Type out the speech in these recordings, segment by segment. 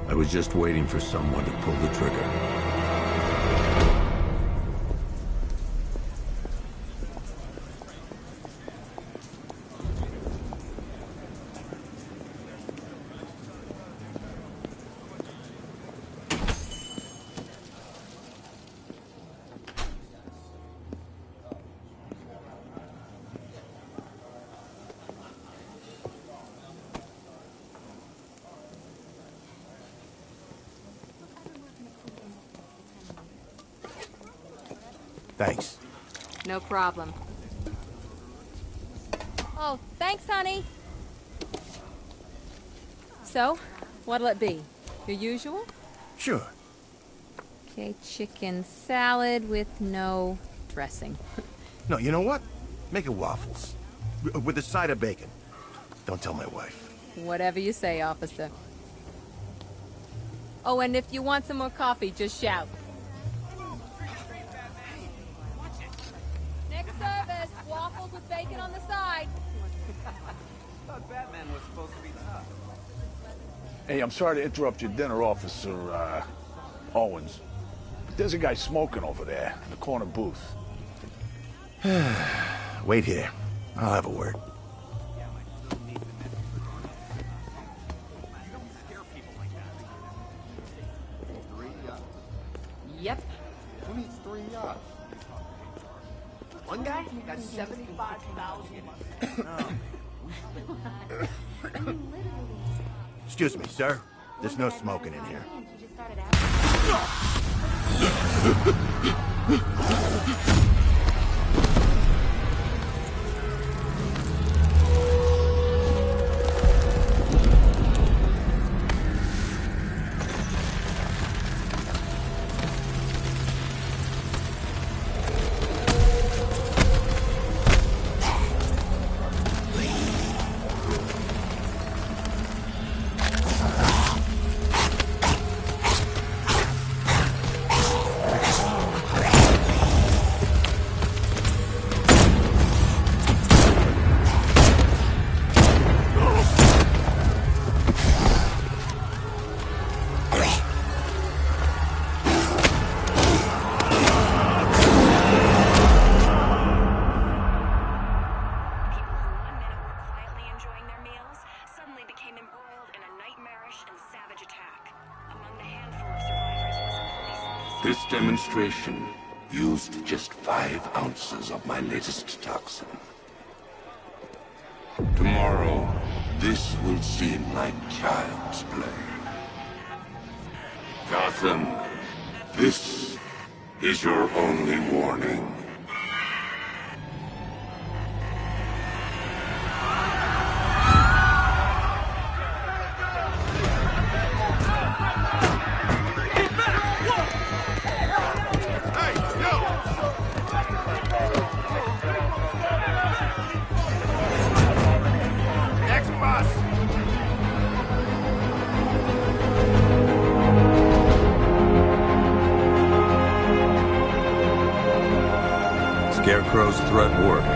I was just waiting for someone to pull the trigger. Thanks. No problem. Oh, thanks, honey. So, what'll it be? Your usual? Sure. Okay, chicken salad with no dressing. No, you know what? Make it waffles. With a side of bacon. Don't tell my wife. Whatever you say, officer. Oh, and if you want some more coffee, just shout. Next service, waffles with bacon on the side. Thought Batman was supposed to be tough. Hey, I'm sorry to interrupt your dinner, Officer, Owens. But there's a guy smoking over there in the corner booth. Wait here. I'll have a word. Yep. Who needs 3 yachts? One guy got 75,000. Excuse me, sir. There's no smoking in here. This demonstration used just 5 ounces of my latest toxin. Tomorrow, this will seem like child's play. Gotham, this is your only warning. Scarecrow's threat worked.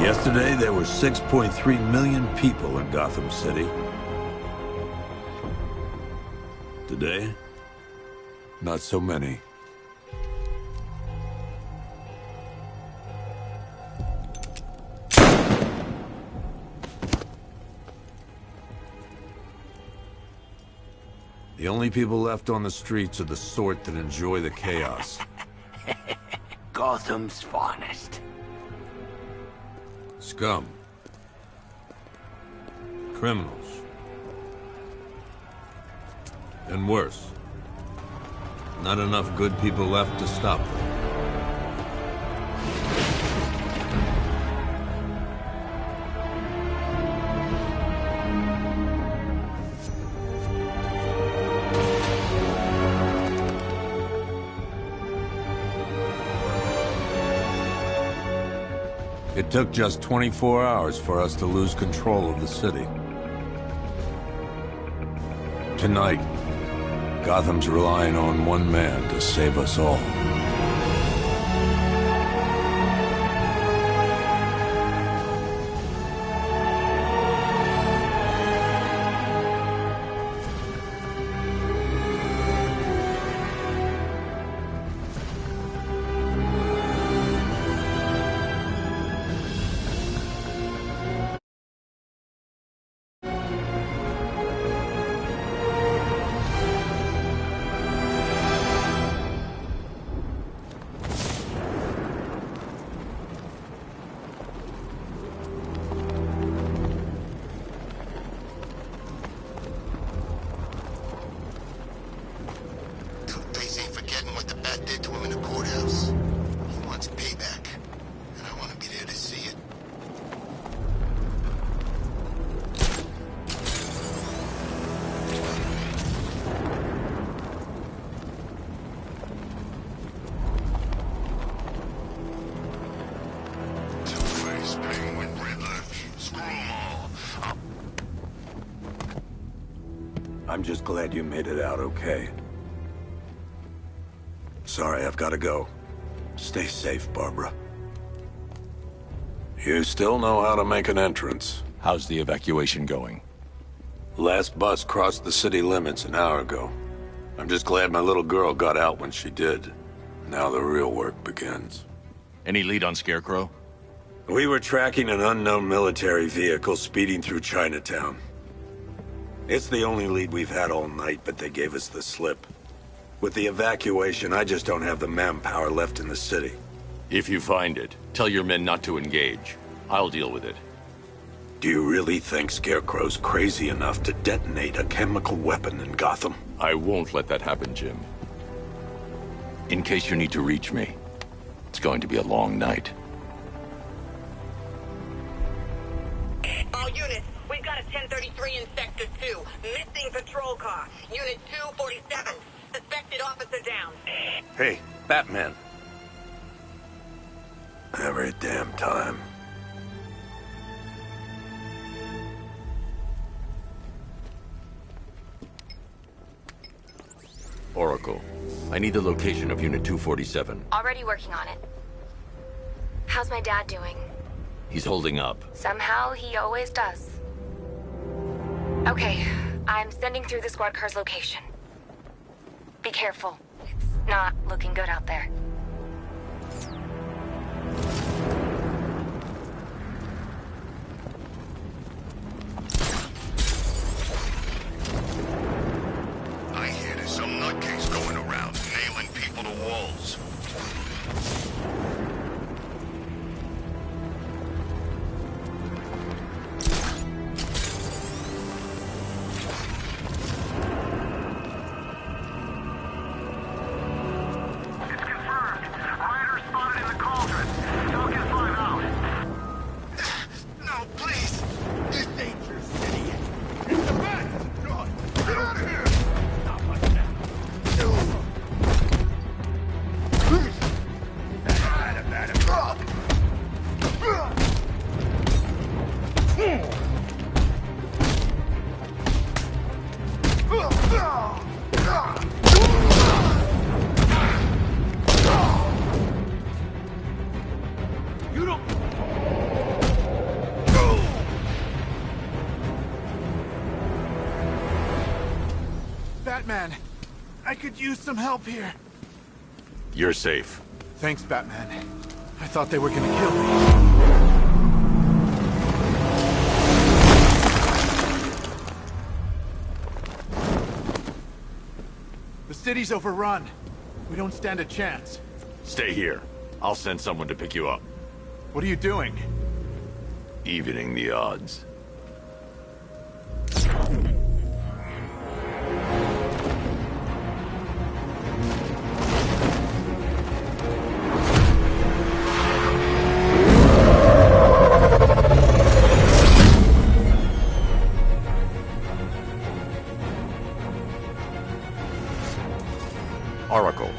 Yesterday, there were 6.3 million people in Gotham City. Today, not so many. The only people left on the streets are the sort that enjoy the chaos. Gotham's finest. Scum. Criminals. And worse. Not enough good people left to stop them. It took just 24 hours for us to lose control of the city. Tonight, Gotham's relying on one man to save us all. I'm just glad you made it out okay. Sorry, I've got to go. Stay safe, Barbara. You still know how to make an entrance. How's the evacuation going? Last bus crossed the city limits an hour ago. I'm just glad my little girl got out when she did. Now the real work begins. Any lead on Scarecrow? We were tracking an unknown military vehicle speeding through Chinatown. It's the only lead we've had all night, but they gave us the slip. With the evacuation, I just don't have the manpower left in the city. If you find it, tell your men not to engage. I'll deal with it. Do you really think Scarecrow's crazy enough to detonate a chemical weapon in Gotham? I won't let that happen, Jim. In case you need to reach me, it's going to be a long night. All units, we've got a 1033 in Sector 2. Missing patrol car. Unit 247. Suspected officer down. Hey, Batman. Every damn time. Oracle, I need the location of Unit 247. Already working on it. How's my dad doing? He's holding up. Somehow he always does. Okay, I'm sending through the squad car's location. Be careful. It's not looking good out there. I hear there's some nutcase going around, nailing people to walls. Batman, I could use some help here. You're safe. Thanks, Batman. I thought they were gonna kill me. The city's overrun. We don't stand a chance. Stay here. I'll send someone to pick you up. What are you doing? Evening the odds. Oracle,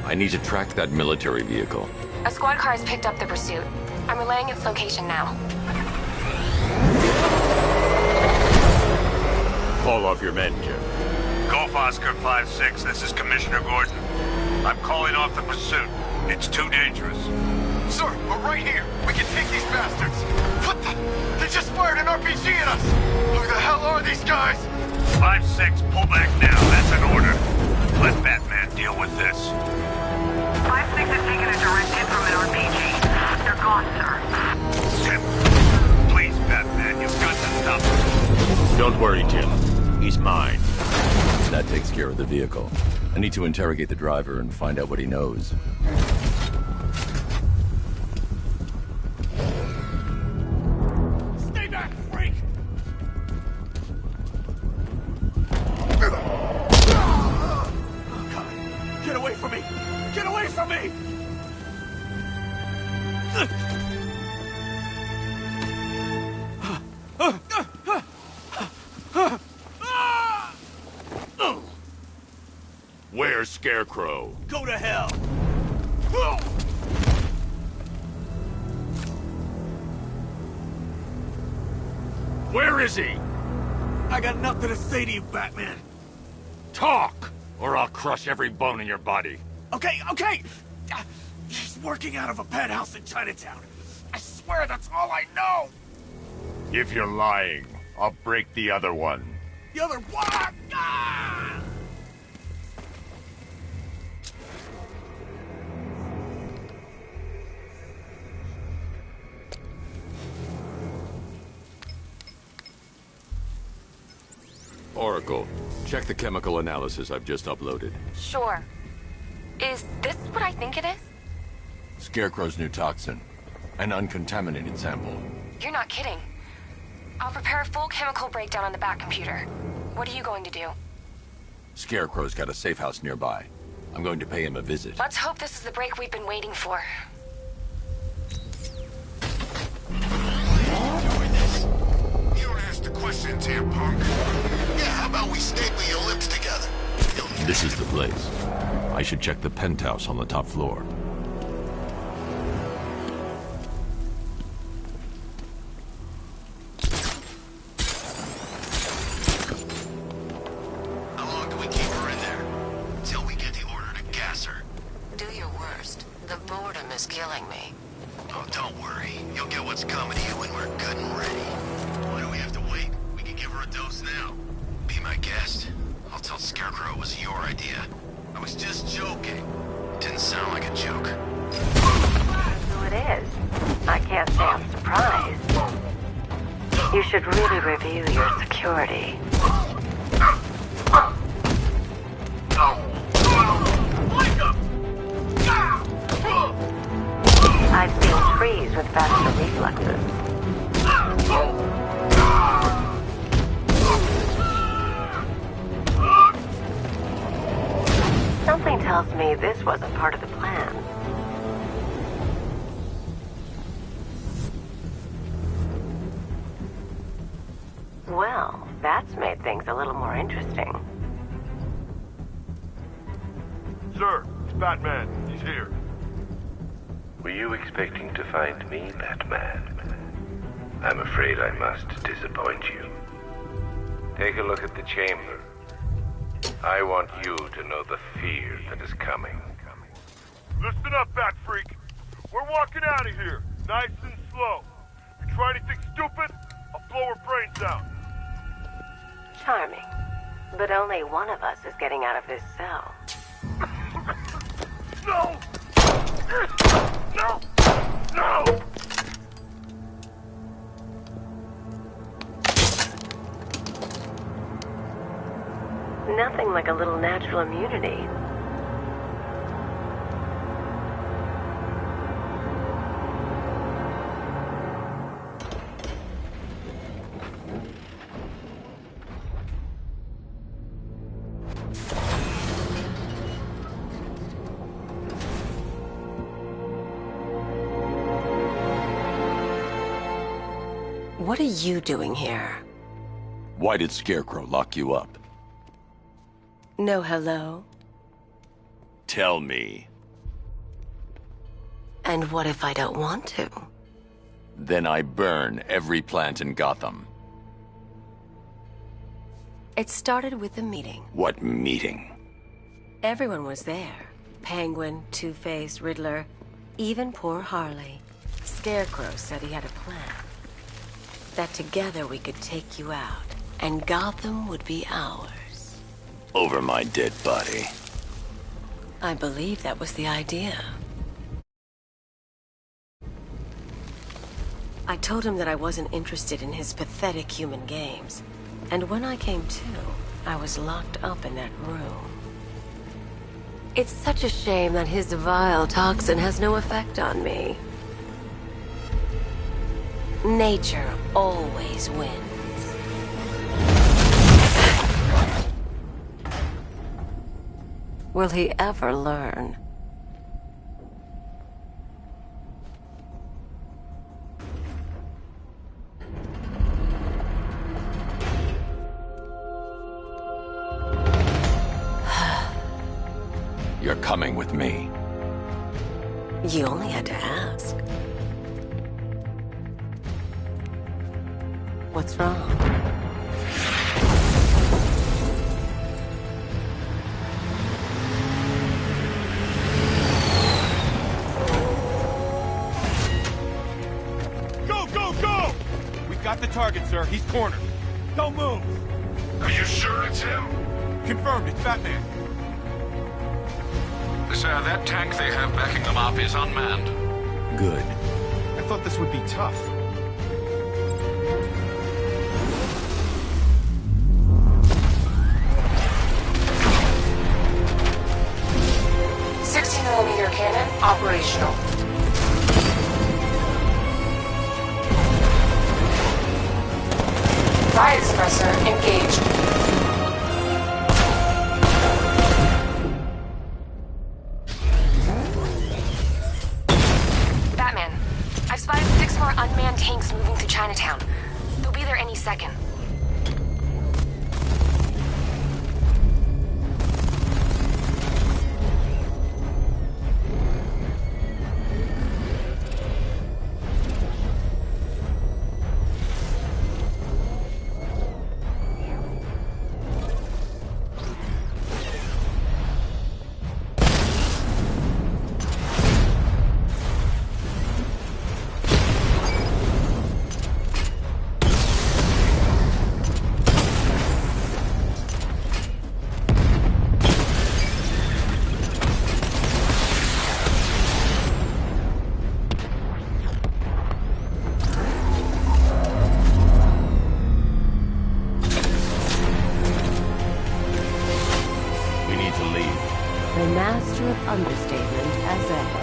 I need to track that military vehicle. A squad car has picked up the pursuit. I'm relaying its location now. Call off your men, Jim. Golf Oscar 5-6, this is Commissioner Gordon. I'm calling off the pursuit. It's too dangerous. Sir, we're right here. We can take these bastards. What the? They just fired an RPG at us. Who the hell are these guys? 5-6, pull back now. That's an order. Let Batman deal with this. 5-6 has taken a direct hit from an RPG. They're gone, sir. Jim, please, Batman, you've got to stop them. Don't worry, Jim. He's mine. That takes care of the vehicle. I need to interrogate the driver and find out what he knows. Stay back, freak! Get away from me! Get away from me! Where's Scarecrow? Go to hell! Where is he? I got nothing to say to you, Batman. Talk, or I'll crush every bone in your body. Okay, okay! He's working out of a penthouse in Chinatown. I swear that's all I know! If you're lying, I'll break the other one. The other one! Ah! Oracle, check the chemical analysis I've just uploaded. Sure. Is this what I think it is? Scarecrow's new toxin. An uncontaminated sample. You're not kidding. I'll prepare a full chemical breakdown on the back computer. What are you going to do? Scarecrow's got a safe house nearby. I'm going to pay him a visit. Let's hope this is the break we've been waiting for. Doing this? You don't ask the questions here, punk. Yeah, how about we staple your lips together? This is the place. I should check the penthouse on the top floor. How long do we keep her in there? Till we get the order to gas her. Do your worst. The boredom is killing me. Oh, don't worry. You'll get what's coming to you when we're good and ready. Why do we have to wait? We can give her a dose now. Be my guest. I'll tell Scarecrow it was your idea. I was just joking. Didn't sound like a joke. Who it is? I can't say I'm surprised. You should really review your security. I've seen trees with faster reflexes. Something tells me this wasn't part of the plan. Well, that's made things a little more interesting. Sir, it's Batman. He's here. Were you expecting to find me, Batman? I'm afraid I must disappoint you. Take a look at the chamber. I want you to know the fear that is coming. Listen up, Bat Freak. We're walking out of here, nice and slow. You try anything stupid, I'll blow her brains out. Charming. But only one of us is getting out of this cell. No! No! No! Nothing like a little natural immunity. What are you doing here? Why did Scarecrow lock you up? No hello? Tell me. And what if I don't want to? Then I burn every plant in Gotham. It started with a meeting. What meeting? Everyone was there. Penguin, Two-Face, Riddler, even poor Harley. Scarecrow said he had a plan. That together we could take you out, and Gotham would be ours. Over my dead body. I believe that was the idea. I told him that I wasn't interested in his pathetic human games. And when I came to, I was locked up in that room. It's such a shame that his vile toxin has no effect on me. Nature always wins. Will he ever learn? You're coming with me. You only had to ask. What's wrong? sir. He's cornered. Don't move! Are you sure it's him? Confirmed, it's Batman. Sir, that tank they have backing them up is unmanned. Good. I thought this would be tough. .60mm cannon operational. Riot suppressor engaged. Batman, I've spotted 6 more unmanned tanks moving through Chinatown. They'll be there any second. The master of understatement has ever.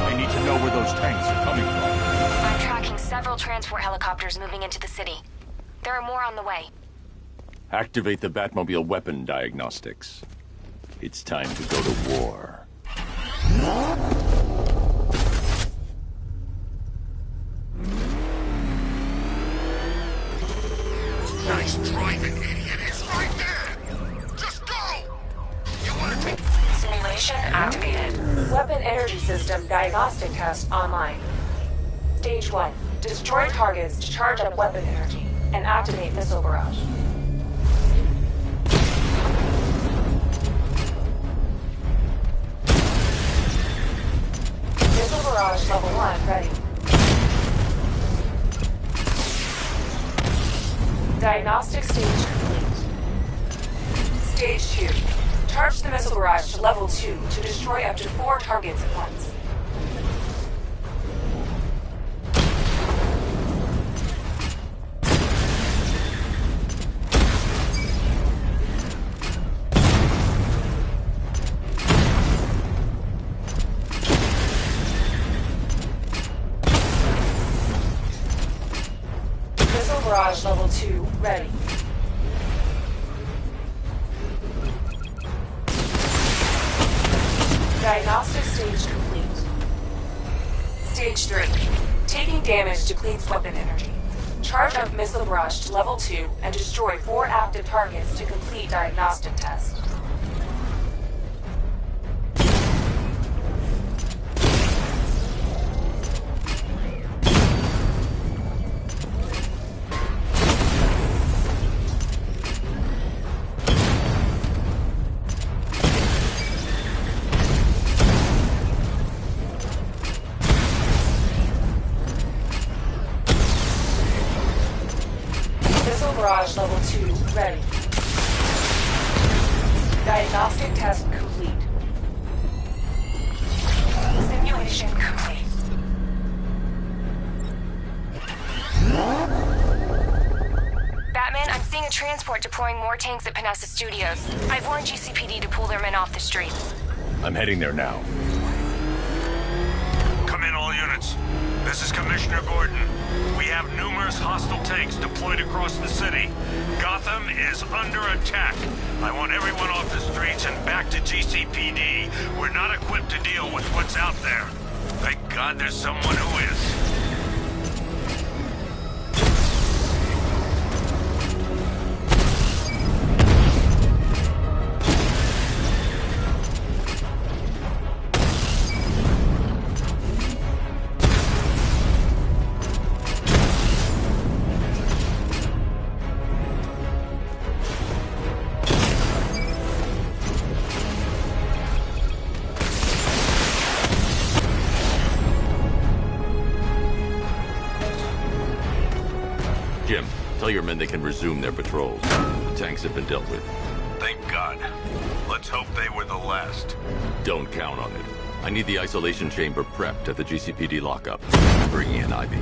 I need to know where those tanks are coming from. I'm tracking several transport helicopters moving into the city. There are more on the way. Activate the Batmobile weapon diagnostics. It's time to go to war. Nice driving, idiot. It's right there. Just go. You want to take... Simulation activated. Weapon energy system diagnostic test online. Stage 1. Destroy targets to charge up weapon energy and activate missile barrage. Missile barrage level 1 ready. Diagnostic stage complete. Stage 2. Charge the missile barrage to level 2 to destroy up to 4 targets at once. Missile barrage level 2 ready. Diagnostic stage complete. Stage 3. Taking damage depletes weapon energy. Charge up missile barrage to level 2 and destroy 4 active targets to complete diagnostic test. Missile barrage level 2 ready. Diagnostic test complete. Simulation complete. Batman, I'm seeing a transport deploying more tanks at Panessa Studios. I've warned GCPD to pull their men off the streets. I'm heading there now. Come in, all units. This is Commissioner Gordon. We have numerous hostile tanks deployed across the city. Gotham is under attack. I want everyone off the streets and back to GCPD. We're not equipped to deal with what's out there. Thank God there's someone who is. Jim, tell your men they can resume their patrols. The tanks have been dealt with. Thank God. Let's hope they were the last. Don't count on it. I need the isolation chamber prepped at the GCPD lockup. Bring in Ivy.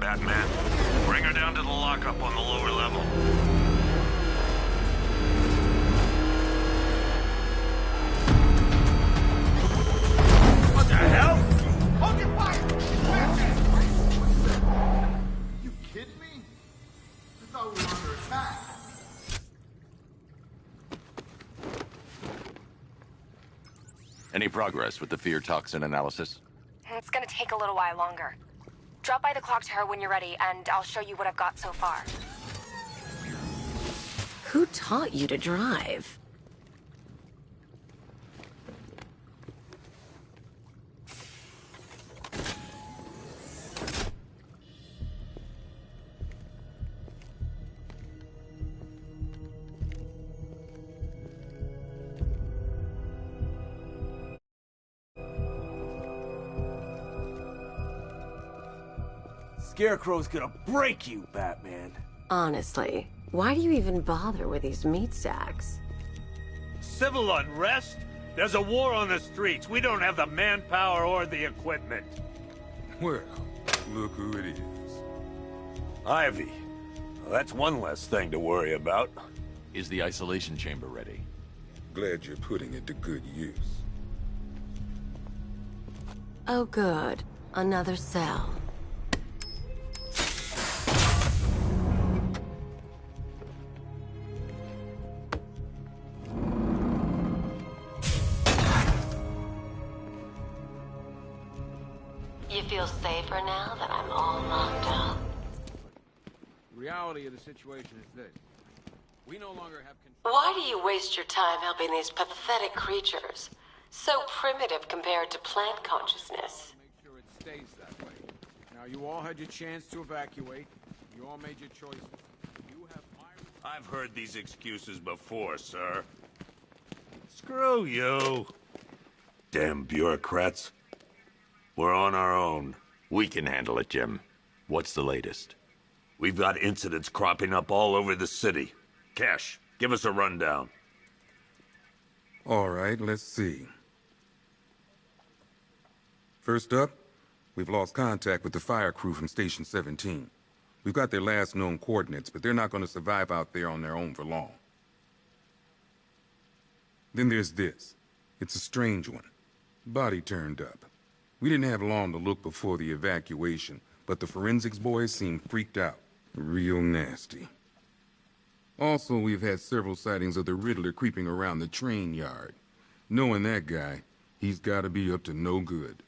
Batman. Bring her down to the lockup on the lower level. What the hell? Hold your fire! You kidding me? I thought we were under attack. Any progress with the fear toxin analysis? It's gonna take a little while longer. Drop by the clock tower when you're ready, and I'll show you what I've got so far. Who taught you to drive? Scarecrow's gonna break you, Batman. Honestly, why do you even bother with these meat sacks? Civil unrest? There's a war on the streets. We don't have the manpower or the equipment. Well, look who it is. Ivy. Well, that's one less thing to worry about. Is the isolation chamber ready? Glad you're putting it to good use. Oh good. Another cell. You feel safer now that I'm all locked up? The reality of the situation is this. We no longer have control. Why do you waste your time helping these pathetic creatures? So primitive compared to plant consciousness. Make sure it stays that way. Now, you all had your chance to evacuate. You all made your choices. You have my... I've heard these excuses before, sir. Screw you. Damn bureaucrats. We're on our own. We can handle it, Jim. What's the latest? We've got incidents cropping up all over the city. Cash, give us a rundown. All right, let's see. First up, we've lost contact with the fire crew from Station 17. We've got their last known coordinates, but they're not going to survive out there on their own for long. Then there's this. It's a strange one. Body turned up. We didn't have long to look before the evacuation, but the forensics boys seemed freaked out. Real nasty. Also, we've had several sightings of the Riddler creeping around the train yard. Knowing that guy, he's gotta be up to no good.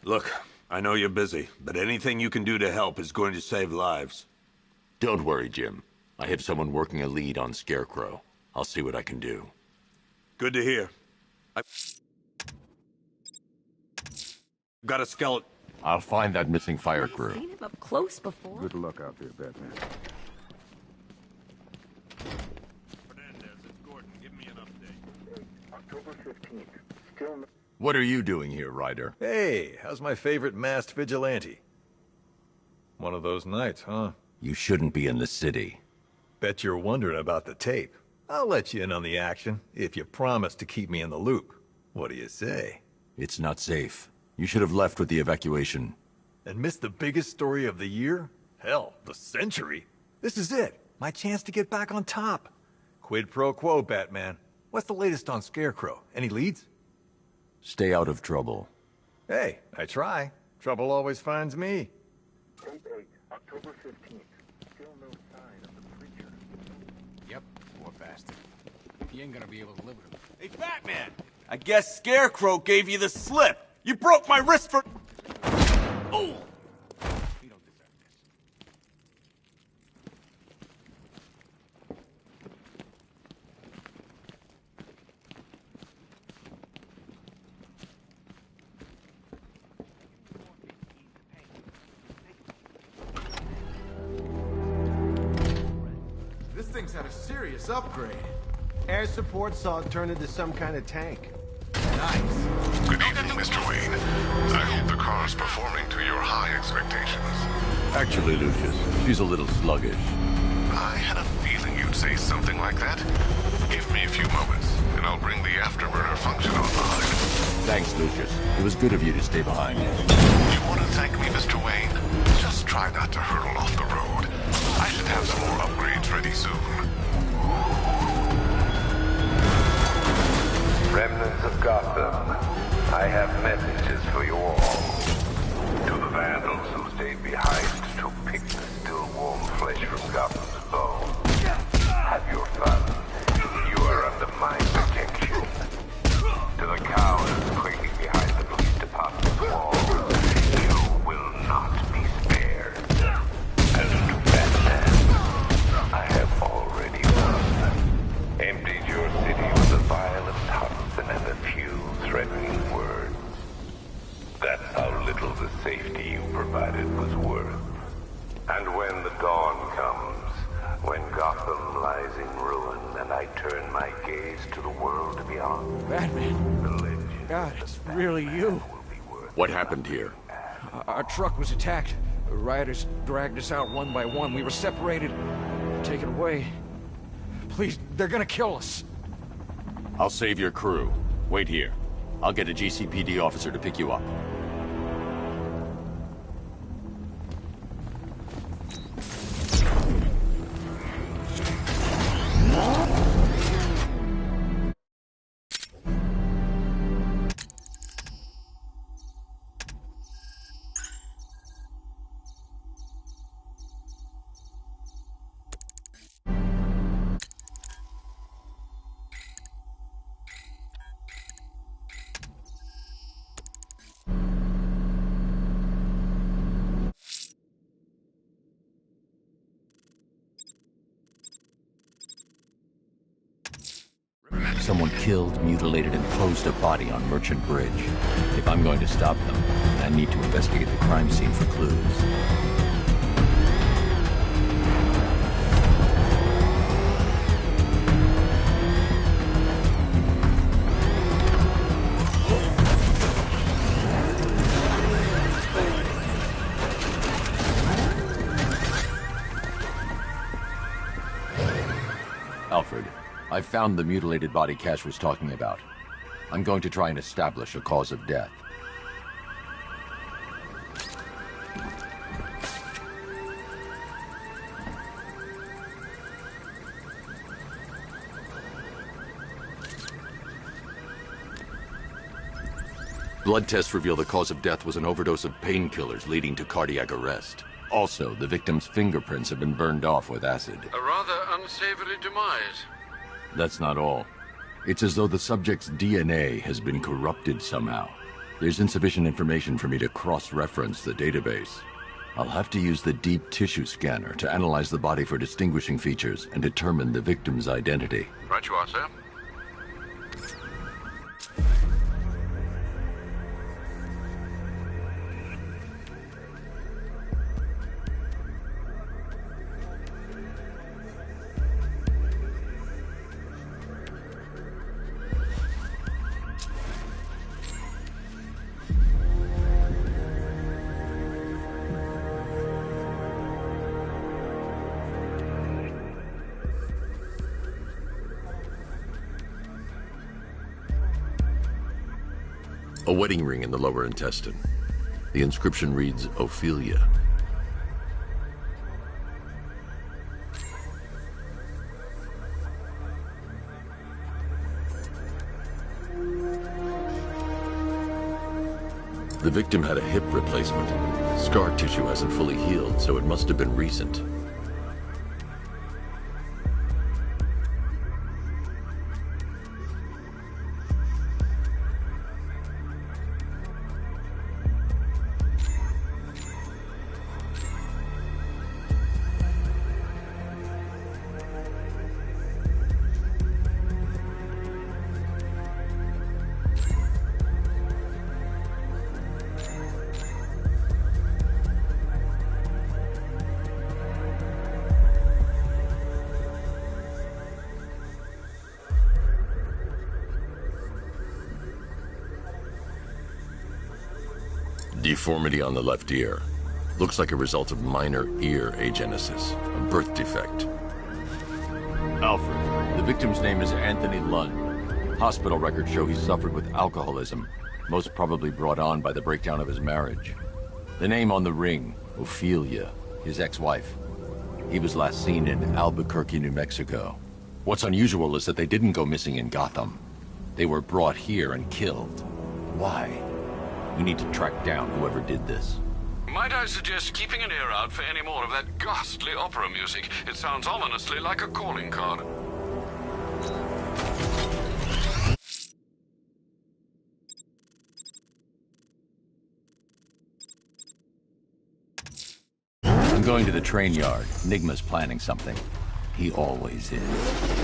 Look, I know you're busy, but anything you can do to help is going to save lives. Don't worry, Jim. I have someone working a lead on Scarecrow. I'll see what I can do. Good to hear. I've got a skeleton. I'll find that missing fire crew. I've seen him up close before. Good luck out there, Batman. Fernandez, it's Gordon. Give me an update. October 15th. Still no... What are you doing here, Ryder? Hey, how's my favorite masked vigilante? One of those nights, huh? You shouldn't be in the city. Bet you're wondering about the tape. I'll let you in on the action if you promise to keep me in the loop. What do you say? It's not safe. You should have left with the evacuation. And missed the biggest story of the year? Hell, the century. This is it. My chance to get back on top. Quid pro quo, Batman. What's the latest on Scarecrow? Any leads? Stay out of trouble. Hey, I try. Trouble always finds me. Tape 8, October 15th. Still no sign of the preacher. Yep, poor bastard. He ain't gonna be able to live with him. Hey, Batman! I guess Scarecrow gave you the slip. You broke my wrist for... Oh! This thing's had a serious upgrade. Air support saw it turn into some kind of tank. Nice. Good evening, Mr. Wayne. I hope the car's performing to your high expectations. Actually, Lucius, she's a little sluggish. I had a feeling you'd say something like that. Give me a few moments, and I'll bring the afterburner function online. Thanks, Lucius. It was good of you to stay behind. You want to thank me, Mr. Wayne? Just try not to hurtle off the road. I should have some more upgrades ready soon. Remnants of Gotham, I have messages for you all. To the vandals who stayed behind to pick the still warm flesh from Gotham's bones. Have your fun. You are under my protection. To the cowards quaking behind the police department's walls, you will not be spared. And to Batman, I have already won. Emptied your city with a violent Thompson and a few threatening words. That's how little the safety you provided was worth. And when the dawn comes, when Gotham lies in ruin and I turn my gaze to the world beyond, Batman. God, it's really you. What happened here? Our truck was attacked. The rioters dragged us out one by one. We were separated, taken away. Please, they're gonna kill us. I'll save your crew. Wait here. I'll get a GCPD officer to pick you up. Someone killed, mutilated, and posed a body on Merchant Bridge. If I'm going to stop them, I need to investigate the crime scene for clues. Alfred, I found the mutilated body Cash was talking about. I'm going to try and establish a cause of death. Blood tests reveal the cause of death was an overdose of painkillers leading to cardiac arrest. Also, the victim's fingerprints have been burned off with acid. A rather unsavory demise. That's not all. It's as though the subject's DNA has been corrupted somehow. There's insufficient information for me to cross-reference the database. I'll have to use the deep tissue scanner to analyze the body for distinguishing features and determine the victim's identity. Right you are, sir. A wedding ring in the lower intestine. The inscription reads, Ophelia. The victim had a hip replacement. Scar tissue hasn't fully healed, so it must have been recent. Deformity on the left ear. Looks like a result of minor ear agenesis, a birth defect. Alfred, the victim's name is Anthony Lund. Hospital records show he suffered with alcoholism, most probably brought on by the breakdown of his marriage. The name on the ring, Ophelia, his ex-wife. He was last seen in Albuquerque, New Mexico. What's unusual is that they didn't go missing in Gotham. They were brought here and killed. Why? We need to track down whoever did this. Might I suggest keeping an ear out for any more of that ghastly opera music? It sounds ominously like a calling card. I'm going to the train yard. Nigma's planning something. He always is.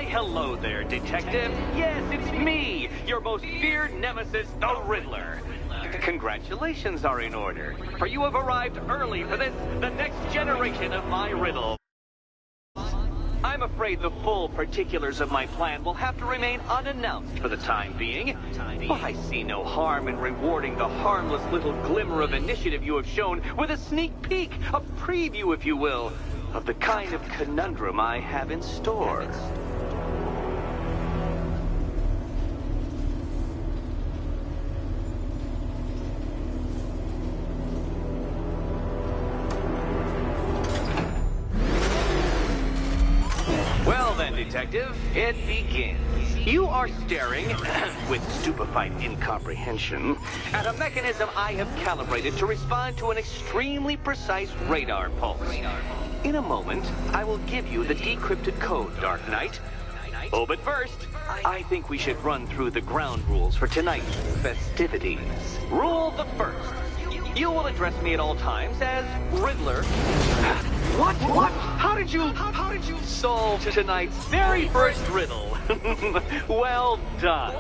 Hello there, Detective. Yes, it's me, your most feared nemesis, the Riddler. Congratulations are in order, for you have arrived early for this, the next generation of my riddle. I'm afraid the full particulars of my plan will have to remain unannounced for the time being, but I see no harm in rewarding the harmless little glimmer of initiative you have shown with a sneak peek, a preview, if you will, of the kind of conundrum I have in store. Detective, it begins. You are staring, with stupefied incomprehension, at a mechanism I have calibrated to respond to an extremely precise radar pulse. In a moment, I will give you the decrypted code, Dark Knight. Oh, but first, I think we should run through the ground rules for tonight's festivities. Rule the first. You will address me at all times as Riddler. What? How did you solve tonight's very first riddle? Well done.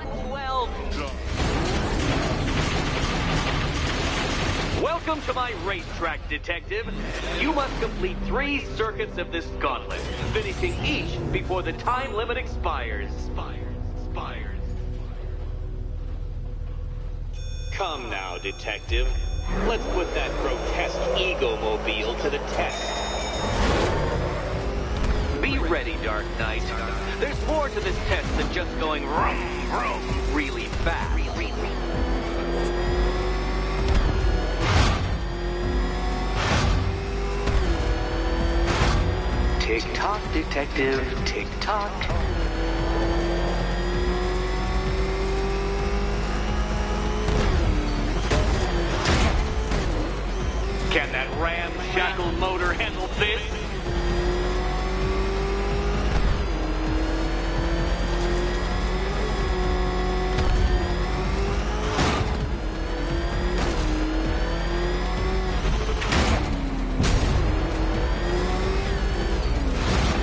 Welcome to my racetrack, Detective. You must complete 3 circuits of this gauntlet, finishing each before the time limit expires. Come now, Detective. Let's put that grotesque ego-mobile to the test. Be ready, Dark Knight. There's more to this test than just going vroom, vroom really fast. Tick-tock, Detective, tick-tock. Can that ramshackle motor handle this?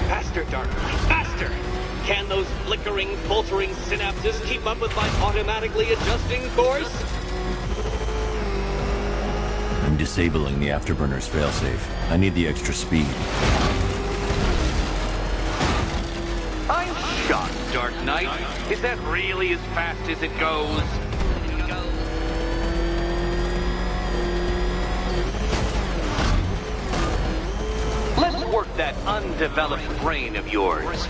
Faster, Dark Knight, faster! Can those flickering, faltering synapses keep up with my automatically adjusting course? I'm disabling the afterburner's failsafe. I need the extra speed. I'm shocked, Dark Knight. Is that really as fast as it goes? Let's work that undeveloped brain of yours.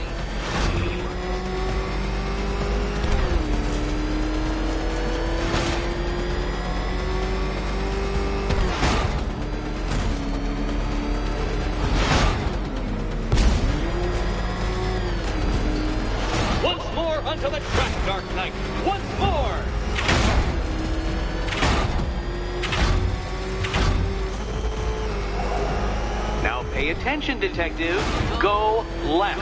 Onto the track Dark Knight once more! Now pay attention, detective. Go left.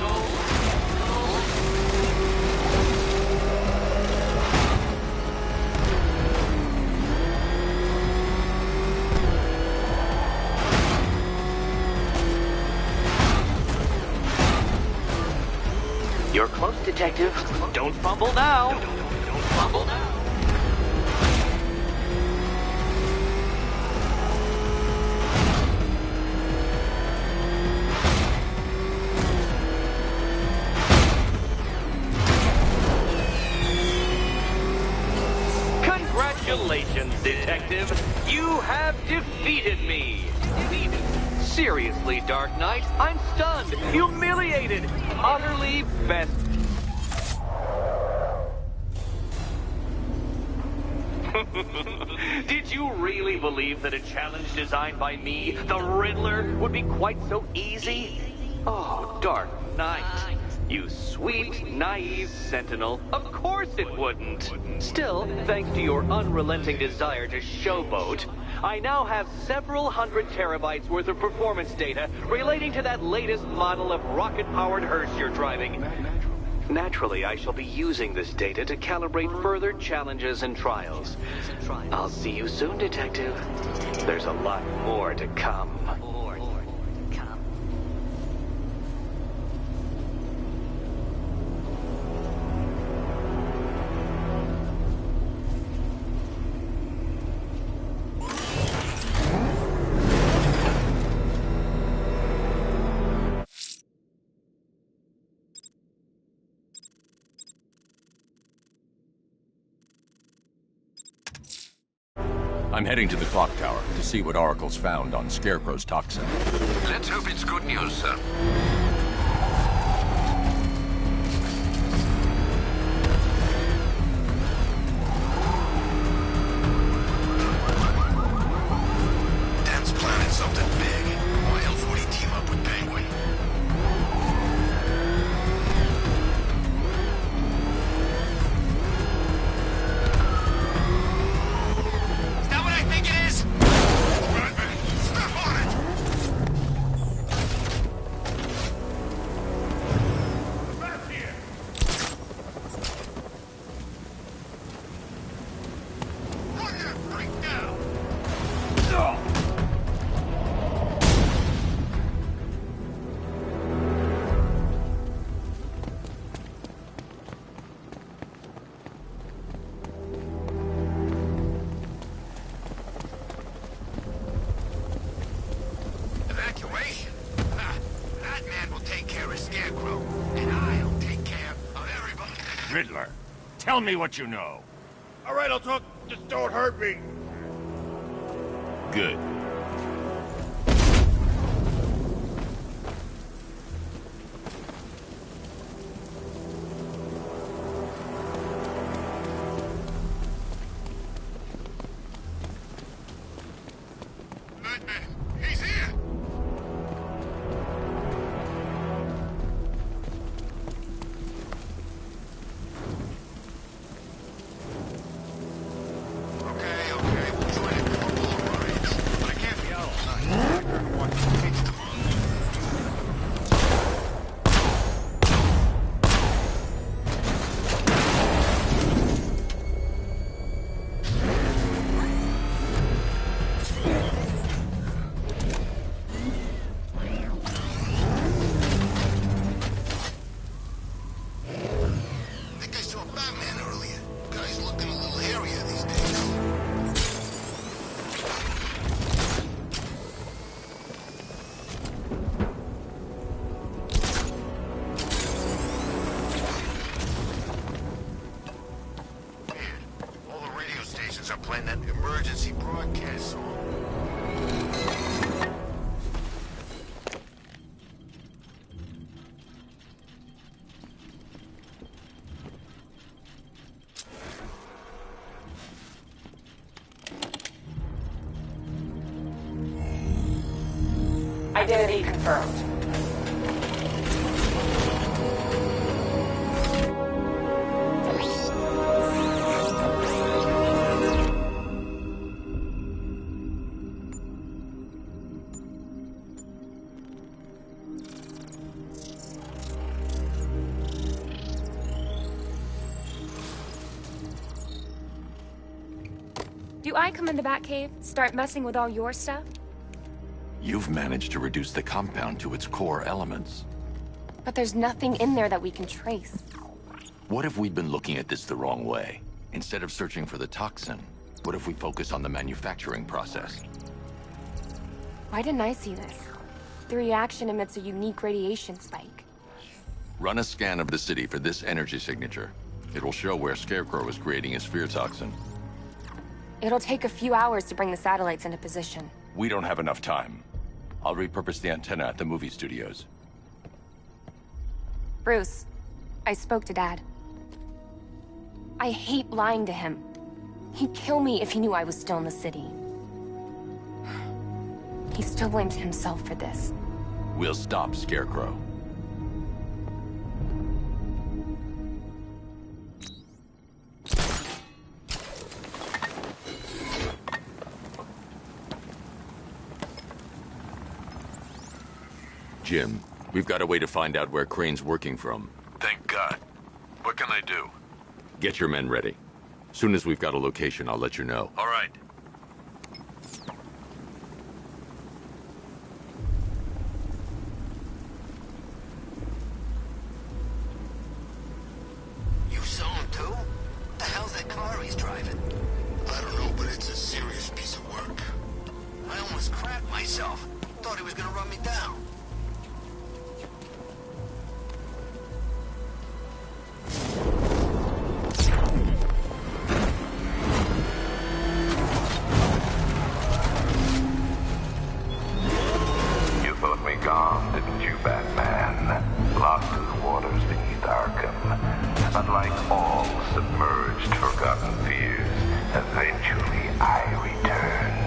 You're close, detective. Don't fumble now. Don't fumble now. Congratulations, detective. You have defeated me. Seriously, Dark Knight, I'm stunned, humiliated, utterly best. Did you really believe that a challenge designed by me, the Riddler, would be quite so easy? Oh, Dark Knight. You sweet, naive sentinel. Of course it wouldn't. Still, thanks to your unrelenting desire to showboat, I now have several hundred terabytes worth of performance data relating to that latest model of rocket-powered hearse you're driving. Naturally, I shall be using this data to calibrate further challenges and trials. I'll see you soon, detective. There's a lot more to come. I'm heading to the clock tower to see what Oracle's found on Scarecrow's toxin. Let's hope it's good news, sir. Dan's planning something big. Why else would he team up with Penguin? Riddler, tell me what you know. All right, I'll talk. Just don't hurt me. Good. He's here! Okay, we'll join it for bull rides. But I can't be out all night. Everyone hates tomorrow. I think I saw Batman earlier. Guy's looking a little hairier these days. All the radio stations are playing that emergency broadcast song. Identity confirmed. Do I come in the Batcave, start messing with all your stuff? You've managed to reduce the compound to its core elements. But there's nothing in there that we can trace. What if we'd been looking at this the wrong way? Instead of searching for the toxin, what if we focus on the manufacturing process? Why didn't I see this? The reaction emits a unique radiation spike. Run a scan of the city for this energy signature. It will show where Scarecrow is creating his fear toxin. It'll take a few hours to bring the satellites into position. We don't have enough time. I'll repurpose the antenna at the movie studios. Bruce, I spoke to Dad. I hate lying to him. He'd kill me if he knew I was still in the city. He still blames himself for this. We'll stop Scarecrow. Jim, we've got a way to find out where Crane's working from. Thank God. What can I do? Get your men ready. Soon as we've got a location, I'll let you know. All right. You saw him too? What the hell's that car he's driving? I don't know, but it's a serious piece of work. I almost crapped myself. Thought he was gonna run me down. You thought me gone, didn't you, Batman? Lost in the waters beneath Arkham. But like all submerged, forgotten fears, eventually I returned.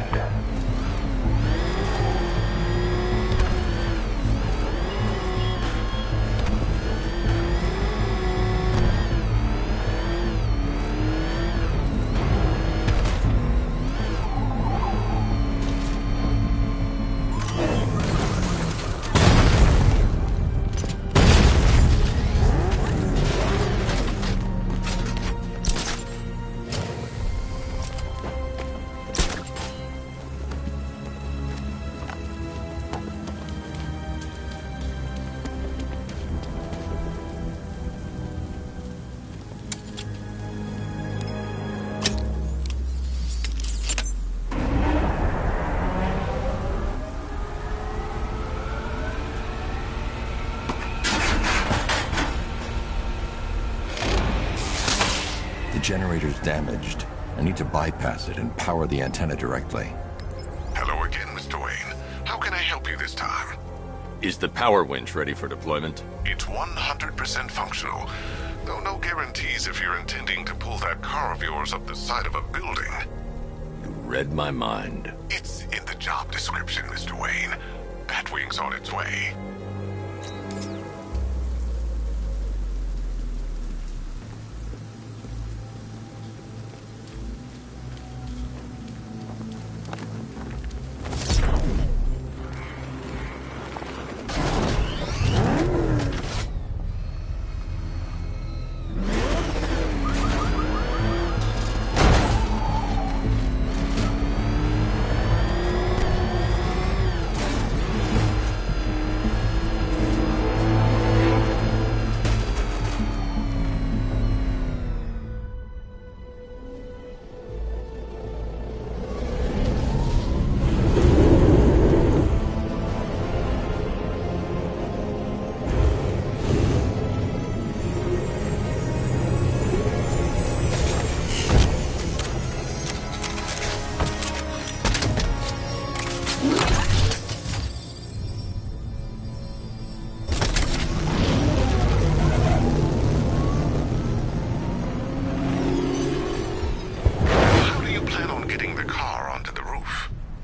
The generator's damaged. I need to bypass it and power the antenna directly. Hello again, Mr. Wayne. How can I help you this time? Is the power winch ready for deployment? It's 100% functional, though no guarantees if you're intending to pull that car of yours up the side of a building. You read my mind. It's in the job description, Mr. Wayne. Batwing's on its way.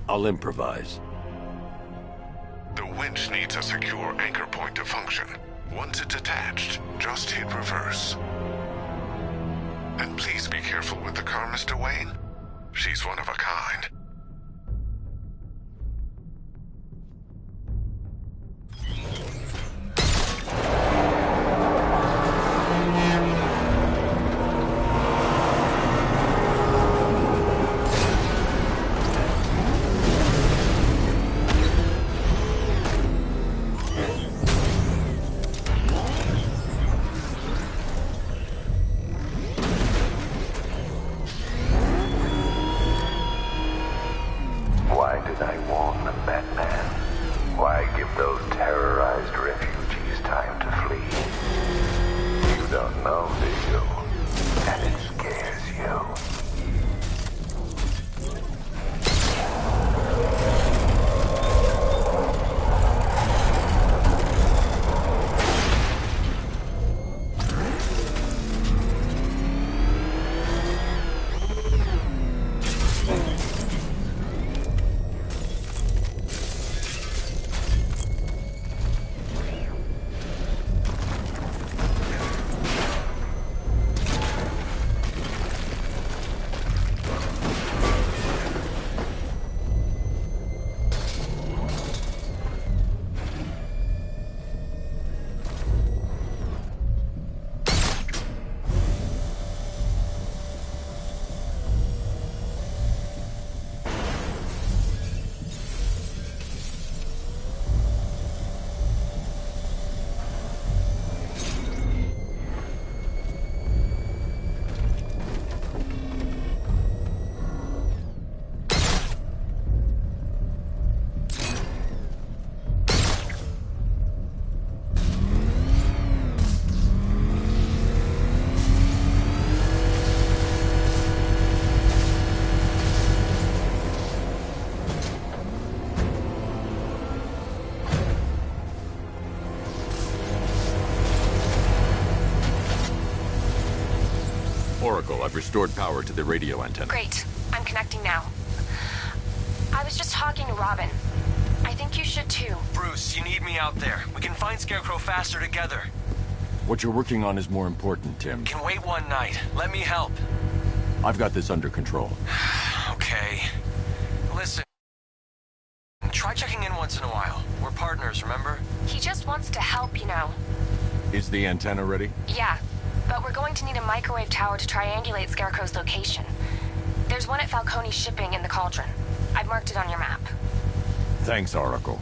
I'll improvise. The winch needs a secure anchor point to function. Once it's attached, just hit reverse. And please be careful with the car, Mr. Wayne. She's one of a kind. Oracle, I've restored power to the radio antenna. Great. I'm connecting now. I was just talking to Robin. I think you should too. Bruce, you need me out there. We can find Scarecrow faster together. What you're working on is more important, Tim. Can wait one night. Let me help. I've got this under control. Okay. Listen. Try checking in once in a while. We're partners, remember? He just wants to help, you know. Is the antenna ready? Yeah, but we're going to need a microwave tower to triangulate Scarecrow's location. There's one at Falcone Shipping in the Cauldron. I've marked it on your map. Thanks, Oracle.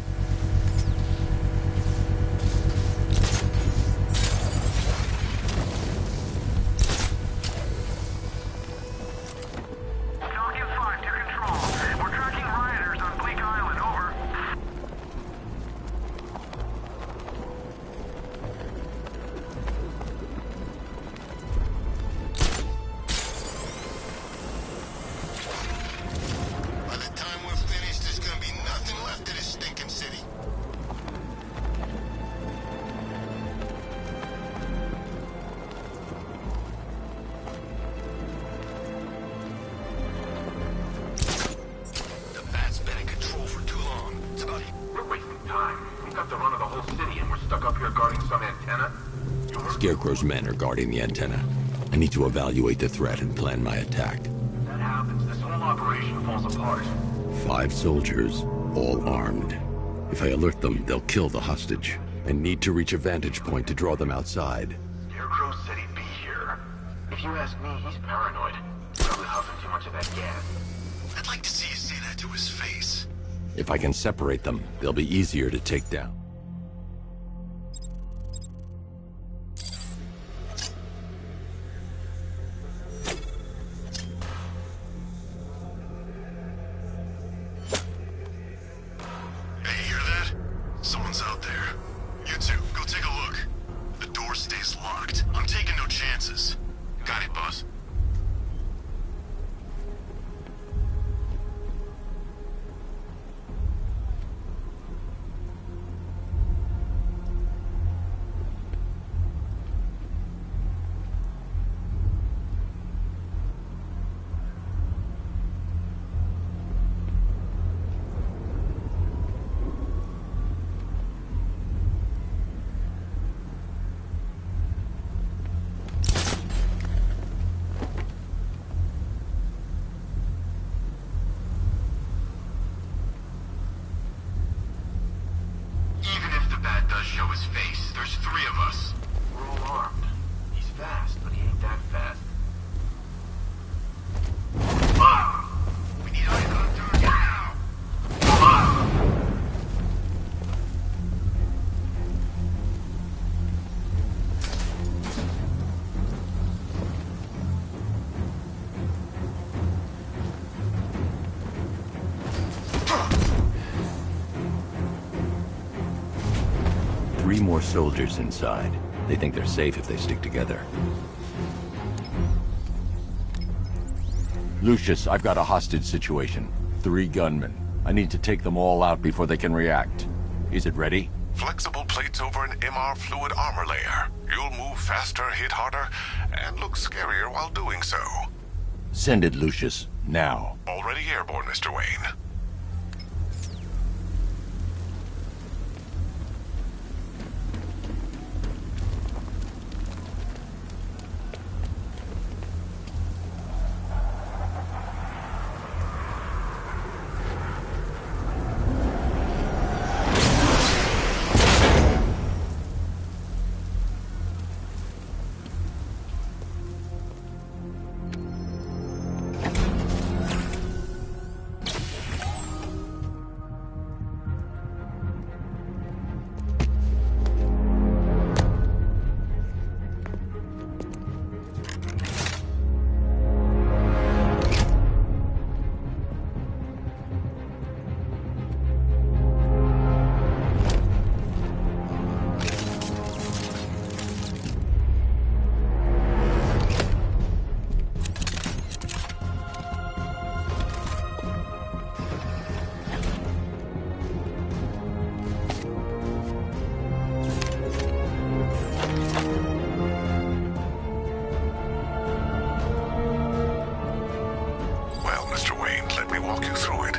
Scarecrow's men are guarding the antenna. I need to evaluate the threat and plan my attack. If that happens, this whole operation falls apart. 5 soldiers, all armed. If I alert them, they'll kill the hostage. I need to reach a vantage point to draw them outside. Scarecrow said he'd be here. If you ask me, he's paranoid. Probably huffing too much of that gas. I'd like to see you say that to his face. If I can separate them, they'll be easier to take down. Show his face. There's 3 of us. We're all armed. He's fast, but he ain't that fast. We need eyes on target now. 3 more soldiers inside. They think they're safe if they stick together. Lucius, I've got a hostage situation. 3 gunmen. I need to take them all out before they can react. Is it ready? Flexible plates over an MR fluid armor layer. You'll move faster, hit harder, and look scarier while doing so. Send it, Lucius. Now. Already airborne, Mr. Wayne. Wayne, let me walk you through it.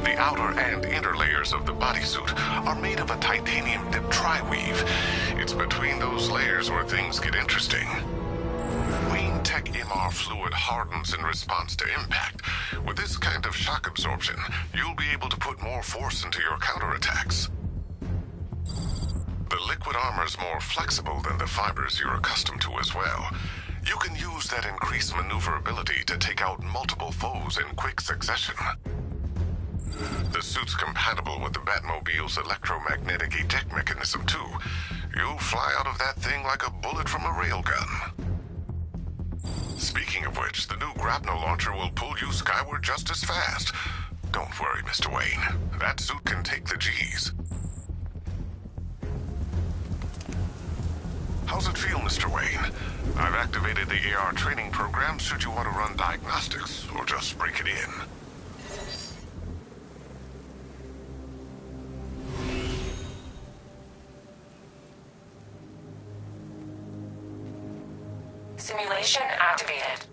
The outer and inner layers of the bodysuit are made of a titanium dip tri-weave. It's between those layers where things get interesting. Wayne Tech MR fluid hardens in response to impact. With this kind of shock absorption, you'll be able to put more force into your counterattacks. The liquid armor's more flexible than the fibers you're accustomed to as well. You can use that increased maneuverability to take out multiple foes in quick succession. The suit's compatible with the Batmobile's electromagnetic eject mechanism, too. You'll fly out of that thing like a bullet from a railgun. Speaking of which, the new grapnel launcher will pull you skyward just as fast. Don't worry, Mr. Wayne. That suit can take the G's. How's it feel, Mr. Wayne? I've activated the AR training program should you want to run diagnostics, or just break it in. Simulation activated.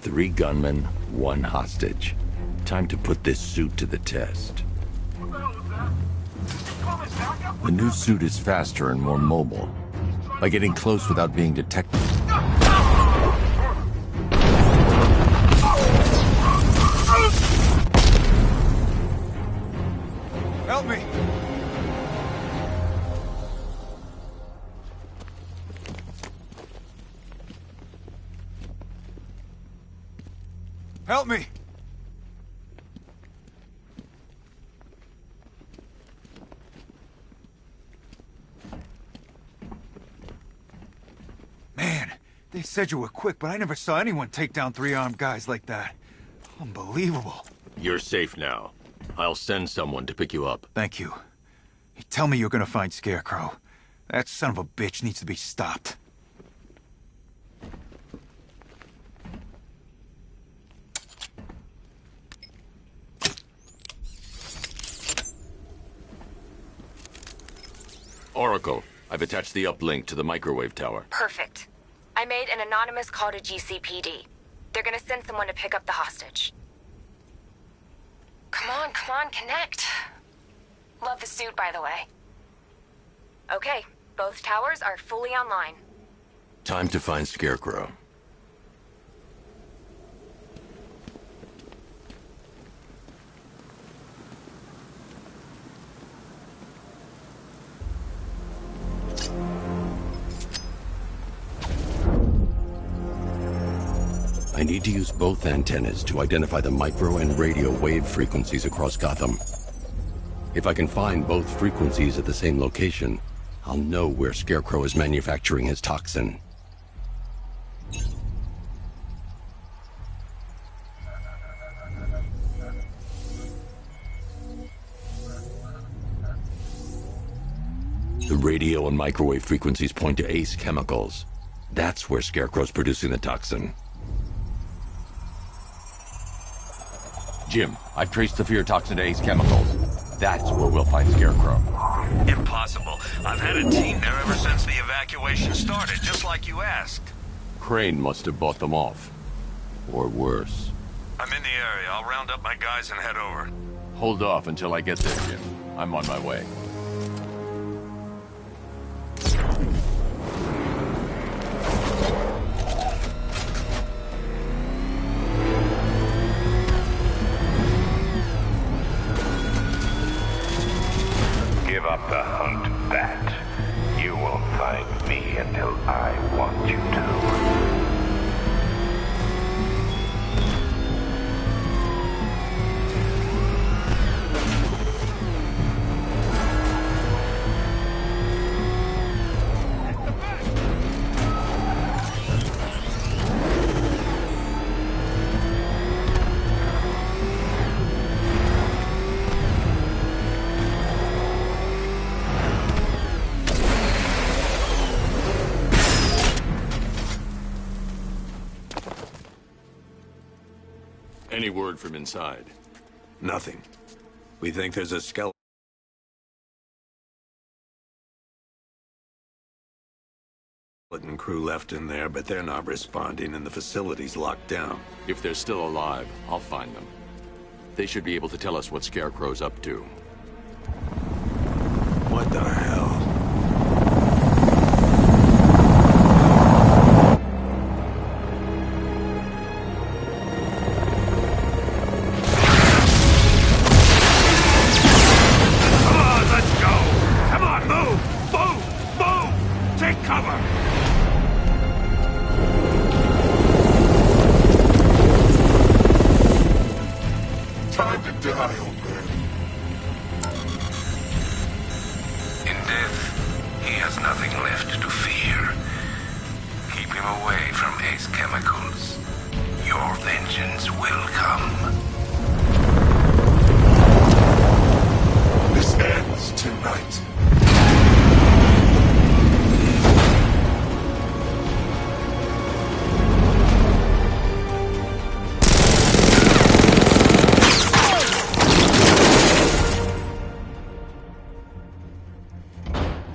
Three gunmen, one hostage. Time to put this suit to the test. The new suit is faster and more mobile. By getting close without being detected. Help me! Help me! Man, they said you were quick, but I never saw anyone take down three armed guys like that. Unbelievable. You're safe now. I'll send someone to pick you up. Thank you. You tell me you're gonna find Scarecrow. That son of a bitch needs to be stopped. Oracle, I've attached the uplink to the microwave tower. Perfect. I made an anonymous call to GCPD. They're gonna send someone to pick up the hostage. Come on, connect. Love the suit, by the way. Okay, both towers are fully online. Time to find Scarecrow. I need to use both antennas to identify the micro and radio wave frequencies across Gotham. If I can find both frequencies at the same location, I'll know where Scarecrow is manufacturing his toxin. The radio and microwave frequencies point to Ace Chemicals. That's where Scarecrow's producing the toxin. Jim, I've traced the fear toxin to Ace Chemicals. That's where we'll find Scarecrow. Impossible. I've had a team there ever since the evacuation started, just like you asked. Crane must have bought them off. Or worse. I'm in the area. I'll round up my guys and head over. Hold off until I get there, Jim. I'm on my way. Give up the hunt, Bat. You won't find me until I want you to. Any word from inside? Nothing. We think there's a skeleton crew left in there, but they're not responding and the facility's locked down. If they're still alive, I'll find them. They should be able to tell us what Scarecrow's up to. What the hell?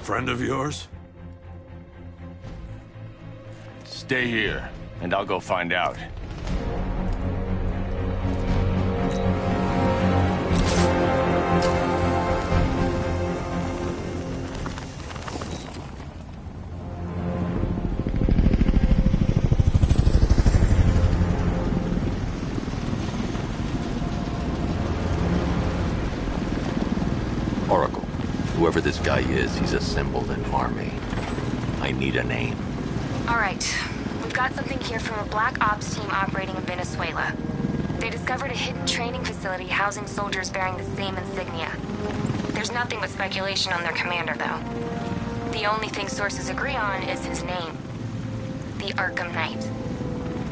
Friend of yours? Stay here, and I'll go find out. Oracle, whoever this guy is, he's assembled an army. I need a name. All right. We've got something here from a Black Ops team operating in Venezuela. They discovered a hidden training facility housing soldiers bearing the same insignia. There's nothing but speculation on their commander, though. The only thing sources agree on is his name. The Arkham Knight.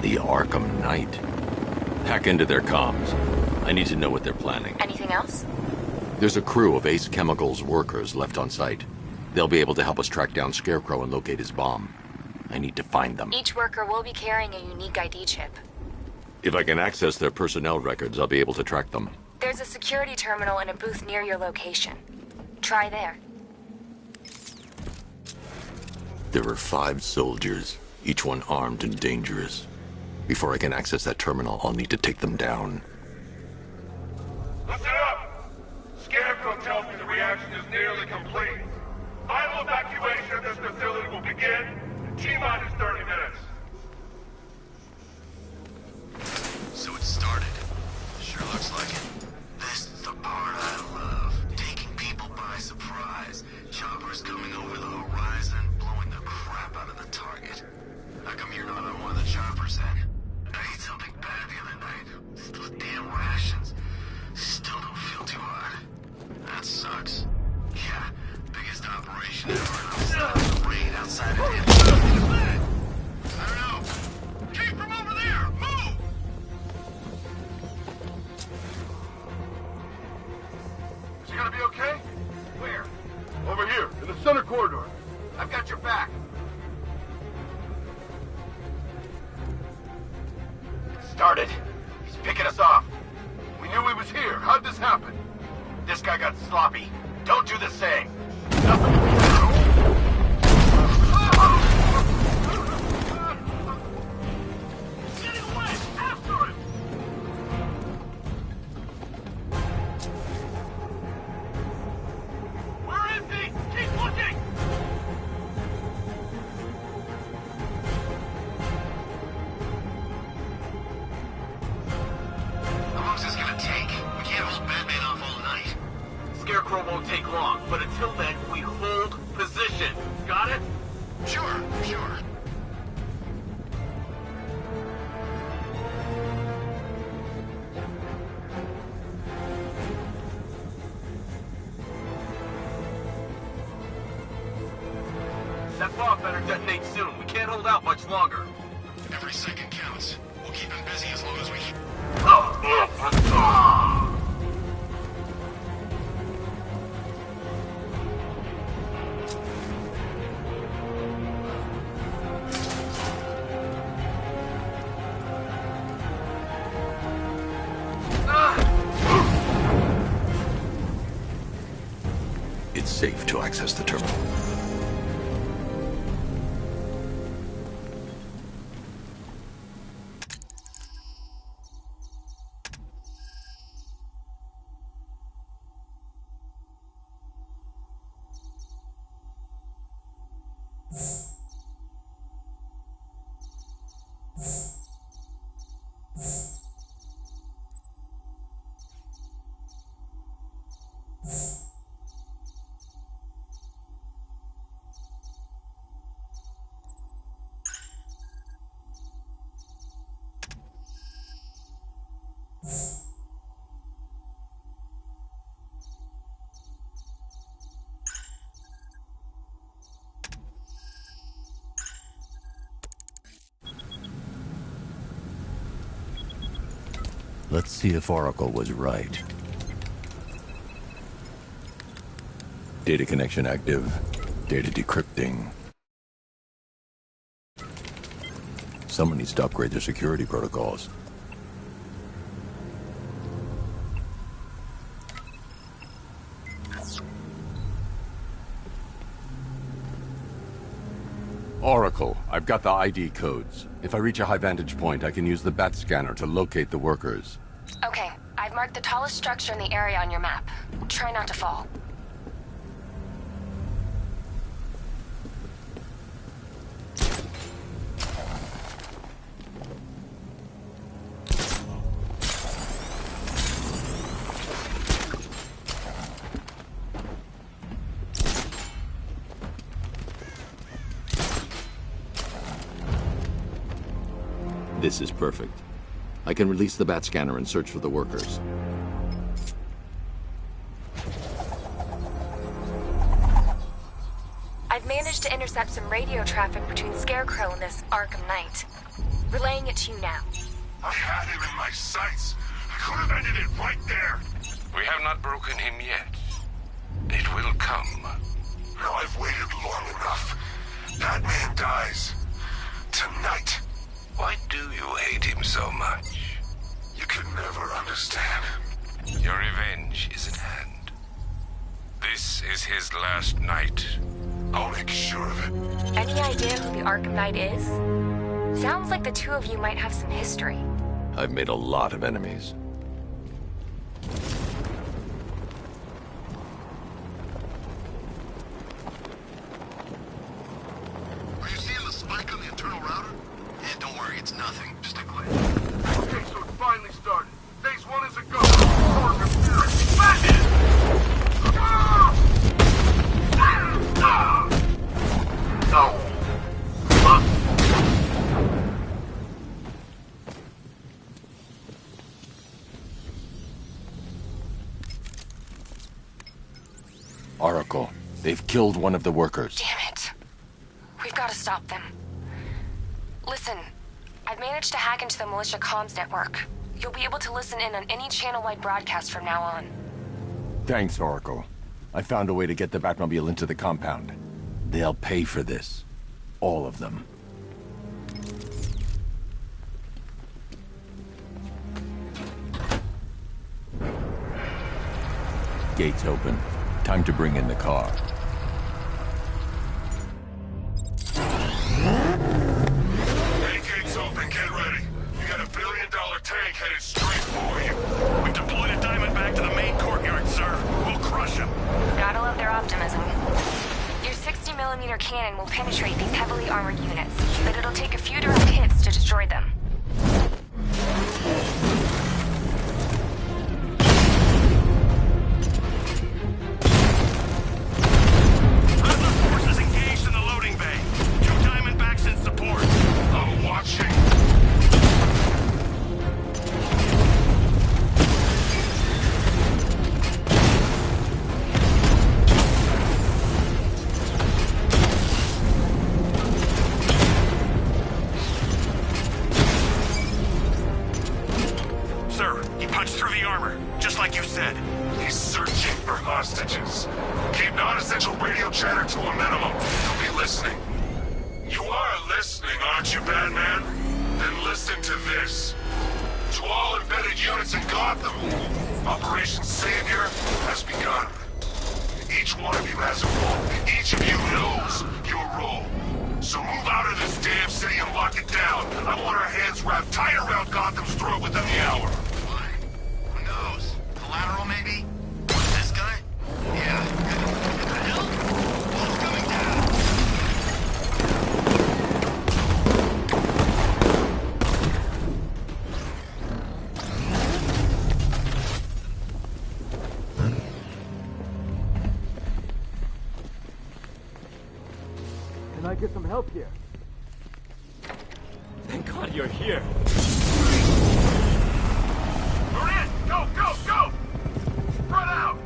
The Arkham Knight? Hack into their comms. I need to know what they're planning. Anything else? There's a crew of Ace Chemicals workers left on site. They'll be able to help us track down Scarecrow and locate his bomb. I need to find them. Each worker will be carrying a unique ID chip. If I can access their personnel records, I'll be able to track them. There's a security terminal in a booth near your location. Try there. There are 5 soldiers, each one armed and dangerous. Before I can access that terminal, I'll need to take them down. Listen up! Scarecrow tells me the reaction is nearly complete. Final evacuation of this facility will begin in T-minus 30 minutes. So it started. Sure looks like it. This is the part I love. Taking people by surprise. Choppers coming over the horizon, blowing the crap out of the target. How come you're not on one of the choppers then? I ate something bad the other night. Those damn rations. Still don't feel too hot. That sucks. Yeah, biggest operation ever. I'm stopping the rain outside of him. I don't know. Came from over there. Move! Is he gonna be okay? Where? Over here, in the center corridor. I've got your back. Started. He's picking us off. We knew he was here. How'd this happen? This guy got sloppy. Don't do the same. Getting away! After him! Where is he? Keep looking! How long is this gonna take? We can't hold Batman off all night. Scarecrow won't take long, but until then, we hold position. Got it? Sure, sure. That bomb better detonate soon. We can't hold out much longer. Every second counts. We'll keep him busy as long as we can. It's safe to access the terminal. Let's see if Oracle was right. Data connection active. Data decrypting. Someone needs to upgrade their security protocols. Oracle, I've got the ID codes. If I reach a high vantage point, I can use the bat scanner to locate the workers. Okay, I've marked the tallest structure in the area on your map. Try not to fall. This is perfect. I can release the bat scanner and search for the workers. I've managed to intercept some radio traffic between Scarecrow and this Arkham Knight. Relaying it to you now. I had him in my sights. I could have ended it right there. We have not broken him yet. It will come. Now I've waited long enough. Batman dies. Tonight. Why do you hate him so much? You can never understand. Your revenge is at hand. This is his last night. I'll make sure of it. Any idea who the Arkham Knight is? Sounds like the two of you might have some history. I've made a lot of enemies. Are you seeing the spike on the internal router? Yeah, don't worry, it's nothing. Just a glitch. Okay, so it finally started. Phase 1 is a go. Power computer. Back in! Oracle, they've killed one of the workers. Damn it. We've got to stop them. Listen, I've managed to hack into the militia comms network. You'll be able to listen in on any channel-wide broadcast from now on. Thanks, Oracle. I found a way to get the Batmobile into the compound. They'll pay for this. All of them. Gates open. Time to bring in the car. Hey, gates open, get ready. You got $1 billion tank headed straight for you. We've deployed a Diamondback to the main courtyard, sir. We'll crush him. Gotta love their optimism. Your 60mm cannon will penetrate these heavily armored units, but it'll take a few direct hits to destroy them. Forces engaged in the loading bay. 2 Diamondbacks in support. I'm watching. Sir, he punched through the armor, just like you said. He's searching for hostages. Keep non-essential radio chatter to a minimum. He'll be listening. You are listening, aren't you, Batman? Then listen to this. To all embedded units in Gotham, Operation Savior has begun. Each one of you has a role. Each of you knows your role. So move out of this damn city and lock it down. I want our hands wrapped tight around Gotham's throat within the hour. Who knows? Collateral, maybe? This guy? Yeah. What the hell? Wall's coming down. Can I get some help here? Thank God you're here. We're in! Go, go, go! Spread out!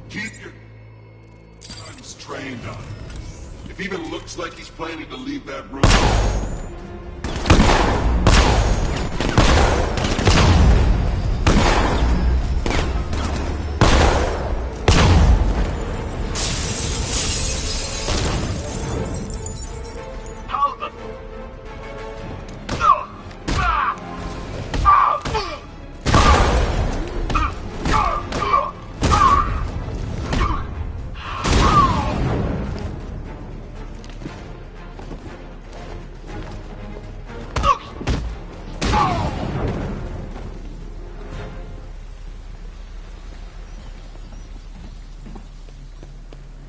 Keep your guns trained on him. If he even looks like he's planning to leave that room...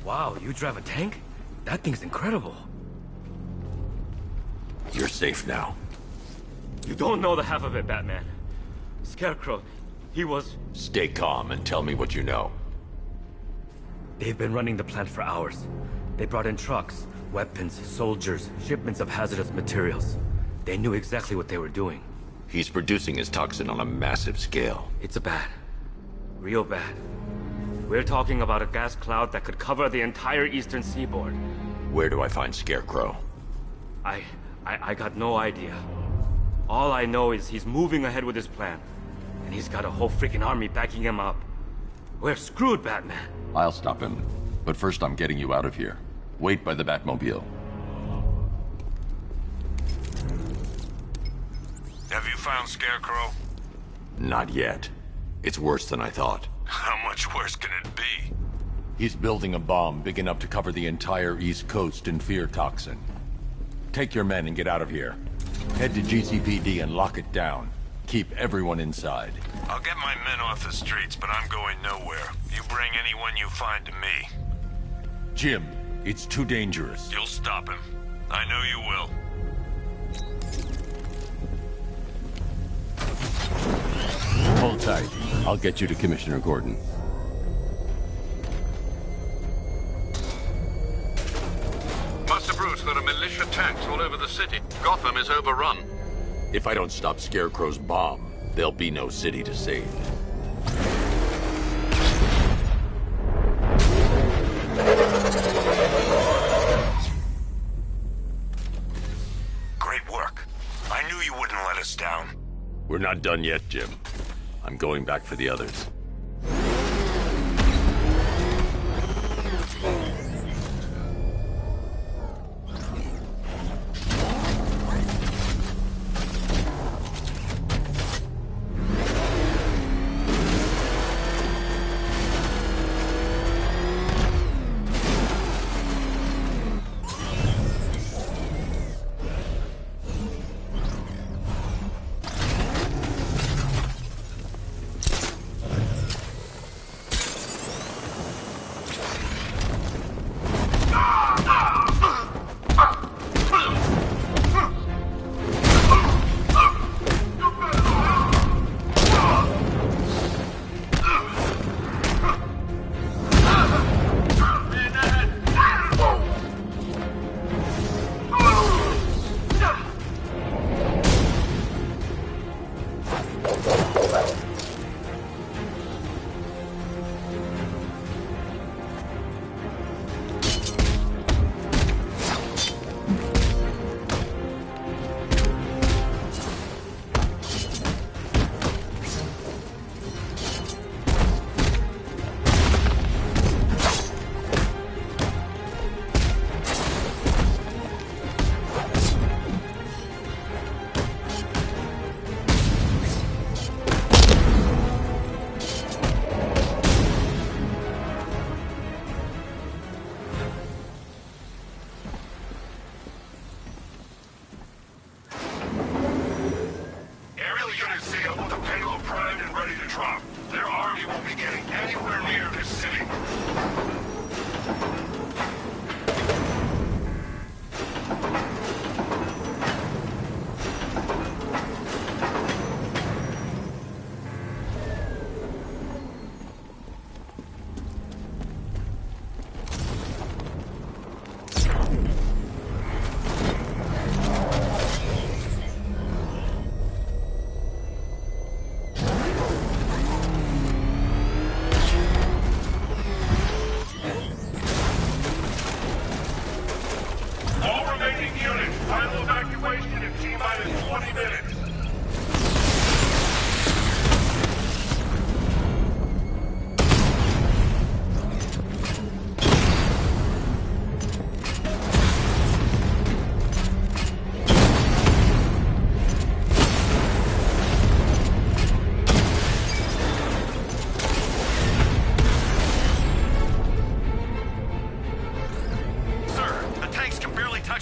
Wow, you drive a tank? That thing's incredible. You're safe now. You don't know the half of it, Batman. Scarecrow, he was... Stay calm and tell me what you know. They've been running the plant for hours. They brought in trucks, weapons, soldiers, shipments of hazardous materials. They knew exactly what they were doing. He's producing his toxin on a massive scale. It's bad. Real bad. We're talking about a gas cloud that could cover the entire eastern seaboard. Where do I find Scarecrow? I got no idea. All I know is he's moving ahead with his plan. And he's got a whole freaking army backing him up. We're screwed, Batman. I'll stop him. But first I'm getting you out of here. Wait by the Batmobile. found Scarecrow? Not yet. It's worse than I thought. How much worse can it be? He's building a bomb big enough to cover the entire East Coast in fear toxin. Take your men and get out of here. Head to GCPD and lock it down. Keep everyone inside. I'll get my men off the streets, but I'm going nowhere. You bring anyone you find to me. Jim, it's too dangerous. You'll stop him. I know you will. Hold tight. I'll get you to Commissioner Gordon. Master Bruce, there are militia tanks all over the city. Gotham is overrun. If I don't stop Scarecrow's bomb, there'll be no city to save. Great work. I knew you wouldn't let us down. We're not done yet, Jim. I'm going back for the others.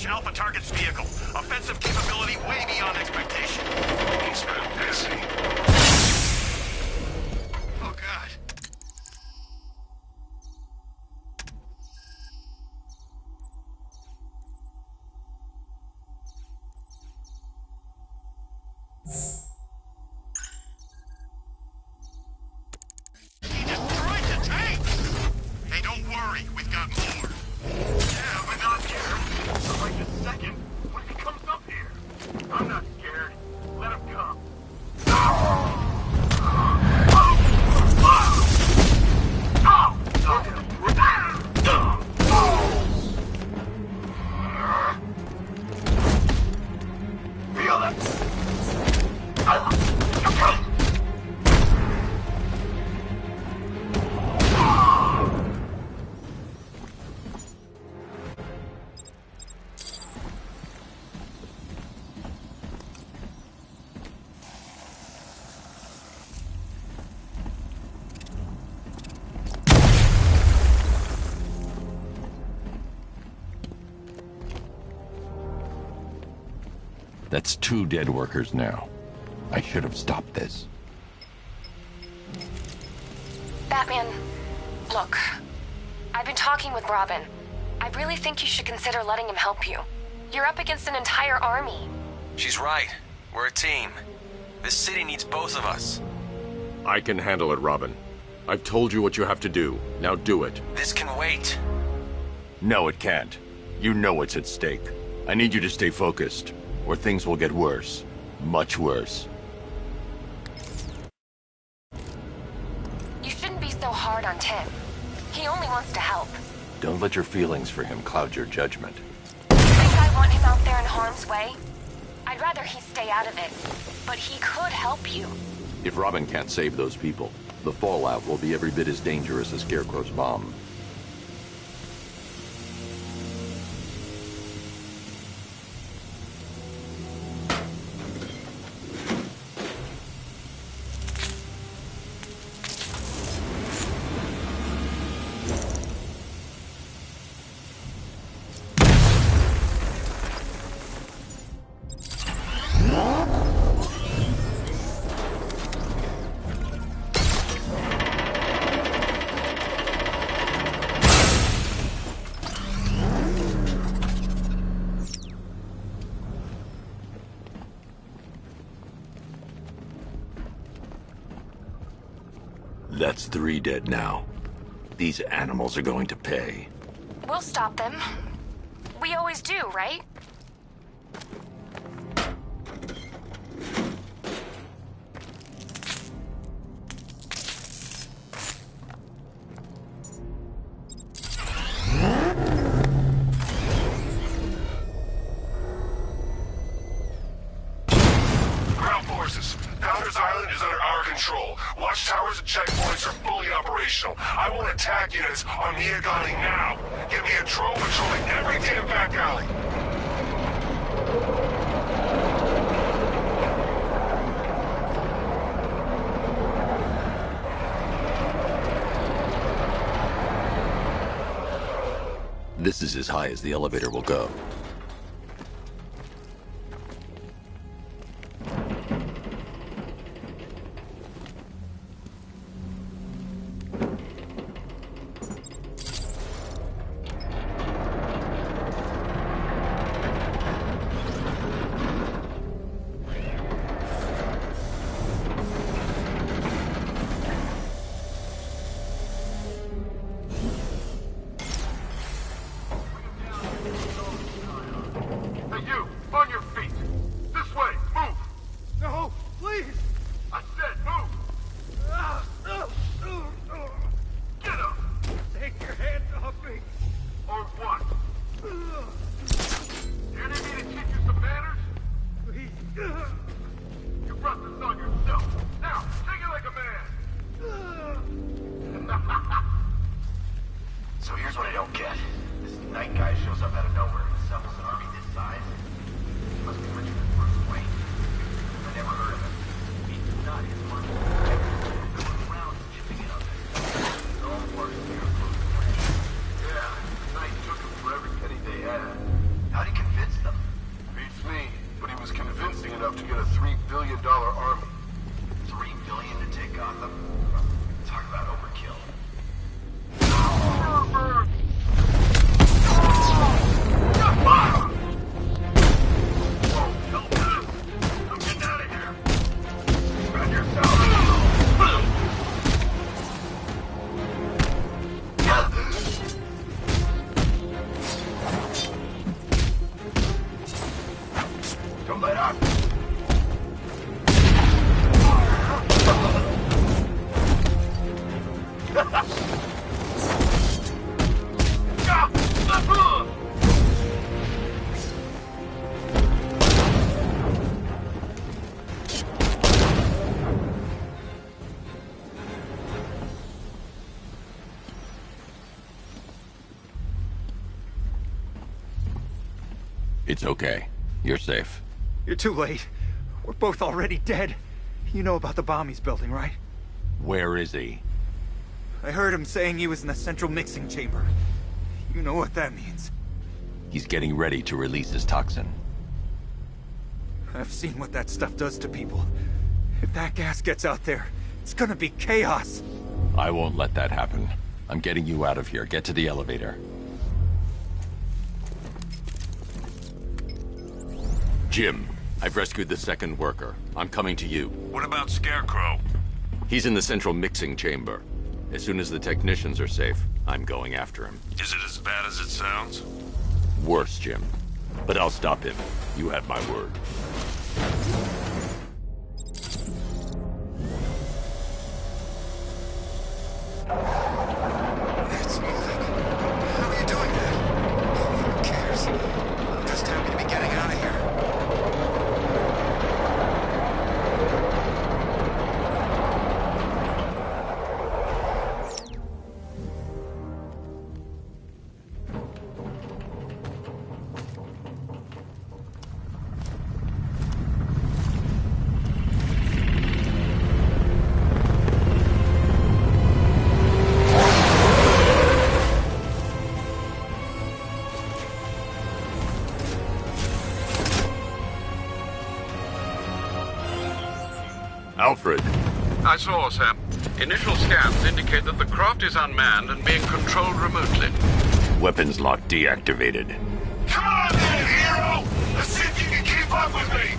Alpha target's vehicle. Offensive capability way beyond expectation. He's been busy. Oh, God. He destroyed the tanks! Hey, don't worry. We've got more. Yeah, but not here. For like a second. What if he comes up here? I'm not scared. Let him come. Feel it! That's 2 dead workers now. I should have stopped this. Batman, look. I've been talking with Robin. I really think you should consider letting him help you. You're up against an entire army. She's right. We're a team. This city needs both of us. I can handle it, Robin. I've told you what you have to do. Now do it. This can wait. No, it can't. You know what's at stake. I need you to stay focused, or things will get worse. Much worse. You shouldn't be so hard on Tim. He only wants to help. Don't let your feelings for him cloud your judgment. You think I want him out there in harm's way? I'd rather he stay out of it. But he could help you. If Robin can't save those people, the fallout will be every bit as dangerous as Scarecrow's bomb. That's 3 dead now. These animals are going to pay. We'll stop them. We always do, right? Ground forces, Founders Island is under our control. Watchtowers and checkpoints are fully operational. I want attack units on Miagani now. Get me a drone patrolling every damn back alley. This is as high as the elevator will go. Hey, you! On your feet! This way! Move! No, please! I said move! Get up! Take your hands off me! Or what? You need me to teach you some manners? Please. You brought this on yourself. Now, take it like a man! So here's what I don't get. This night guy shows up out of nowhere and assembles an army this size. He must be richer than Bruce Wayne. I never heard of him. He's not his money. Going around chipping in on this. It's all part of Scarecrow's plan. Yeah, the night took him for every penny they had. How'd he convince them? Beats me, but he was convincing enough to get a $3 billion army. $3 billion to take Gotham? Talk about overkill. Don't let up! It's okay. You're safe. You're too late. We're both already dead. You know about the bomb he's building, right? Where is he? I heard him saying he was in the central mixing chamber. You know what that means. He's getting ready to release his toxin. I've seen what that stuff does to people. If that gas gets out there, it's gonna be chaos. I won't let that happen. I'm getting you out of here. Get to the elevator. Jim, I've rescued the second worker. I'm coming to you. What about Scarecrow? He's in the central mixing chamber. As soon as the technicians are safe, I'm going after him. Is it as bad as it sounds? Worse, Jim. But I'll stop him. You have my word. It's moving. How are you doing that? Who cares? I'm just happy to be getting out of here. Alfred. I saw, sir. Initial scans indicate that the craft is unmanned and being controlled remotely. Weapons lock deactivated. Come on then, hero! Let's see if you can keep up with me!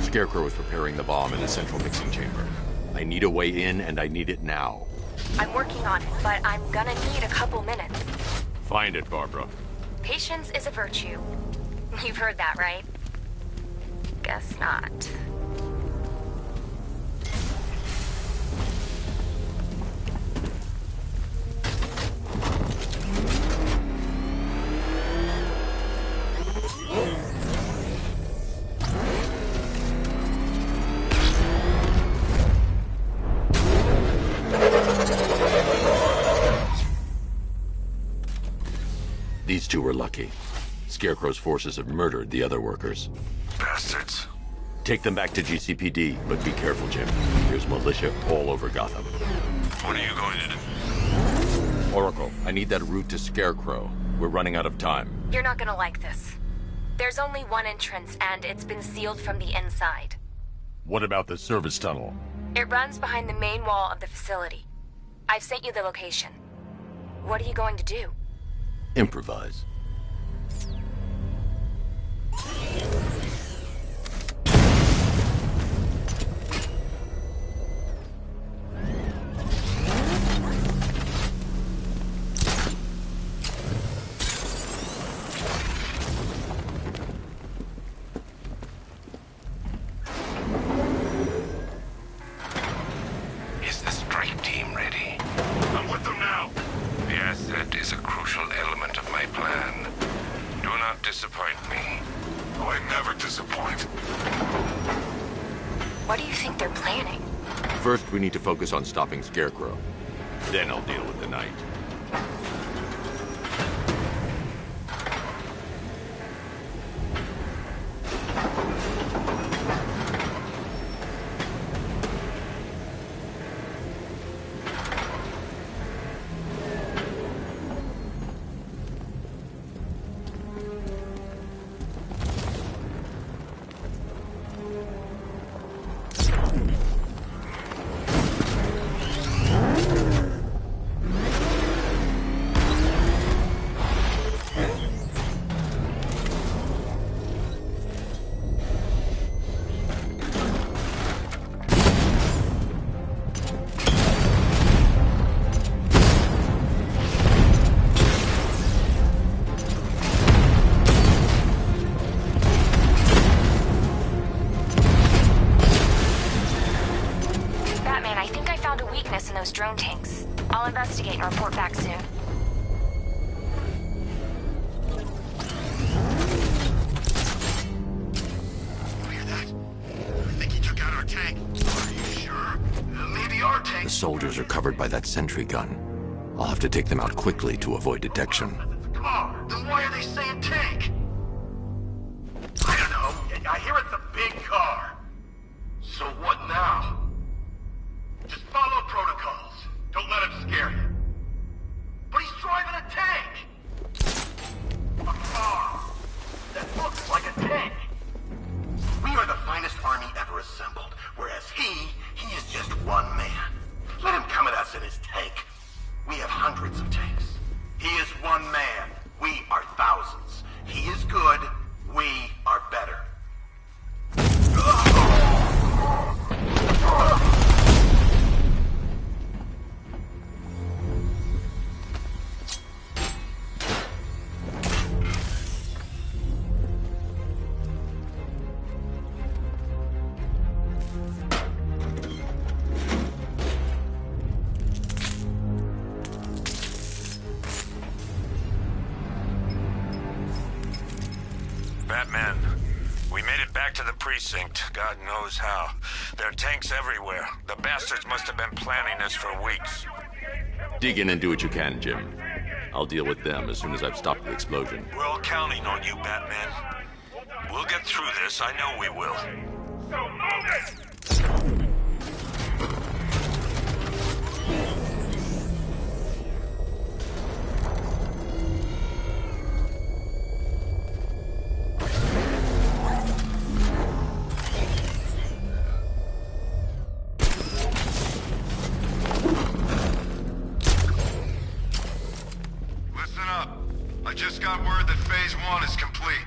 Scarecrow is preparing the bomb in the central mixing chamber. I need a way in, and I need it now. I'm working on it, but I'm gonna need a couple minutes. Find it, Barbara. Patience is a virtue. You've heard that, right? Guess not. These two were lucky. Scarecrow's forces have murdered the other workers. Bastards. Take them back to GCPD, but be careful, Jim. There's militia all over Gotham. What are you going to do? Oracle, I need that route to Scarecrow. We're running out of time. You're not gonna like this. There's only one entrance, and it's been sealed from the inside. What about the service tunnel? It runs behind the main wall of the facility. I've sent you the location. What are you going to do? Improvise. Is the strike team ready? I'm with them now. The asset is a crucial element of my plan. Do not disappoint me. Oh, I never disappoint. What do you think they're planning? First, we need to focus on stopping Scarecrow. Then I'll deal with the Knight. drone tanks. I'll investigate and report back soon. The soldiers are covered by that sentry gun. I'll have to take them out quickly to avoid detection. Car. Then why are they saying tank? I don't know. I hear it's a big car. So what now? Just follow protocols. Don't let him scare you. But he's driving a tank! A car that looks like a tank. We are the finest army ever assembled, whereas he is just one man. Let him come at us in his tank. We have hundreds of tanks. He is one man. We are thousands. He is good. We are better. Batman, we made it back to the precinct. God knows how. There are tanks everywhere. The bastards must have been planning this for weeks. Dig in and do what you can, Jim. I'll deal with them as soon as I've stopped the explosion. We're all counting on you, Batman. We'll get through this. I know we will. So move it! I just got word that Phase 1 is complete.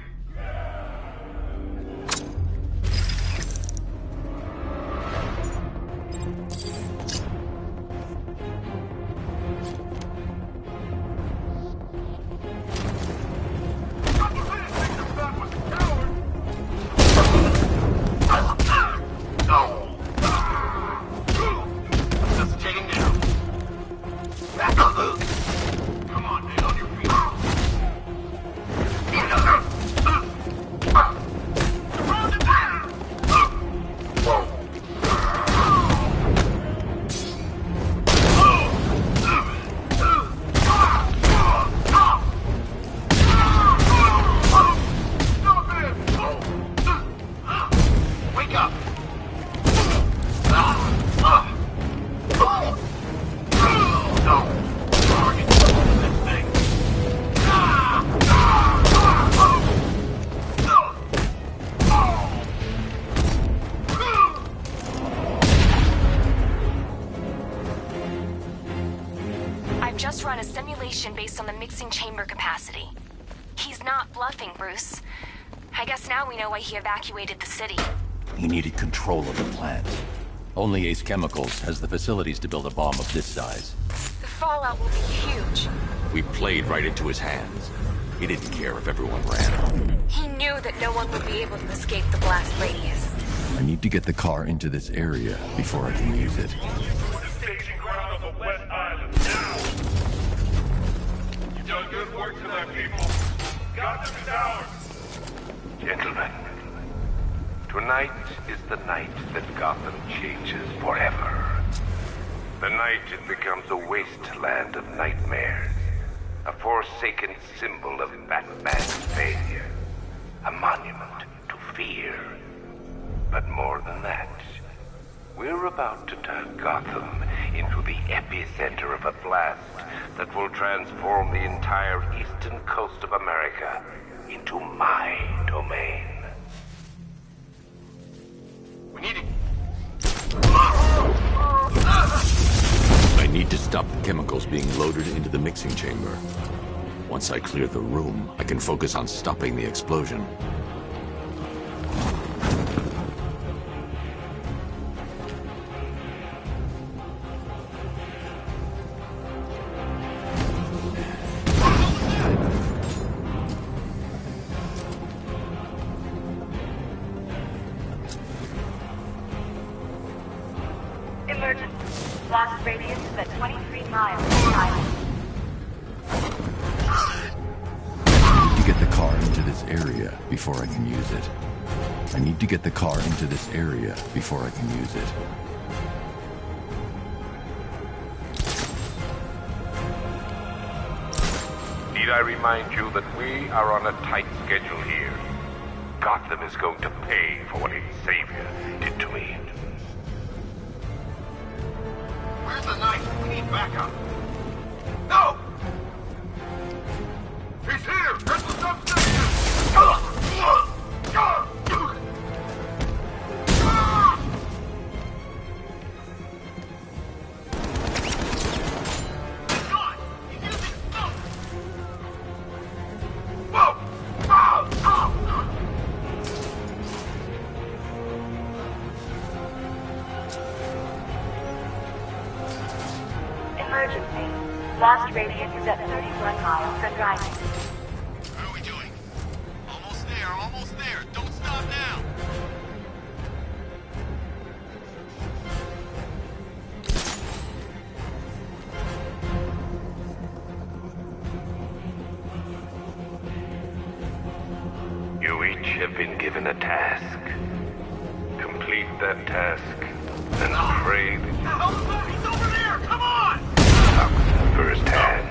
Just taking down. Come on, man, on your feet. Wake up! I've just run a simulation based on the mixing chamber capacity. He's not bluffing, Bruce. I guess now we know why he evacuated the city. He needed control of the plant. Only Ace Chemicals has the facilities to build a bomb of this size. The fallout will be huge. We played right into his hands. He didn't care if everyone ran. He knew that no one would be able to escape the blast radius. I need to get the car into this area before I can use it. Staging ground on the West Island now! You've done good work for that people. Gotham is ours! Gentlemen, tonight is the night that Gotham changes forever. The night it becomes a wasteland of nightmares, a forsaken symbol of Batman's failure, a monument to fear. But more than that, we're about to turn Gotham into the epicenter of a blast that will transform the entire eastern coast of America into my domain. We need to... I need to stop the chemicals being loaded into the mixing chamber. Once I clear the room, I can focus on stopping the explosion. Emergency. Blast radius is at 23 miles per island. I need to get the car into this area before I can use it. I need to get the car into this area before I can use it. Need I remind you that we are on a tight schedule here? Gotham is going to pay for what its savior did to me. Where's the knife? We need backup. No! He's here! That's the substation! Emergency. Blast radius is at 31 miles and rising. How are we doing? Almost there, almost there. Don't stop now. You each have been given a task. Complete that task, and pray that you He's over there! Come on! suck firsthand.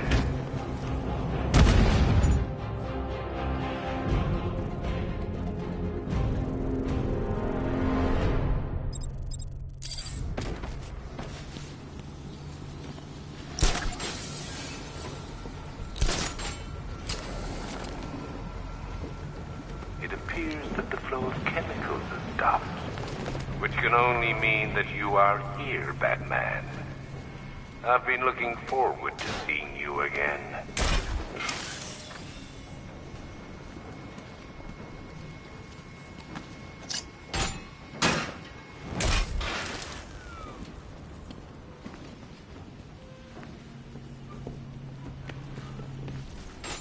It appears that the flow of chemicals has stopped, which can only mean that you are here, Batman. I've been looking forward to seeing you again.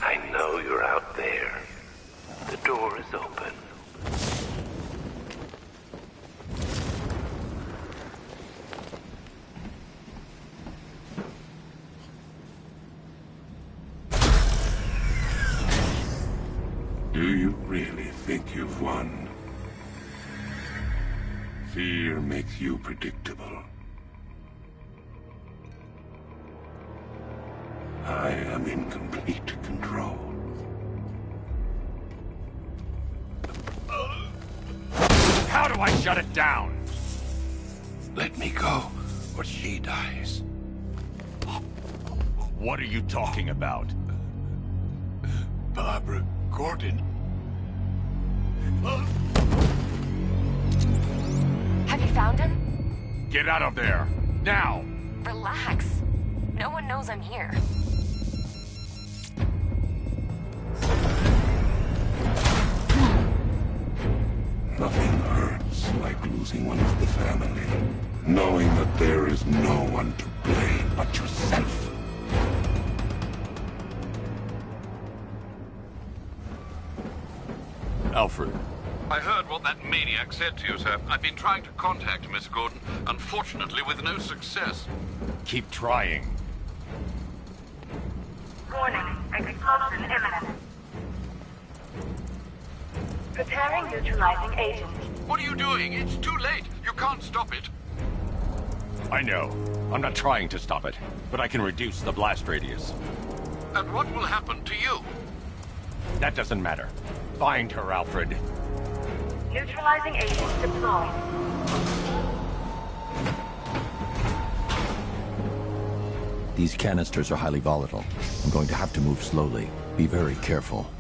I know you're out there. The door is open. Do you really think you've won? Fear makes you predictable. I am in complete control. How do I shut it down? Let me go, or she dies. What are you talking about? Barbara Gordon. Have you found him? Get out of there! Now! Relax. No one knows I'm here. Nothing hurts like losing one of the family. Knowing that there is no one to blame but yourself. Alfred. I heard what that maniac said to you, sir. I've been trying to contact Miss Gordon, unfortunately with no success. Keep trying. Warning. Explosion imminent. Preparing neutralizing agent. What are you doing? It's too late. You can't stop it. I know. I'm not trying to stop it, but I can reduce the blast radius. And what will happen to you? That doesn't matter. Find her, Alfred. Neutralizing agent deployed. These canisters are highly volatile. I'm going to have to move slowly. Be very careful.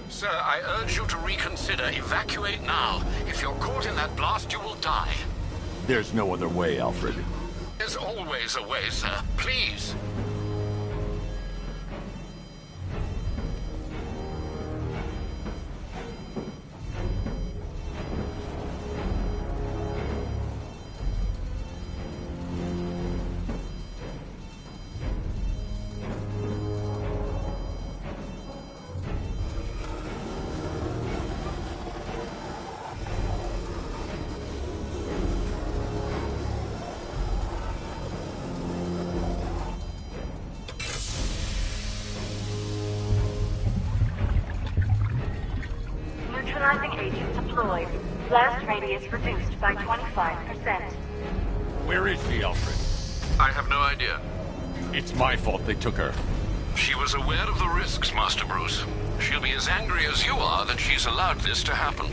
Sir, I urge you to reconsider. Evacuate now. If you're caught in that blast, you will die. There's no other way, Alfred. There's always a way, sir. Please. Neutralizing agent deployed. Blast radius reduced by 25%. Where is she, Alfred? I have no idea. It's my fault they took her. She was aware of the risks, Master Bruce. She'll be as angry as you are that she's allowed this to happen.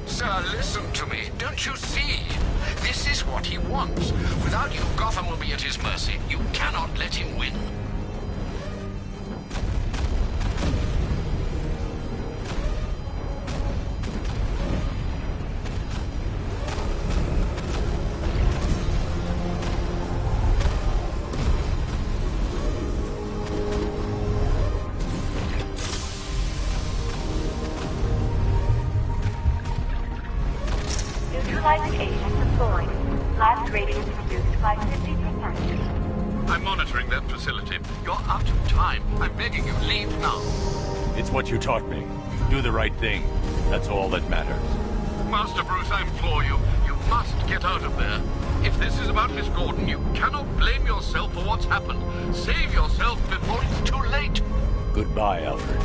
Sir, listen to me. Don't you see? This is what he wants. Without you, Gotham will be at his mercy. You cannot let him win. Neutralizing agent deployed. Blast radius reduced by 50%. I'm monitoring that facility. You're out of time. I'm begging you, leave now. It's what you taught me. Do the right thing. That's all that matters. Master Bruce, I implore you. You must get out of there. If this is about Miss Gordon, you cannot blame yourself for what's happened. Save yourself before it's too late. Goodbye, Alfred.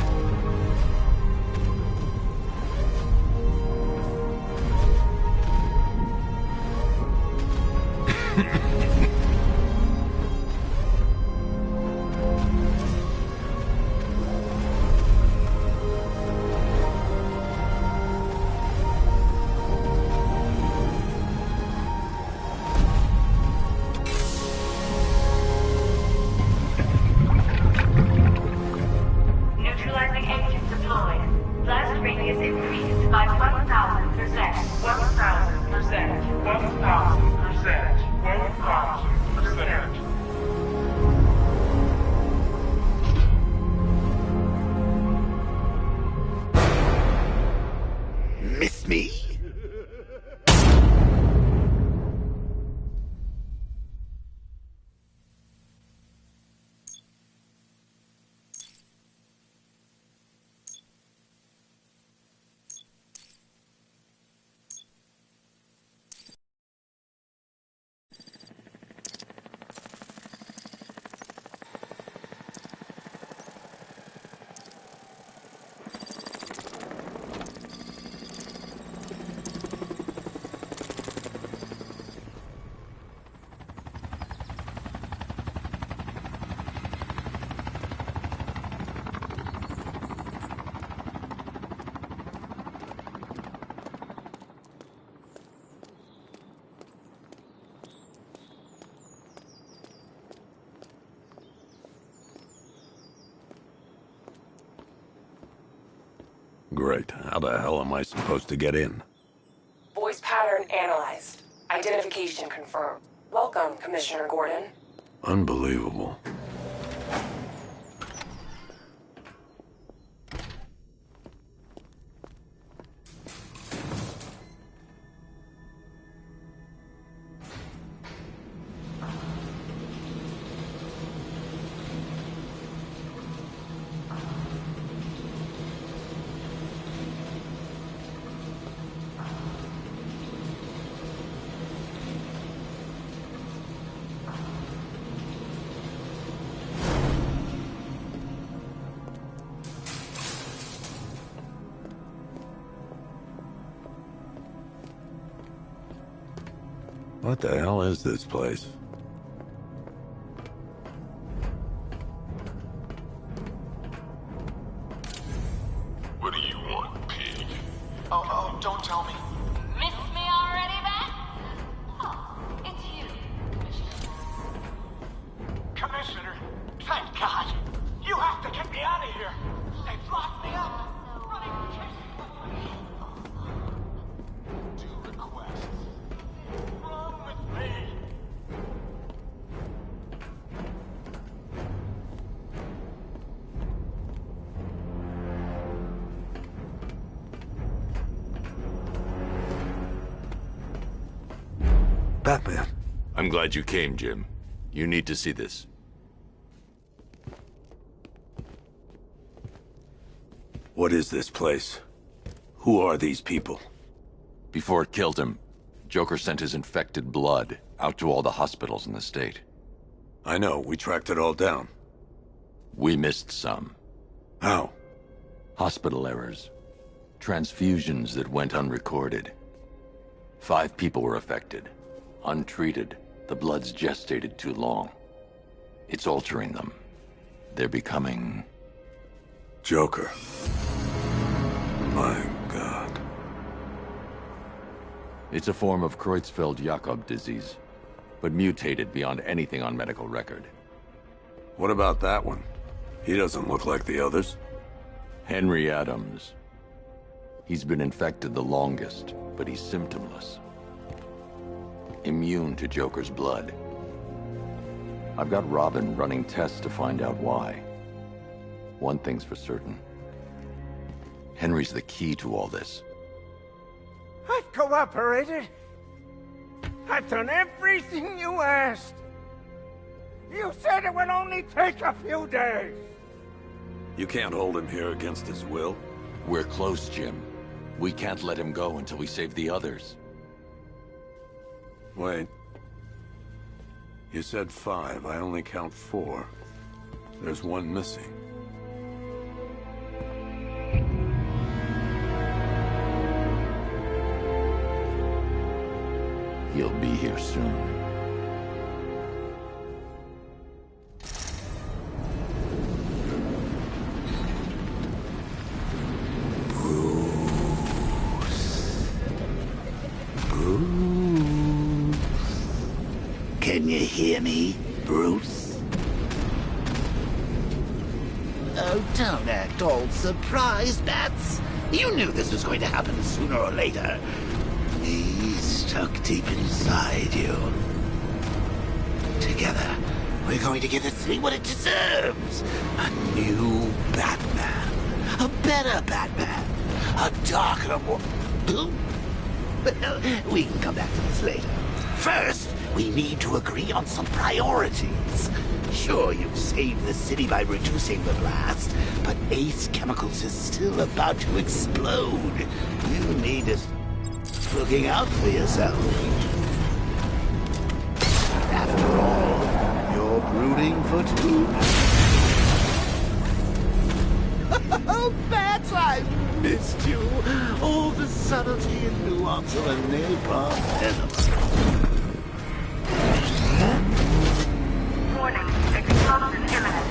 Neutralizing agent deployed. Blast radius increased by 1,000%. 1,000%. 1,000%. 1,000%. Miss me? Great. How the hell am I supposed to get in? Voice pattern analyzed. Identification confirmed. Welcome, Commissioner Gordon. Unbelievable. What the hell is this place? What do you want, pig? Oh, don't tell me. Miss me already, Ben? Oh, it's you, Commissioner, thank God. You have to get me out of here. They've locked me up. Running chasing. Two requests. What's wrong with me? Batman. I'm glad you came, Jim. You need to see this. What is this place? Who are these people? Before it killed him, Joker sent his infected blood out to all the hospitals in the state. I know, we tracked it all down. We missed some. How? Hospital errors. Transfusions that went unrecorded. 5 people were affected. Untreated, the blood's gestated too long. It's altering them. They're becoming... Joker. My God. It's a form of Creutzfeldt-Jakob disease, but mutated beyond anything on medical record. What about that one? He doesn't look like the others. Henry Adams. He's been infected the longest, but he's symptomless. Immune to Joker's blood. I've got Robin running tests to find out why. One thing's for certain. Henry's the key to all this. I've cooperated. I've done everything you asked. You said it would only take a few days. You can't hold him here against his will. We're close, Jim. We can't let him go until we save the others. Wait. You said 5. I only count 4. There's one missing. He'll be here soon. Can you hear me, Bruce? Oh, don't act all surprised, Bats. You knew this was going to happen sooner or later. He's stuck deep inside you. Together, we're going to give this city what it deserves. A new Batman. A better Batman. A darker, more... Well, we can come back to this later. First, we need to agree on some priorities. Sure, you've saved the city by reducing the blast, but Ace Chemicals is still about to explode. You need to... looking out for yourself. After all, you're brooding for 2. Oh, Bats, I've missed you. All the subtlety and nuance of a napalm enema. Warning, explosion imminent.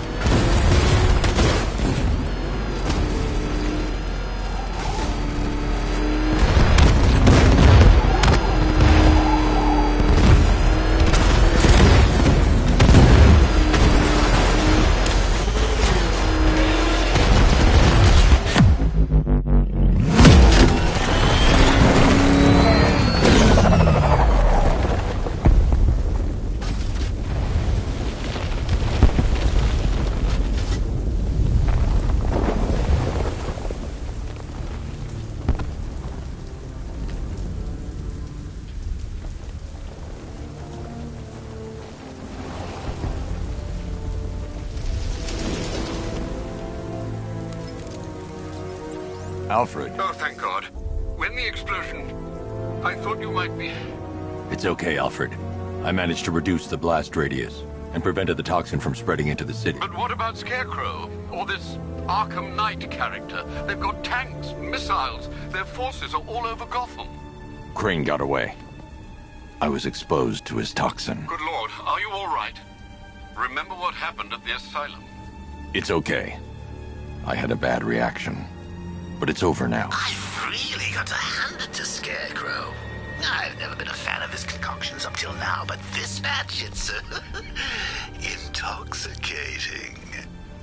Alfred. Oh, thank God. When the explosion... I thought you might be... It's okay, Alfred. I managed to reduce the blast radius and prevented the toxin from spreading into the city. But what about Scarecrow? Or this Arkham Knight character? They've got tanks, missiles. Their forces are all over Gotham. Crane got away. I was exposed to his toxin. Good Lord, are you all right? Remember what happened at the asylum? It's okay. I had a bad reaction. But it's over now. I've really got to hand it to Scarecrow. I've never been a fan of his concoctions up till now, but this batch, it's intoxicating.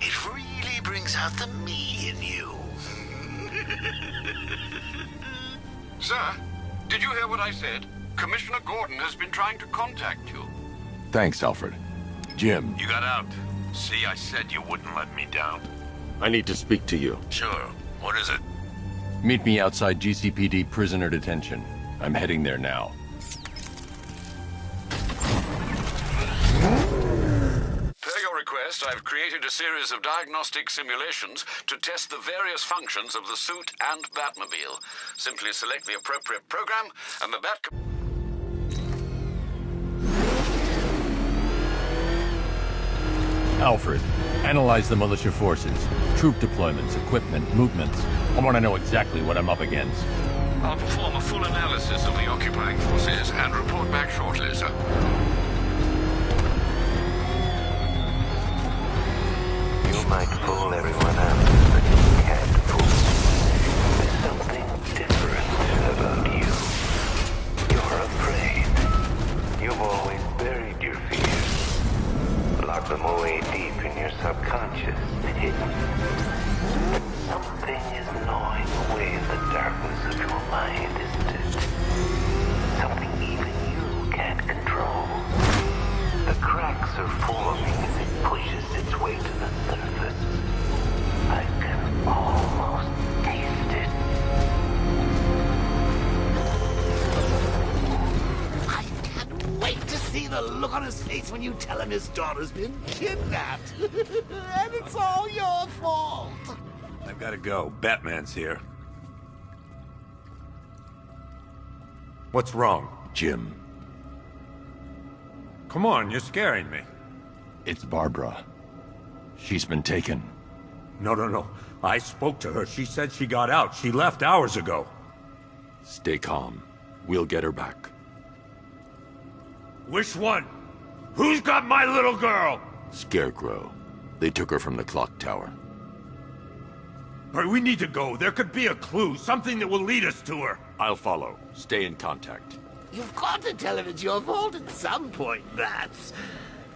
It really brings out the me in you. Sir, did you hear what I said? Commissioner Gordon has been trying to contact you. Thanks, Alfred. Jim. You got out. See, I said you wouldn't let me down. I need to speak to you. Sure. What is it? Meet me outside GCPD prisoner detention. I'm heading there now. Per your request, I've created a series of diagnostic simulations to test the various functions of the suit and Batmobile. Simply select the appropriate program, and the Bat... Alfred, Analyze the militia forces, troop deployments, equipment, movements. I want to know exactly what I'm up against. I'll perform a full analysis of the occupying forces and report back shortly, sir. You might fool everyone else, but you can't fool me. There's something different about you. You're afraid. You've always buried your fears. Locked them away deep in your subconscious, hidden. But something is gnawing away at the darkness of your mind, isn't it? Something even you can't control. The cracks are forming as it pushes its way to the surface. I can almost taste it. I can't wait to see the look on his face when you tell him his daughter's been kidnapped. And it's all your fault. I've got to go. Batman's here. What's wrong? Jim. Come on, you're scaring me. It's Barbara. She's been taken. No. I spoke to her. She said she got out. She left hours ago. Stay calm. We'll get her back. Which one? Who's got my little girl? Scarecrow. They took her from the clock tower. All right, we need to go. There could be a clue, something that will lead us to her. I'll follow. Stay in contact. You've got to tell him it's your fault at some point, Bats.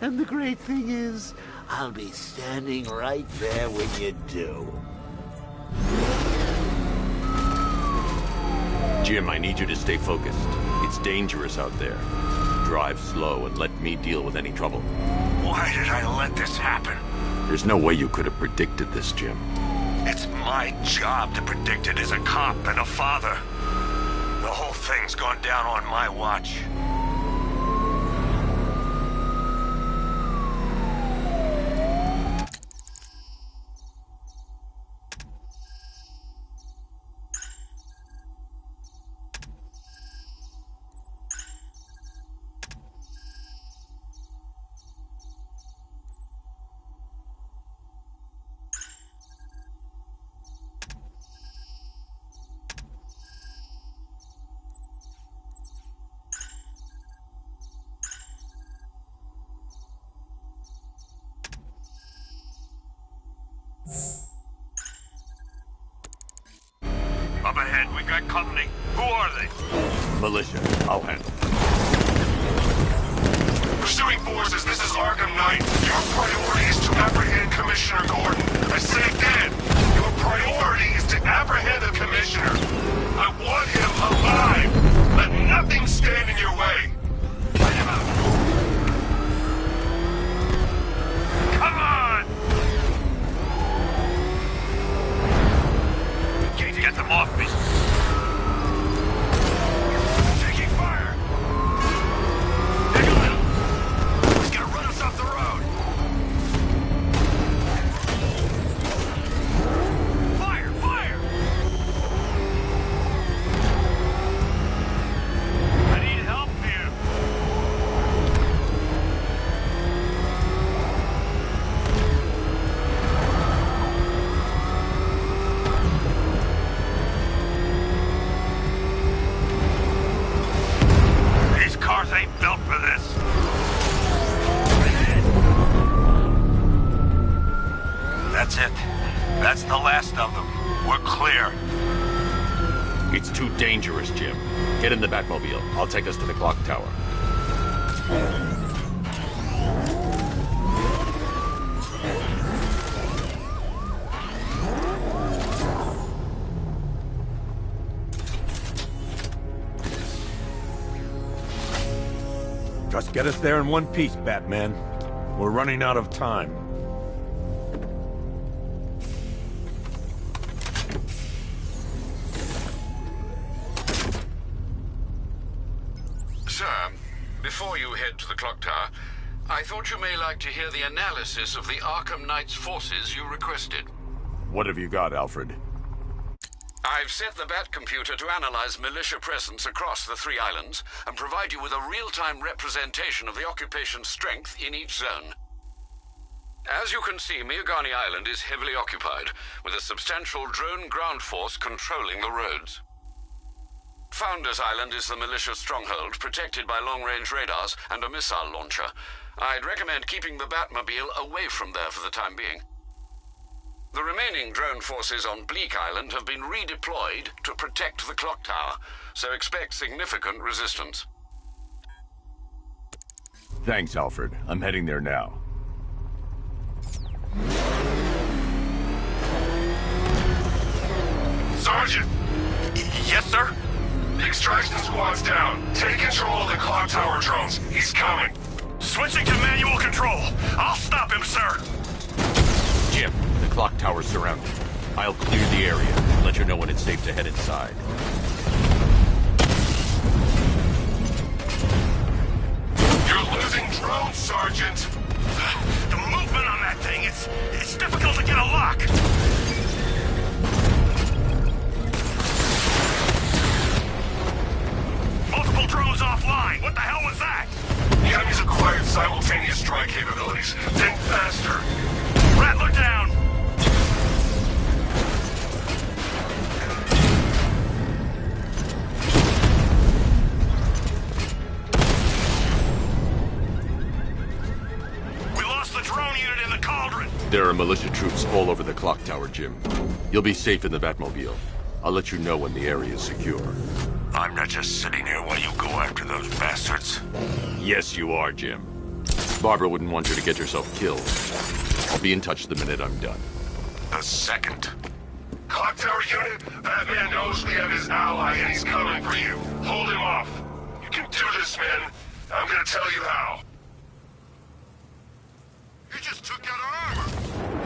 And the great thing is, I'll be standing right there when you do. Jim, I need you to stay focused. It's dangerous out there. Drive slow and let me deal with any trouble. Why did I let this happen? There's no way you could have predicted this, Jim. It's my job to predict it as a cop and a father. The whole thing's gone down on my watch. Up ahead, we got company. Who are they? Militia. I'll handle. Pursuing forces, this is Arkham Knight. Your priority is to apprehend Commissioner Gordon. I say again, your priority is to apprehend the Commissioner. I want him alive. Let nothing stand in your way. Let him out. Come on! Get them off me. Taking fire. Take a little. He's gonna run us off the road. Fire! Fire! I need help here. These cars ain't built for this. That's it. That's the last of them. We're clear. It's too dangerous, Jim. Get in the Batmobile. I'll take us to the clock tower. Just get us there in one piece, Batman. We're running out of time. Sir, before you head to the clock tower, I thought you may like to hear the analysis of the Arkham Knight's forces you requested. What have you got, Alfred? I've set the Bat computer to analyze militia presence across the 3 islands and provide you with a real-time representation of the occupation's strength in each zone. As you can see, Miagani Island is heavily occupied, with a substantial drone ground force controlling the roads. Founders Island is the militia stronghold, protected by long-range radars and a missile launcher. I'd recommend keeping the Batmobile away from there for the time being. The remaining drone forces on Bleak Island have been redeployed to protect the clock tower, so expect significant resistance. Thanks, Alfred. I'm heading there now. Sergeant! Yes, sir? The extraction squad's down. Take control of the clock tower drones. He's coming. Switching to manual control. I'll stop him, sir. Jim, the clock tower's surrounded. I'll clear the area and let you know when it's safe to head inside. You're losing drones, Sergeant. The movement on that thing, it's difficult to get a lock. Multiple drones offline. What the hell was that? The enemy's acquired simultaneous strike capabilities. Think faster. Rattler down. We lost the drone unit in the cauldron. There are militia troops all over the clock tower, Jim. You'll be safe in the Batmobile. I'll let you know when the area is secure. I'm not just sitting here while you go after those bastards. Yes, you are, Jim. Barbara wouldn't want you to get yourself killed. I'll be in touch the minute I'm done. The second. Clock tower unit, Batman knows we have his ally and he's coming for you. Hold him off. You can do this, man. I'm gonna tell you how. You just took out our armor!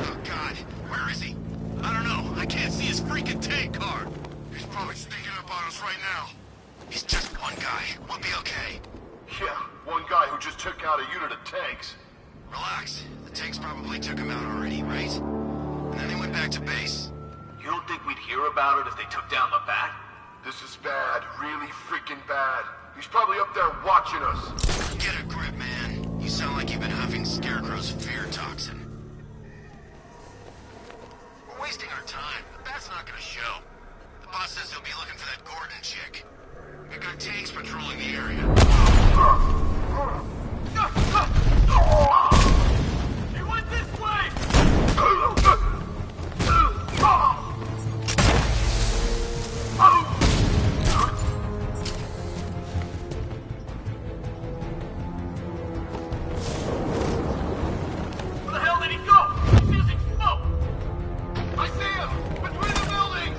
Oh, God. Where is he? I don't know. I can't see his freaking tank car. He's probably sneaking up on us right now. He's just one guy. We'll be okay. Yeah, one guy who just took out a unit of tanks. Relax. The tanks probably took him out already, right? And then they went back to base. You don't think we'd hear about it if they took down the Bat? This is bad. Really freaking bad. He's probably up there watching us. Get a grip, man. You sound like you've been huffing Scarecrow's fear toxin. We're wasting our time. The Bat's not gonna show. The boss says he'll be looking for that Gordon chick. We've got tanks patrolling the area. He went this way! Where the hell did he go? He's using smoke! I see him! Between the buildings!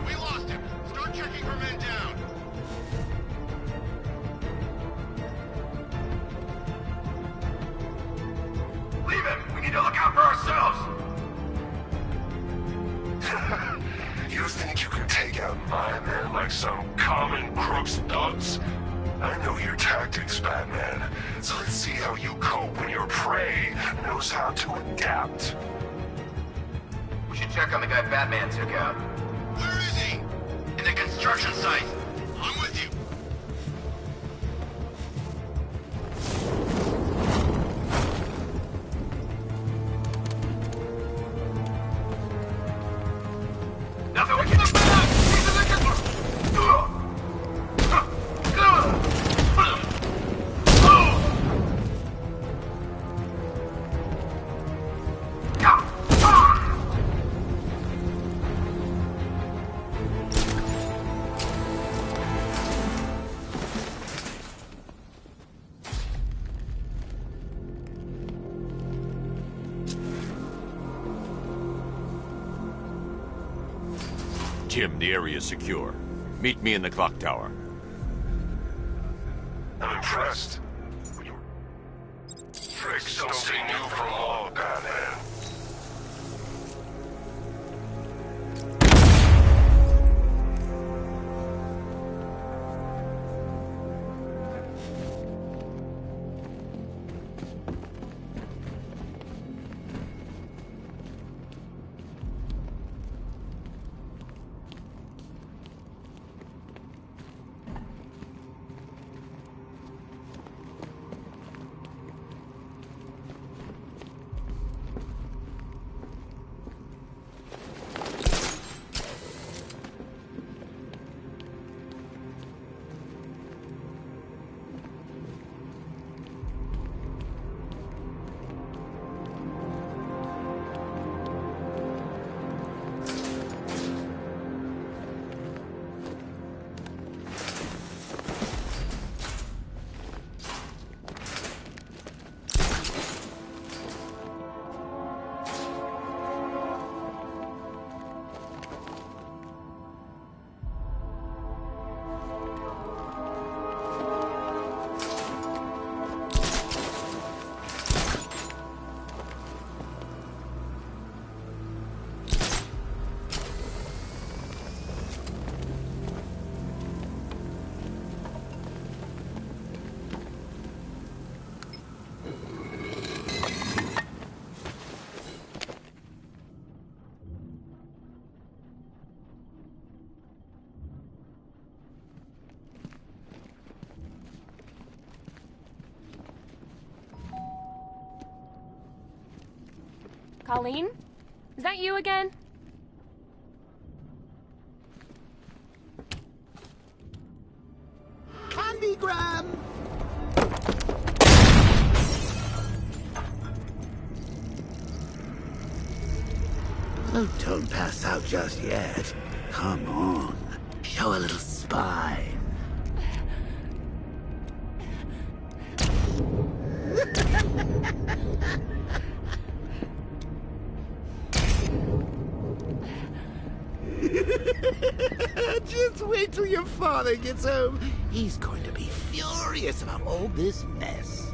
We lost him. Start checking for men down. Leave him! We need to look out for ourselves! You think you can take out my men like some common crooks thugs? I know your tactics, Batman. So let's see how you cope when your prey knows how to adapt. We should check on the guy Batman took out. Where is he? In the construction site. I'm with you. Nothing we can do! He's in the Jim, the area is secure. Meet me in the clock tower. I'm impressed. Tricks don't stay new for long, Batman. Colleen? Is that you again? Candygram! Oh, don't pass out just yet. Come on. Show a little spine. Just wait till your father gets home. He's going to be furious about all this mess.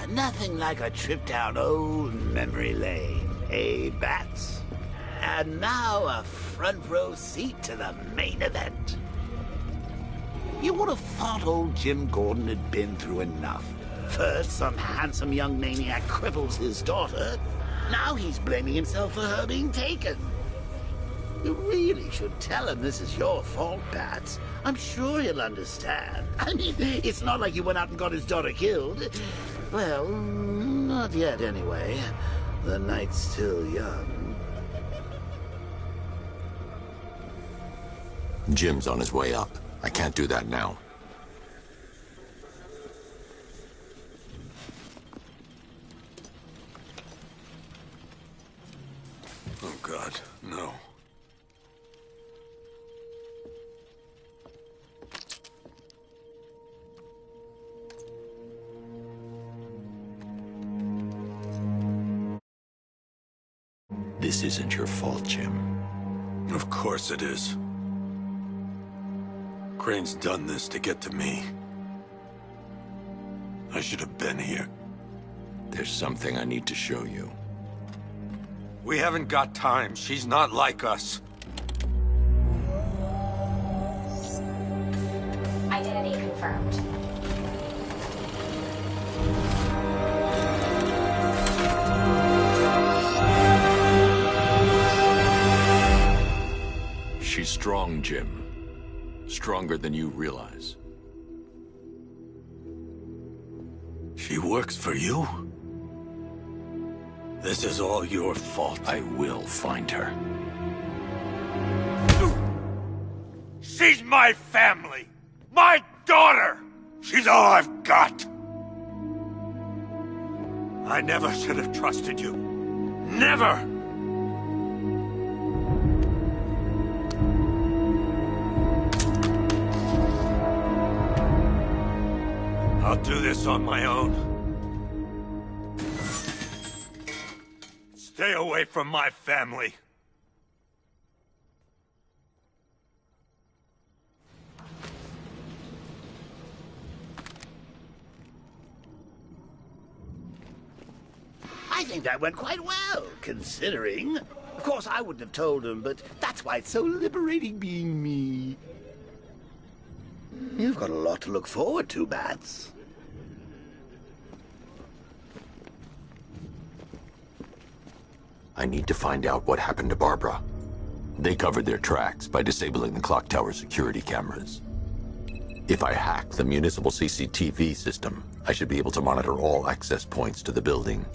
Nothing like a trip down old memory lane, eh, Bats? And now a front row seat to the main event. You would have thought old Jim Gordon had been through enough. First, some handsome young maniac cripples his daughter. Now he's blaming himself for her being taken. You really should tell him this is your fault, Bats. I'm sure he'll understand. I mean, it's not like you went out and got his daughter killed. Well, not yet anyway. The night's still young. Jim's on his way up. I can't do that now. Oh, God, no. This isn't your fault, Jim. Of course it is. Crane's done this to get to me. I should have been here. There's something I need to show you. We haven't got time. She's not like us. Identity confirmed. She's strong, Jim. Stronger than you realize. She works for you? This is all your fault. I will find her. She's my family! My daughter! She's all I've got! I never should have trusted you. Never! I'll do this on my own. Stay away from my family. I think that went quite well, considering. Of course, I wouldn't have told him, but that's why it's so liberating being me. You've got a lot to look forward to, Bats. I need to find out what happened to Barbara. They covered their tracks by disabling the clock tower security cameras. If I hack the municipal CCTV system, I should be able to monitor all access points to the building.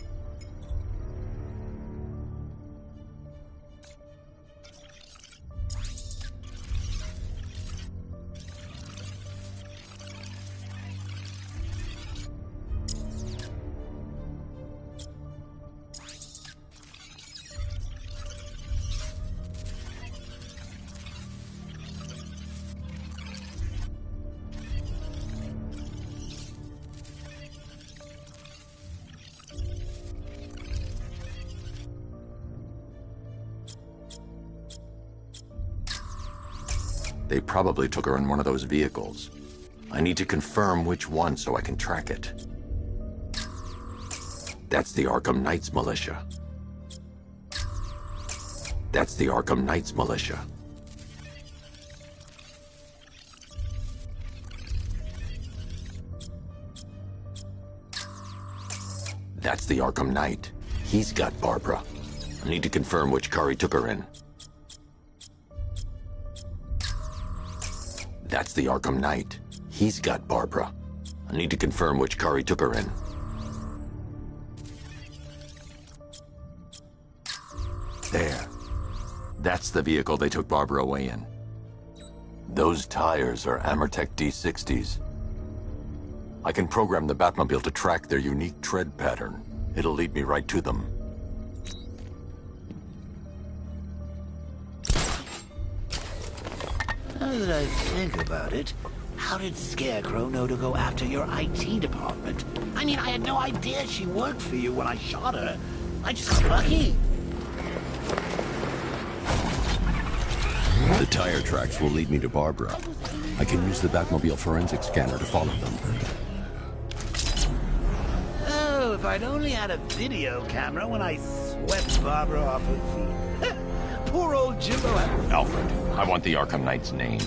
They probably took her in one of those vehicles. I need to confirm which one so I can track it. That's the Arkham Knights militia. That's the Arkham Knights militia. That's the Arkham Knight. He's got Barbara. I need to confirm which car he took her in. That's the Arkham Knight. He's got Barbara. I need to confirm which car he took her in. There. That's the vehicle they took Barbara away in. Those tires are Amertec D60s. I can program the Batmobile to track their unique tread pattern. It'll lead me right to them. Now that I think about it, how did Scarecrow know to go after your IT department? I mean, I had no idea she worked for you when I shot her. I just got lucky. The tire tracks will lead me to Barbara. I can use the Batmobile forensic scanner to follow them. Oh, if I'd only had a video camera when I swept Barbara off her feet. Poor old Jimbo had... Alfred, I want the Arkham Knight's name.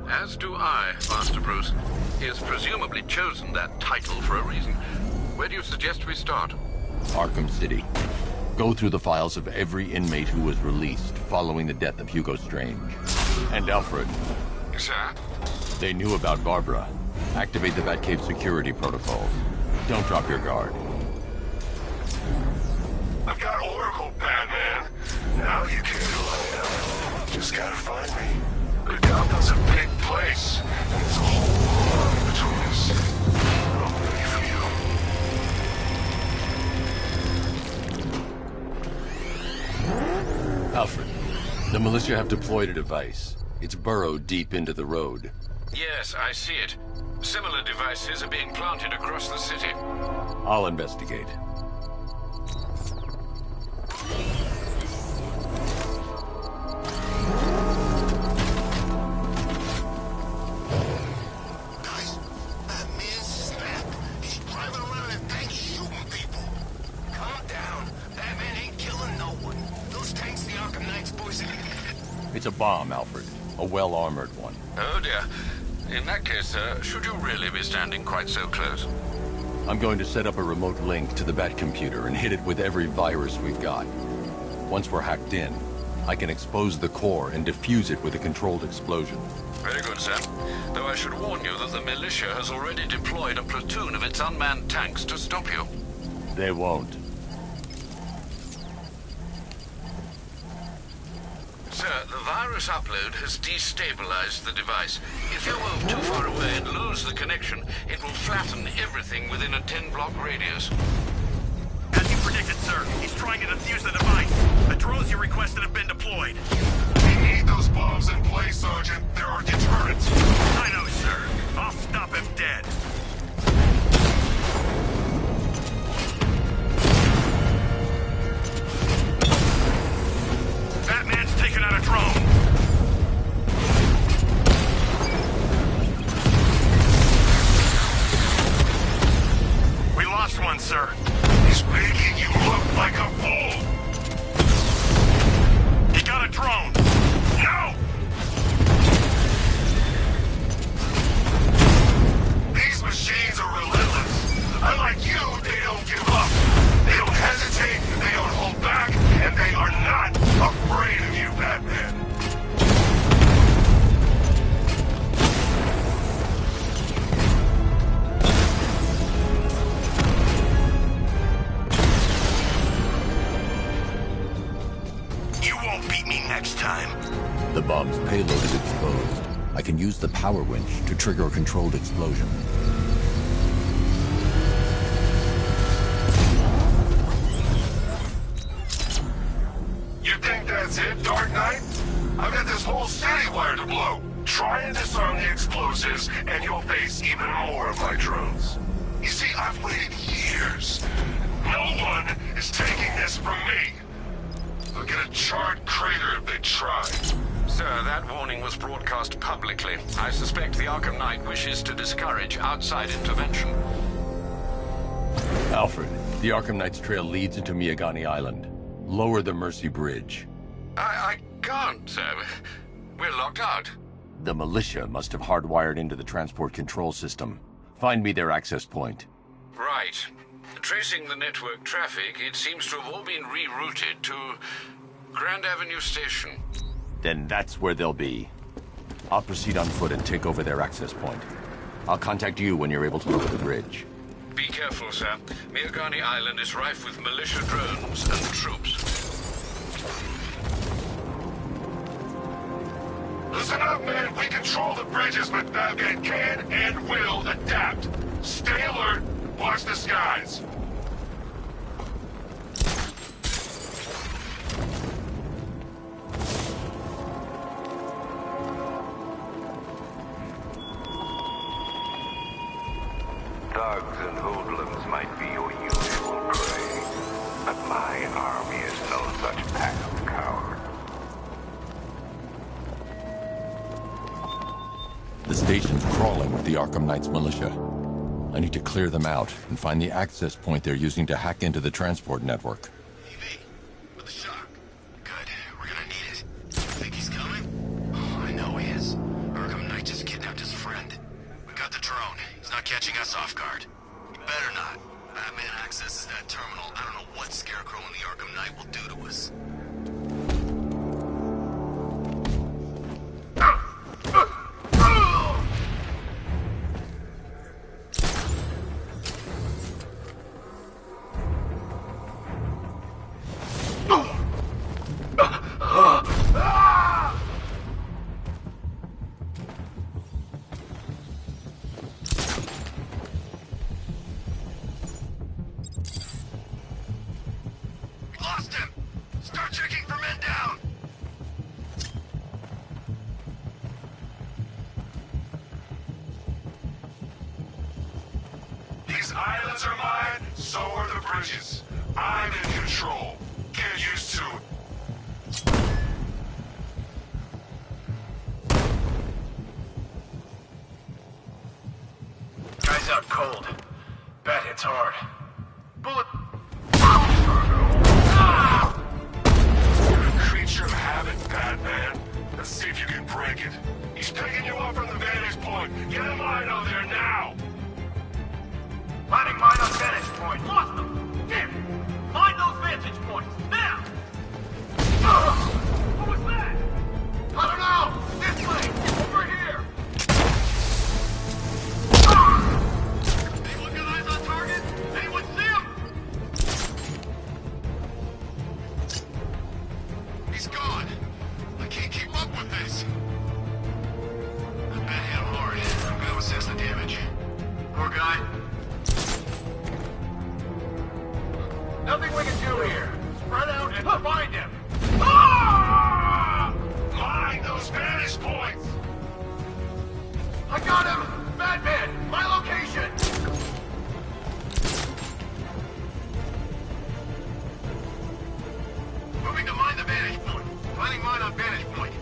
As do I, Master Bruce. He has presumably chosen that title for a reason. Where do you suggest we start? Arkham City. Go through the files of every inmate who was released following the death of Hugo Strange. And Alfred. Sir? They knew about Barbara. Activate the Batcave security protocols. Don't drop your guard. I've got Oracle, Batman. Now you can do what I am. Just gotta find me. But Gotham's a big place, and there's a whole lot in between us. I'm ready for you. Alfred, the militia have deployed a device. It's burrowed deep into the road. Yes, I see it. Similar devices are being planted across the city. I'll investigate. Guys, Batman snapped. He's driving around in a tank shooting people. Calm down. Batman ain't killing no one. Those tanks the Arkham Knights boys... It's a bomb, Alfred. A well-armored one. Oh dear. In that case, sir, should you really be standing quite so close? I'm going to set up a remote link to the Batcomputer and hit it with every virus we've got. Once we're hacked in, I can expose the core and defuse it with a controlled explosion. Very good, sir. Though I should warn you that the militia has already deployed a platoon of its unmanned tanks to stop you. They won't. Sir, the virus upload has destabilized the device. If you move too far away and lose the connection, it will flatten everything within a 10-block radius. As you predicted, sir, he's trying to defuse the device. The drones you requested have been deployed. We need those bombs in place, Sergeant. There are deterrents. I know, sir. I'll stop him dead. Batman's taken out a drone. We lost one, sir. He's making you look like a fool. He got a drone. No! These machines are relentless. Unlike you, they don't give up. They don't hesitate, they don't hold back, and they are not afraid of you, Batman. You won't beat me next time. The bomb's payload is exposed. I can use the power winch to trigger a controlled explosion. You think that's it, Dark Knight? I've got this whole city wired to blow. Try and disarm the explosives, and you'll face even more of my drones. You see, I've waited years. No one is taking this from me. They'll get a charred crater if they try. Sir, that warning was broadcast publicly. I suspect the Arkham Knight wishes to discourage outside intervention. Alfred, the Arkham Knight's trail leads into Miagani Island. Lower the Mercy Bridge. I can't, sir. We're locked out. The militia must have hardwired into the transport control system. Find me their access point. Right. Tracing the network traffic, it seems to have all been rerouted to Grand Avenue Station. Then that's where they'll be. I'll proceed on foot and take over their access point. I'll contact you when you're able to lower the bridge. Be careful, sir. Miagani Island is rife with militia drones and troops. Listen up, men. We control the bridges, but Batman can and will adapt. Stay alert. Watch the skies. Thugs and hoodlums might be your usual prey, but my army is no such pack of cowards. The station's crawling with the Arkham Knight's militia. I need to clear them out and find the access point they're using to hack into the transport network. EV, with the shock. Good, we're gonna need it. Think he's coming? Oh, I know he is. Arkham Knight just kidnapped his friend. We got the drone. He's not catching us off guard. He better not. Batman accesses that terminal. I don't know what Scarecrow and the Arkham Knight will do to us. Lost him! Start checking for men down! These islands are mine, so are the bridges. I'm in control. Get used to it. Guy's out cold. Bat hits hard. Bullet. You're a creature of habit, Batman. Let's see if you can break it. He's picking you up from the vantage point. Get a line out there now! Finding mine on vantage point. Lost them! Damn! Find those vantage points, now! What was that? I don't know! This way! Over here! Anyone got eyes on target? Anyone see him? He's gone. I can't keep up with this. I bet him hard. I'm gonna assess the damage. Poor guy. Nothing we can do here. Spread out and find him. Mine those vantage points! I got him! Batman! My location! Moving to mine the vantage point. Finding mine on vantage point.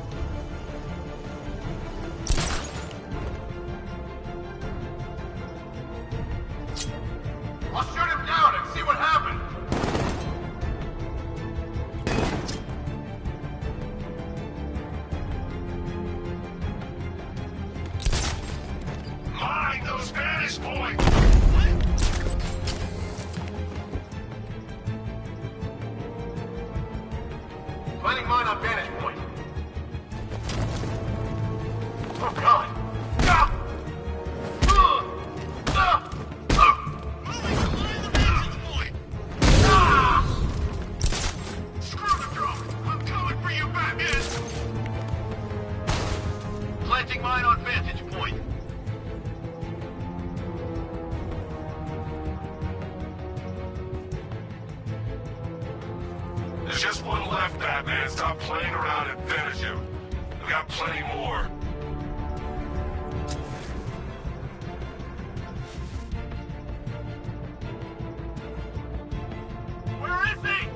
I'll shoot him down and see what happens! Mine those vantage points! Finding mine on vantage point. Oh, God! Screw the drone! I'm coming for you, Batman! Planting mine on vantage point. There's just one left, Batman. Stop playing around and finish him. We got plenty more. Where is he?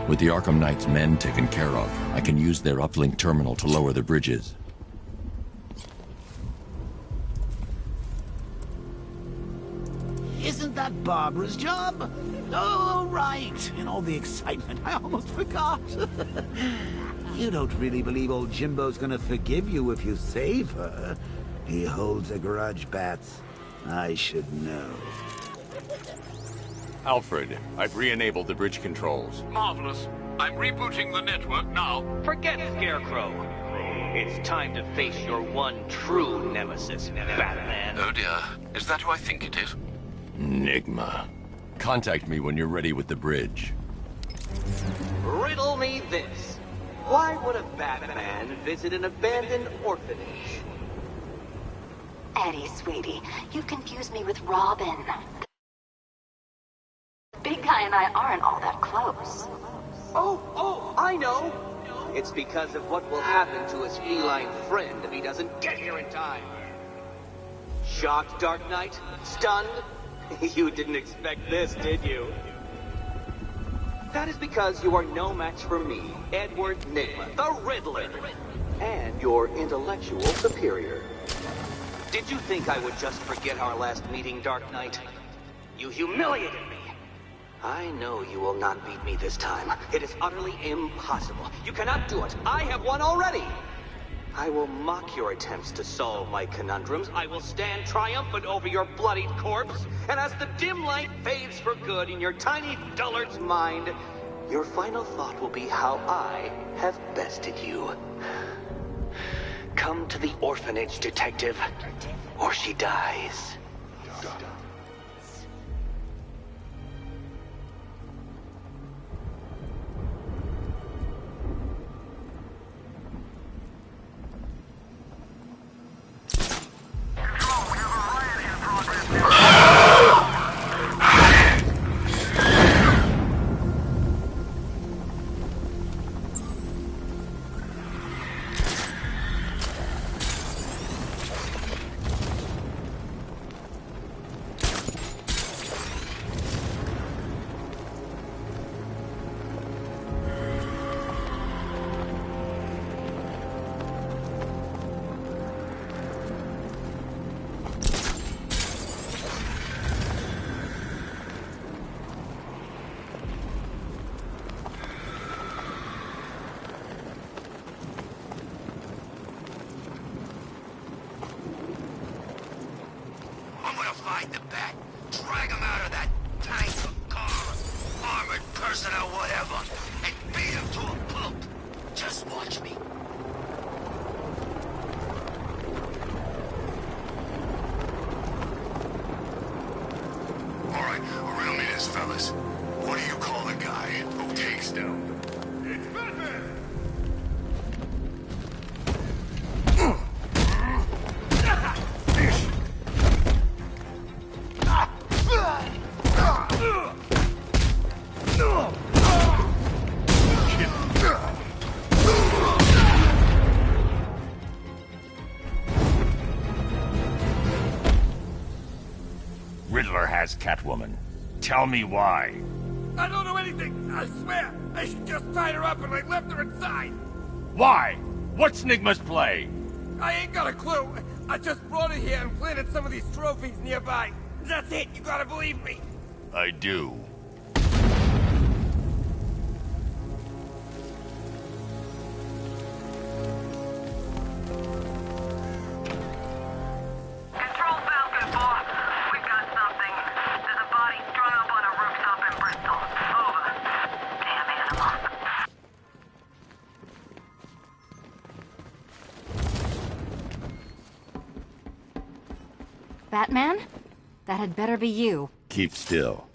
With the Arkham Knight's men taken care of, I can use their uplink terminal to lower the bridges. Isn't that Barbara's job? Oh, right. In all the excitement, I almost forgot. You don't really believe old Jimbo's gonna forgive you if you save her. He holds a grudge, Bats. I should know. Alfred, I've re-enabled the bridge controls. Marvelous. I'm rebooting the network now. Forget Scarecrow. It's time to face your one true nemesis, Batman. Oh dear. Is that who I think it is? Enigma. Contact me when you're ready with the bridge. Riddle me this. Why would a Batman visit an abandoned orphanage? Eddie, sweetie, you confused me with Robin. Big guy and I aren't all that close. Oh, I know. It's because of what will happen to his feline friend if he doesn't get here in time. Shocked, Dark Knight? Stunned? You didn't expect this, did you? That is because you are no match for me, Edward Nygma, the Riddler, and your intellectual superior. Did you think I would just forget our last meeting, Dark Knight? You humiliated me. I know you will not beat me this time. It is utterly impossible. You cannot do it. I have won already. I will mock your attempts to solve my conundrums. I will stand triumphant over your bloodied corpse. And as the dim light fades for good in your tiny dullard's mind, your final thought will be how I have bested you. Come to the orphanage, detective, or she dies. Catwoman. Tell me why. I don't know anything, I swear. I just tied her up and I left her inside. Why? What's Nygma's play? I ain't got a clue. I just brought her here and planted some of these trophies nearby. That's it, you gotta believe me. I do. Batman? That had better be you. Keep still.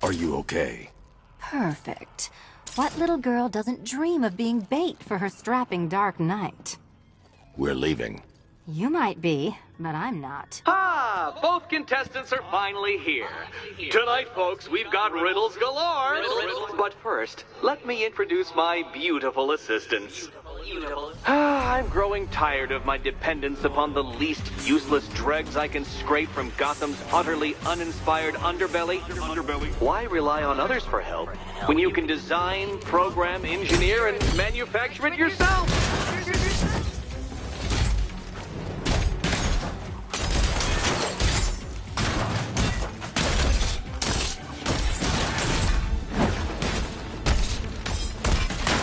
Are you okay? Perfect. What little girl doesn't dream of being bait for her strapping Dark Knight? We're leaving. You might be, but I'm not. Ah, both contestants are finally here. Tonight, folks, we've got riddles galore. But first, let me introduce my beautiful assistants. I'm growing tired of my dependence upon the least useless dregs I can scrape from Gotham's utterly uninspired underbelly. Why rely on others for help when you can design, program, engineer, and manufacture it yourself?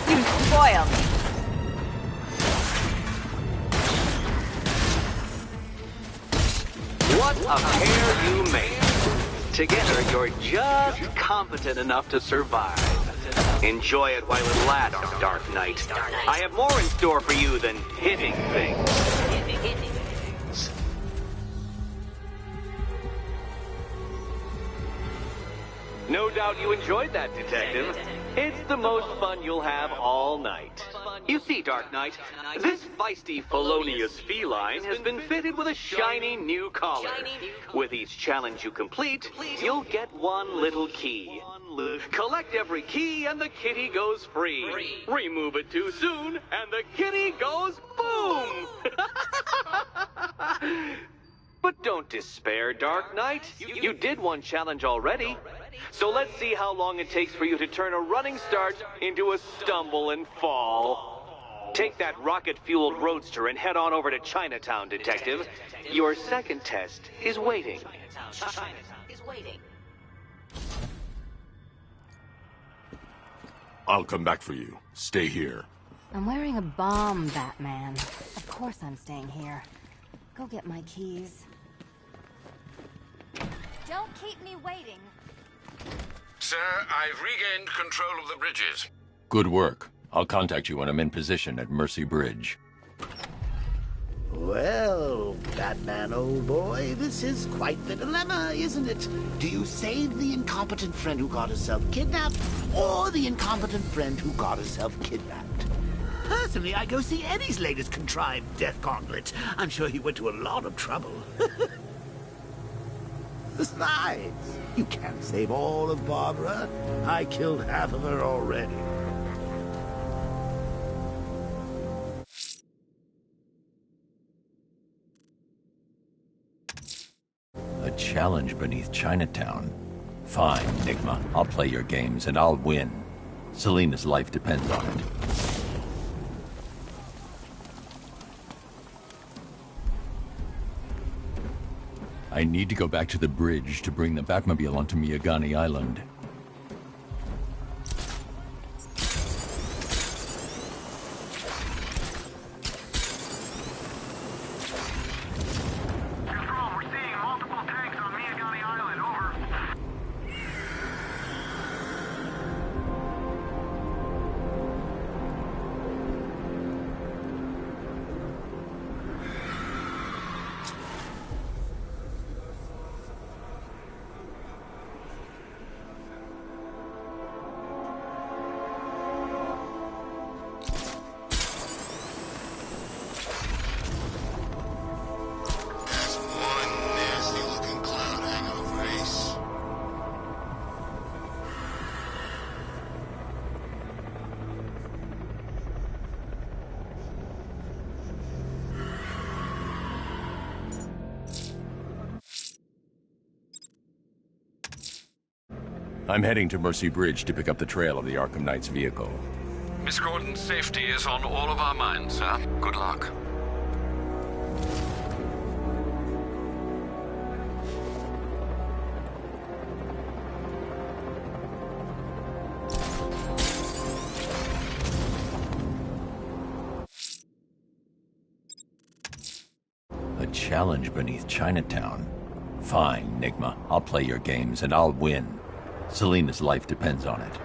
You spoil me. What a pair you made. Together, you're just competent enough to survive. Enjoy it while it lasts, Dark Knight. I have more in store for you than hitting things. No doubt you enjoyed that, Detective. It's the most fun you'll have all night. You see, Dark Knight, this feisty, felonious feline has been fitted with a shiny new collar. With each challenge you complete, you'll get one little key. Collect every key and the kitty goes free. Remove it too soon and the kitty goes boom! But don't despair, Dark Knight. You did one challenge already. So let's see how long it takes for you to turn a running start into a stumble and fall. Take that rocket-fueled roadster and head on over to Chinatown, Detective. Your second test is waiting. I'll come back for you. Stay here. I'm wearing a bomb, Batman. Of course I'm staying here. Go get my keys. Don't keep me waiting. Sir, I've regained control of the bridges. Good work. I'll contact you when I'm in position at Mercy Bridge. Well, Batman, old boy, this is quite the dilemma, isn't it? Do you save the incompetent friend who got herself kidnapped, or the incompetent friend who got herself kidnapped? Personally, I go see Eddie's latest contrived death gauntlet. I'm sure he went to a lot of trouble. Besides, you can't save all of Barbara. I killed half of her already. A challenge beneath Chinatown. Fine, Nigma. I'll play your games and I'll win. Selina's life depends on it. I need to go back to the bridge to bring the Batmobile onto Miyagani Island. I'm heading to Mercy Bridge to pick up the trail of the Arkham Knight's vehicle. Miss Gordon's safety is on all of our minds, sir. Good luck. A challenge beneath Chinatown. Fine, Nigma. I'll play your games and I'll win. Selina's life depends on it.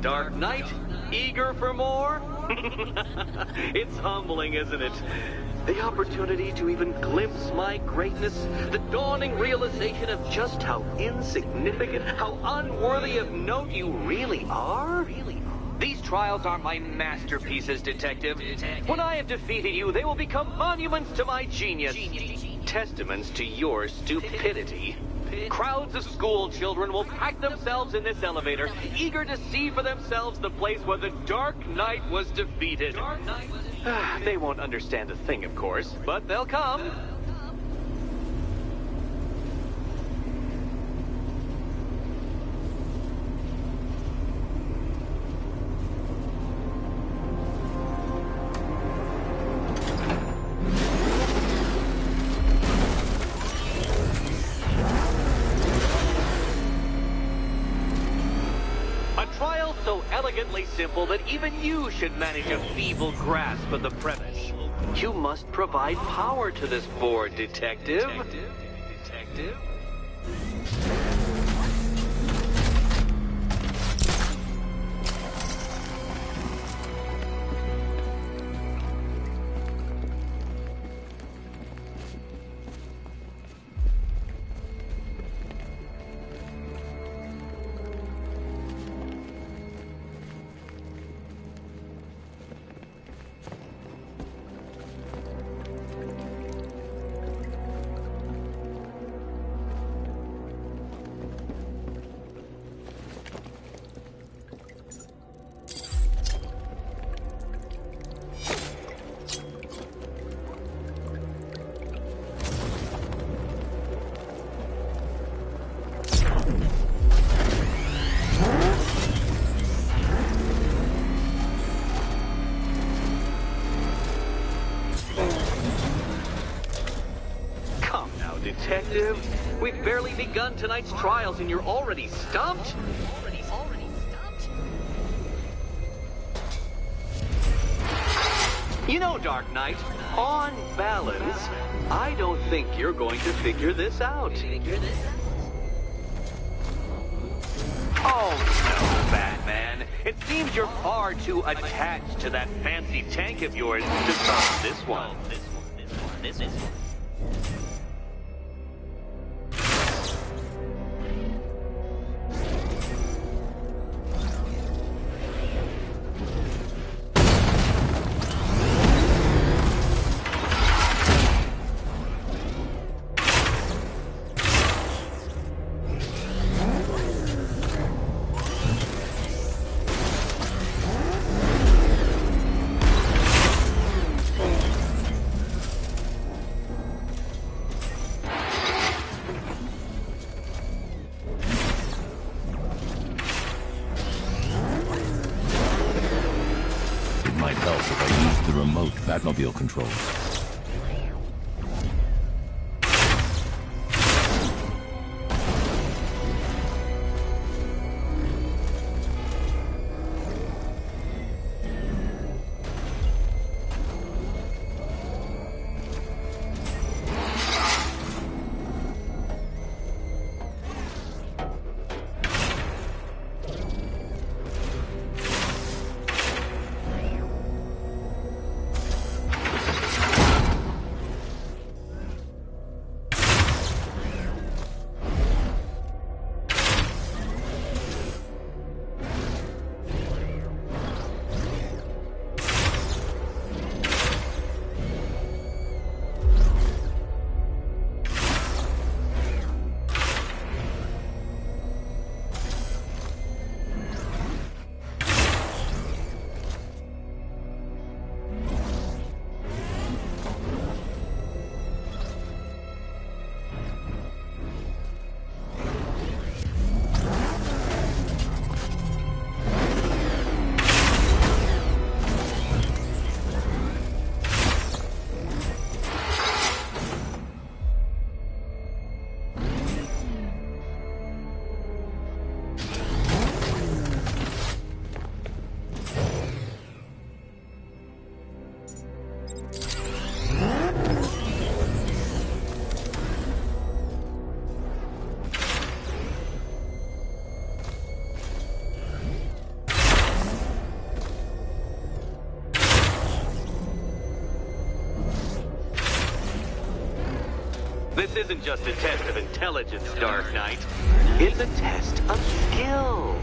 Dark Knight? Eager for more? It's humbling, isn't it? The opportunity to even glimpse my greatness, the dawning realization of just how insignificant, how unworthy of note you really are. These trials are my masterpieces, Detective. When I have defeated you, they will become monuments to my genius. Testaments to your stupidity. Crowds of school children will pack themselves in this elevator, eager to see for themselves the place where the Dark Knight was defeated. They won't understand a thing, of course, but they'll come. So elegantly simple that even you should manage a feeble grasp of the premise. You must provide power to this board, Detective. Detective? Detective, we've barely begun tonight's trials and you're already stumped? You know, Dark Knight, on balance, I don't think you're going to figure this out. Oh no, Batman. It seems you're far too attached to that fancy tank of yours to solve this one. This one. Batmobile controls. This isn't just a test of intelligence, Dark Knight. It's a test of skill.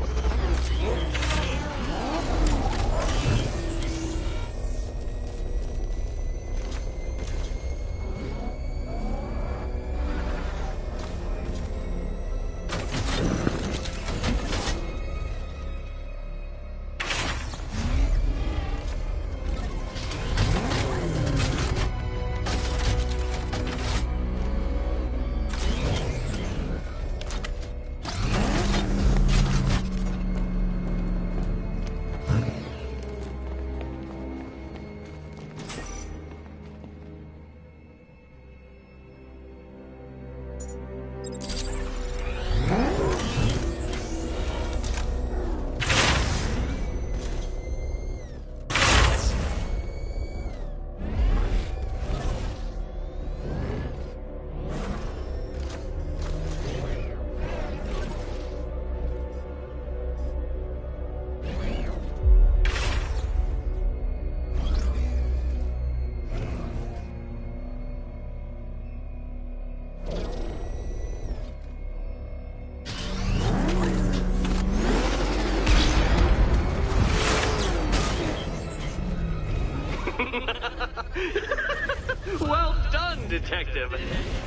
Well done, Detective.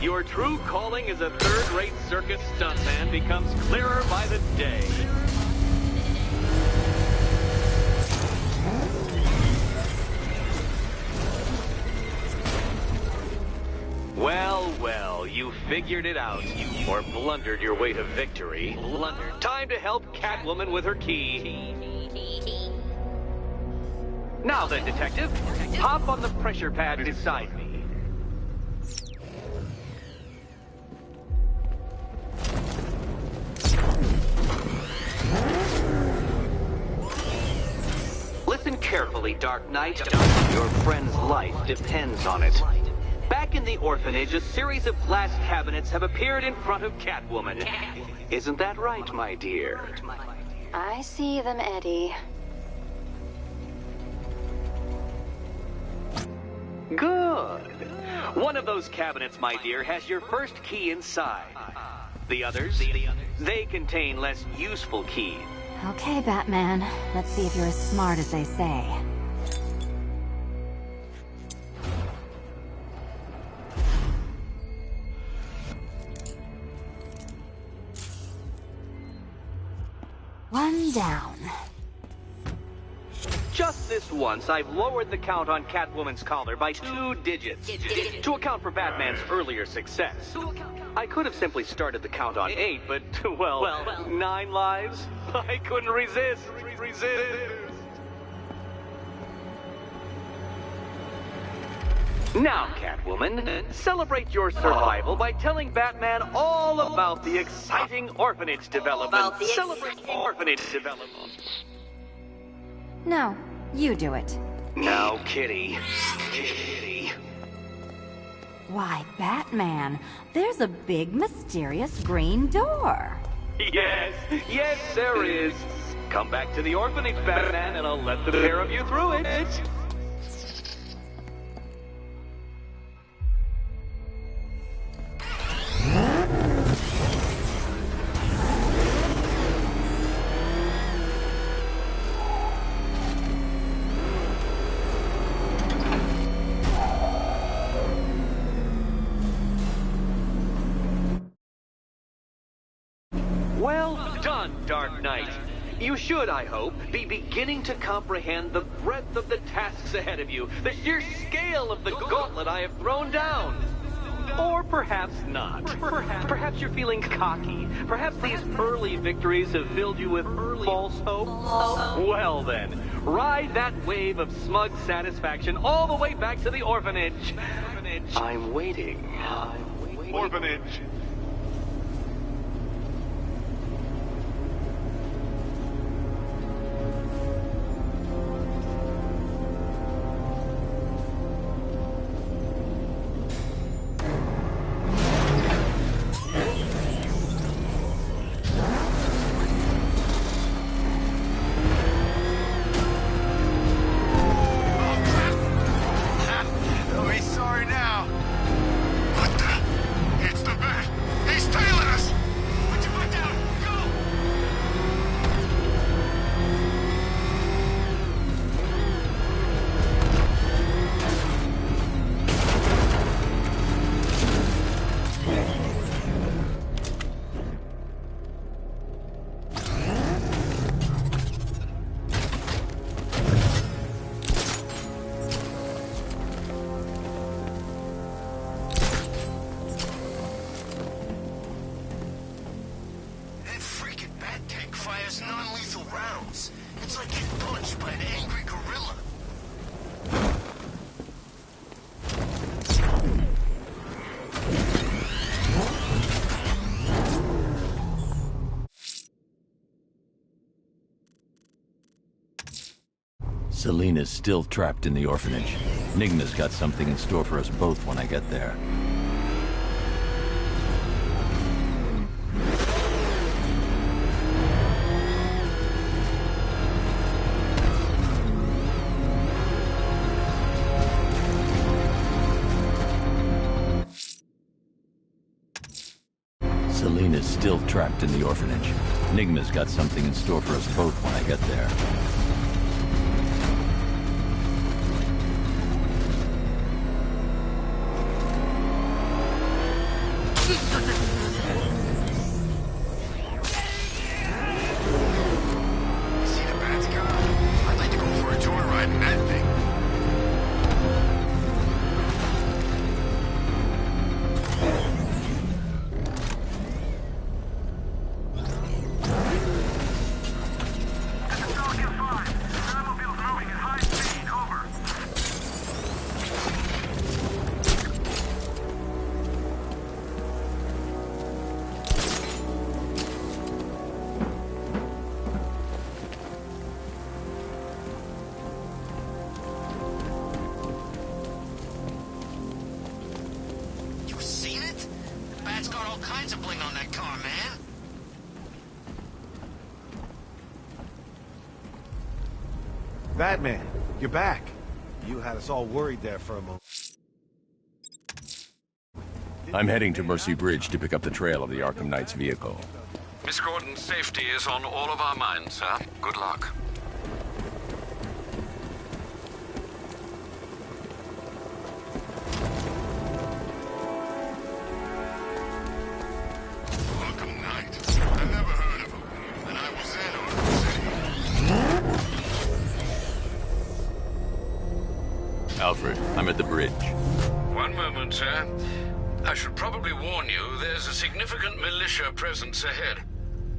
Your true calling as a third-rate circus stuntman becomes clearer by the day. Well, well, you figured it out. Or blundered your way to victory. Blundered. Time to help Catwoman with her key. Now then, Detective, hop on the pressure pad beside me. Listen carefully, Dark Knight. Your friend's life depends on it. Back in the orphanage, a series of glass cabinets have appeared in front of Catwoman. Isn't that right, my dear? I see them, Eddie. Good. One of those cabinets, my dear, has your first key inside. The others, they contain less useful keys. Okay, Batman. Let's see if you're as smart as they say. One down. Just this once, I've lowered the count on Catwoman's collar by 2 digits to account for Batman's earlier success. I could have simply started the count on 8, but, well, 9 lives? I couldn't resist. Now, Catwoman, celebrate your survival by telling Batman all about the exciting orphanage development. Celebrate orphanage development. No, you do it. Now, Kitty. Kitty. Why, Batman, there's a big, mysterious green door. Yes, there is. Come back to the orphanage, Batman, and I'll let the pair of you through it. Well done, Dark Knight. You should, I hope, be beginning to comprehend the breadth of the tasks ahead of you, the sheer scale of the gauntlet I have thrown down. Or perhaps not. Perhaps you're feeling cocky. Perhaps these early victories have filled you with false hope. Well then, ride that wave of smug satisfaction all the way back to the orphanage. I'm waiting. Orphanage. Don't be sorry now. What the? It's rounds. It's like getting punched by an angry gorilla. Selena's still trapped in the orphanage. Nigma's got something in store for us both when I get there. Selena's still trapped in the orphanage. Nigma's got something in store for us both when I get there. Batman, you're back. You had us all worried there for a moment. I'm heading to Mercy Bridge to pick up the trail of the Arkham Knight's vehicle. Miss Gordon's safety is on all of our minds, sir. Good luck. Arkham Knight? I never heard of him, and I was in Arkham City. Alfred, I'm at the bridge. One moment, sir. I should probably warn you, there's a significant militia presence ahead.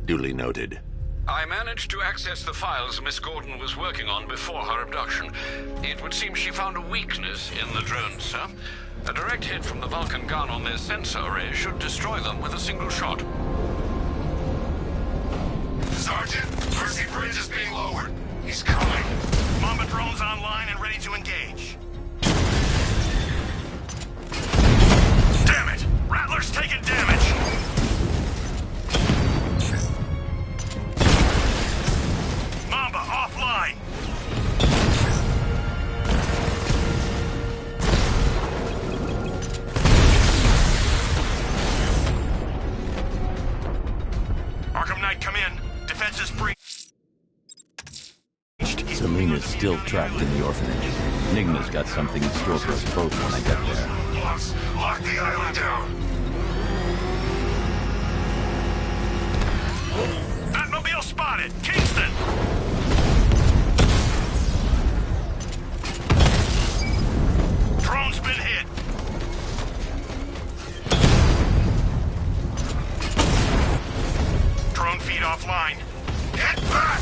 Duly noted. I managed to access the files Miss Gordon was working on before her abduction. It would seem she found a weakness in the drones, sir. A direct hit from the Vulcan gun on their sensor array should destroy them with a single shot. Sergeant, Mercy Bridge is being lowered. He's coming. Mamba drones online and ready to engage. Damn it! Rattler's taking damage! Mamba offline! Arkham Knight, come in. Defense is breached. Selena's still trapped in the orphanage. Nigma's got something in store for us both when I get there. Boss, lock the island down. Batmobile spotted! Kingston! Drone's been hit. Drone feed offline. Get back!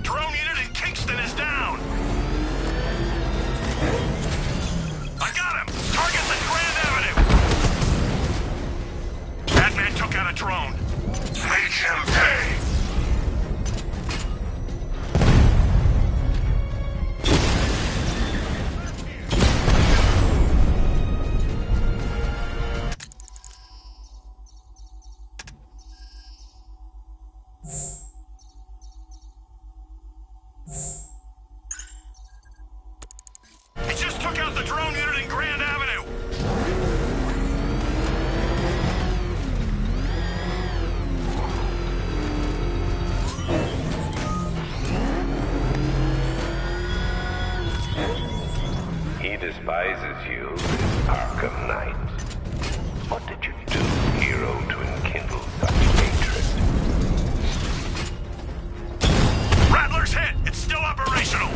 Drone unit in Kingston is down. I got him. Target's at Grand Avenue. Batman took out a drone. Make him pay! He just took out the drone unit in Grand Avenue. He despises you, Arkham Knight. What did you do, hero, to enkindle such hatred? Rattler's hit. It's still operational.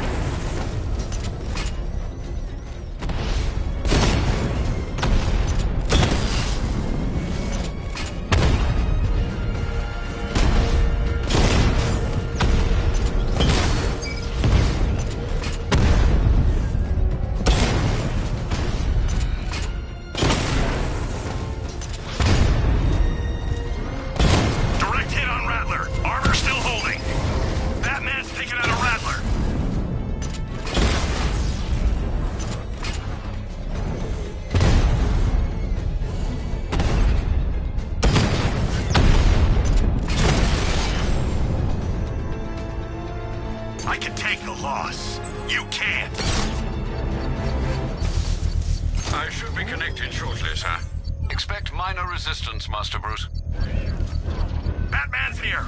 I can take the loss. You can't. I should be connected shortly, sir. Expect minor resistance, Master Bruce. Batman's here.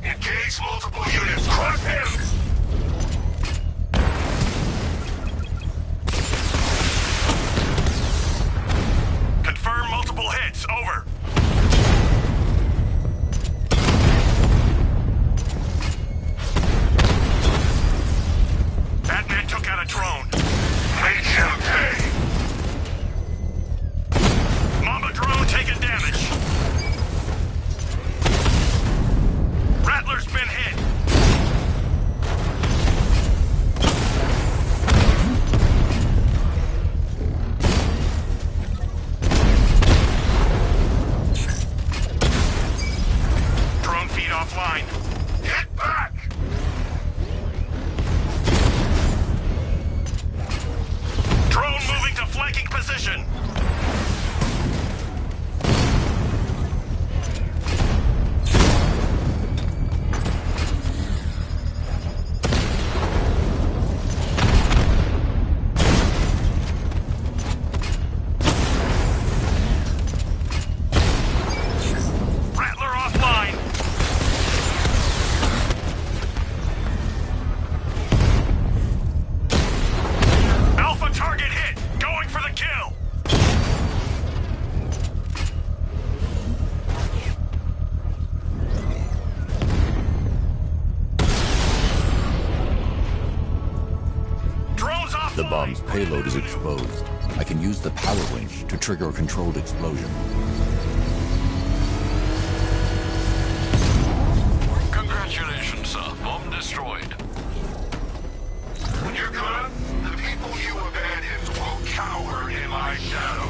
Engage multiple units. Crush him! Confirm multiple hits. Over. Batman took out a drone. Make him pay! Mamba drone taking damage. Rattler's been hit. Drone feed offline. Get back! Drone moving to flanking position. Rattler offline. Alpha target hit. Going for the kill. Drones offline. The bomb's payload is exposed. I can use the power winch to trigger a controlled explosion. Congratulations, sir. Bomb destroyed. When you're gone, the people you abandoned will cower in my shadow.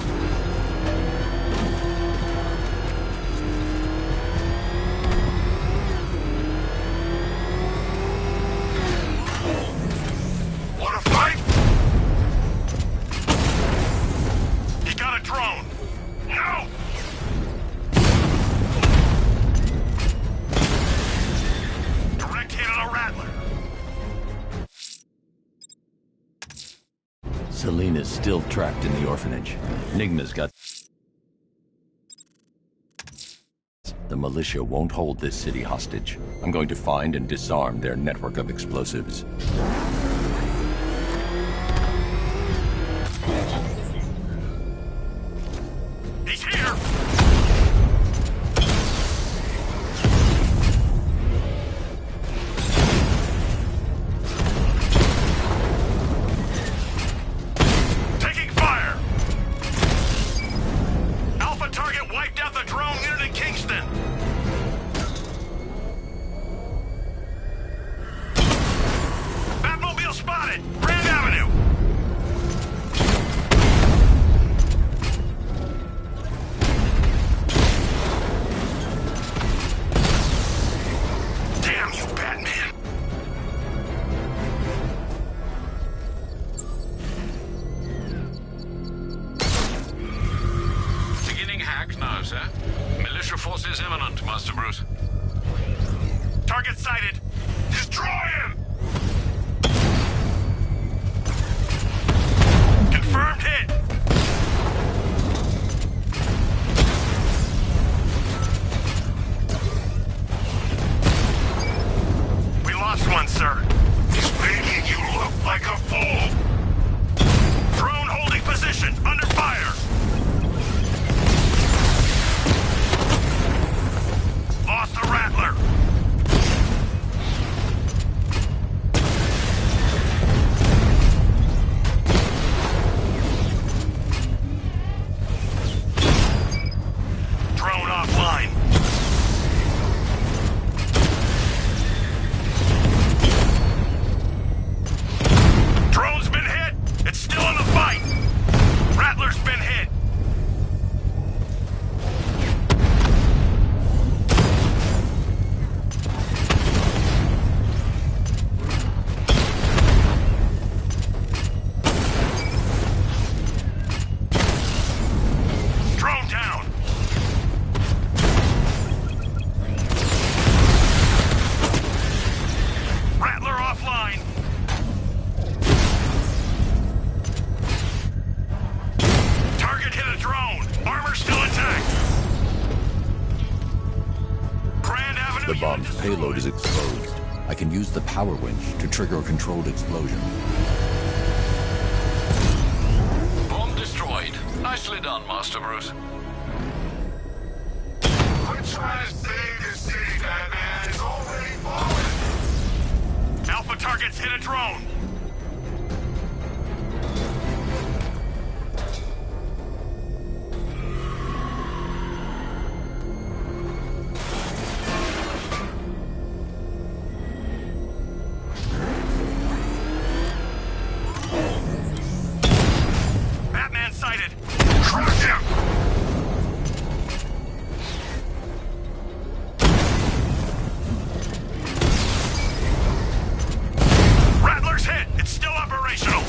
Want to fight? He got a drone. No! Direct hit on a Rattler. Selena's still trapped in the orphanage. Nigma's got... The militia won't hold this city hostage. I'm going to find and disarm their network of explosives. He's here. Taking fire. Alpha target wiped out the drone unit in Kingston. Batmobile spotted. Grand Avenue. Damn you, Batman. Beginning hack now, sir. Militia forces imminent, Master Bruce. Target sighted. Destroy him! Confirmed hit. We lost one, sir. He's making you look like a fool! Drone holding position. Under fire. Lost the Rattler. Drone offline. Drone's been hit. It's still in the fight. Rattler's been hit. payload is exposed. I can use the power winch to trigger a controlled explosion. Bomb destroyed. Nicely done, Master Bruce. Quit trying to save this city, Batman. It's already fallen. Alpha targets hit a drone. Batman sighted. Crush him! Rattler's hit. It's still operational.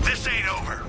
This ain't over.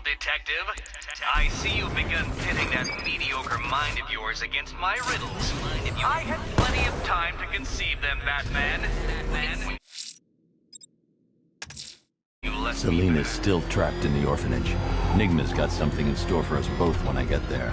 Detective. I see you've begun pitting that mediocre mind of yours against my riddles. I had plenty of time to conceive them, Batman. Selena's still trapped in the orphanage. Nigma's got something in store for us both when I get there.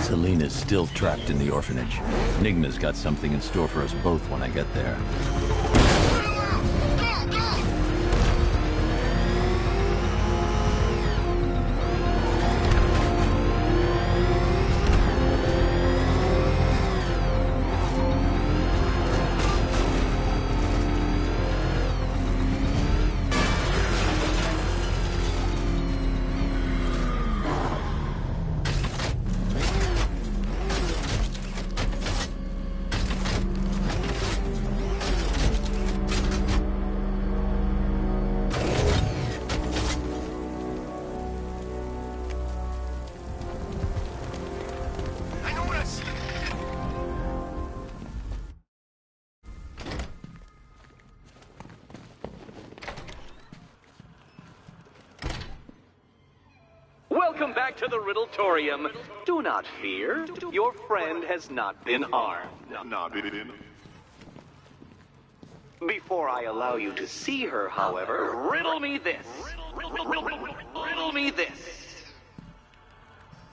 Selena's still trapped in the orphanage. Nigma's got something in store for us both when I get there. Welcome back to the Riddletorium. Do not fear. Your friend has not been harmed. Before I allow you to see her, however, riddle me this. Riddle me this.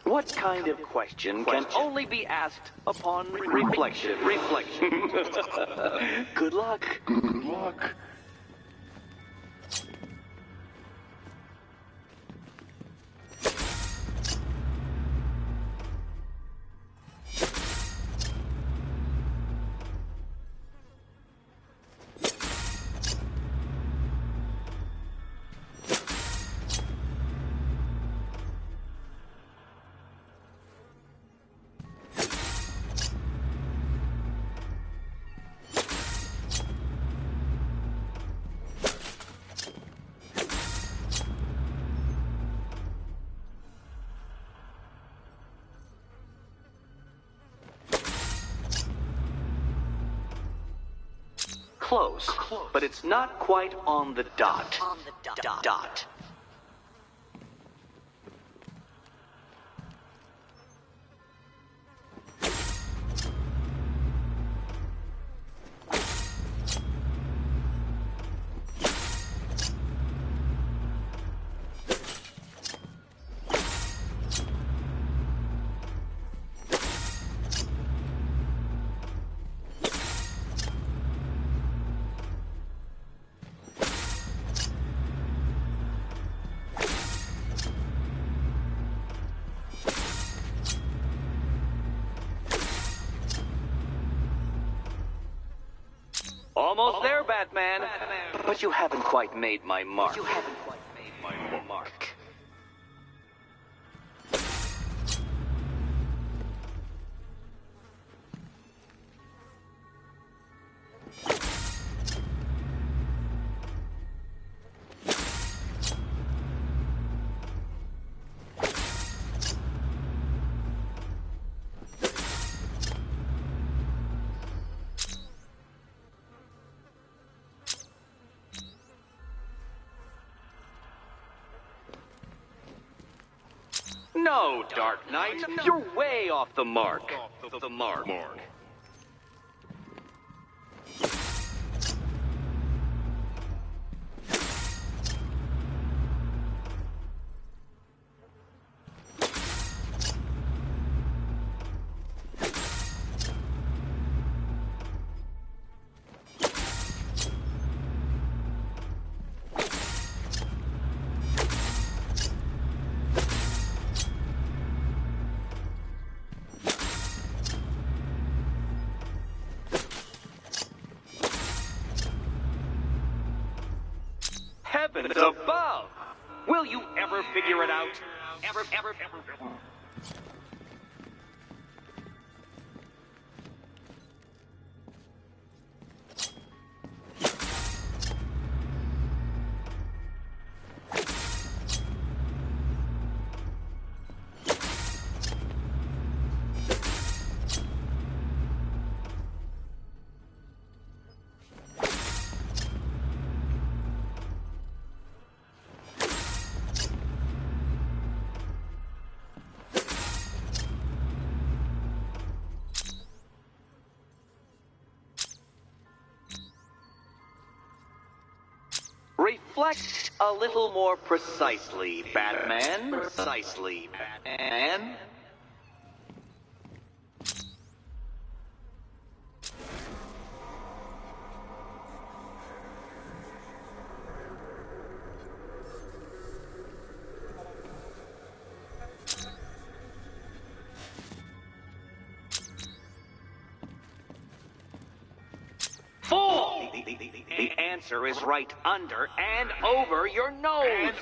What kind of question can only be asked upon reflection? Good luck. Good luck. Close, but it's not quite on the dot. Dot. Almost there, Batman. But you haven't quite made my mark. No, Dark Knight, you're way off the mark. Heavens above! Will you ever figure it out? Ever. Reflect a little more precisely, Batman. Precisely, Batman. Fool! The answer is right under and over your nose.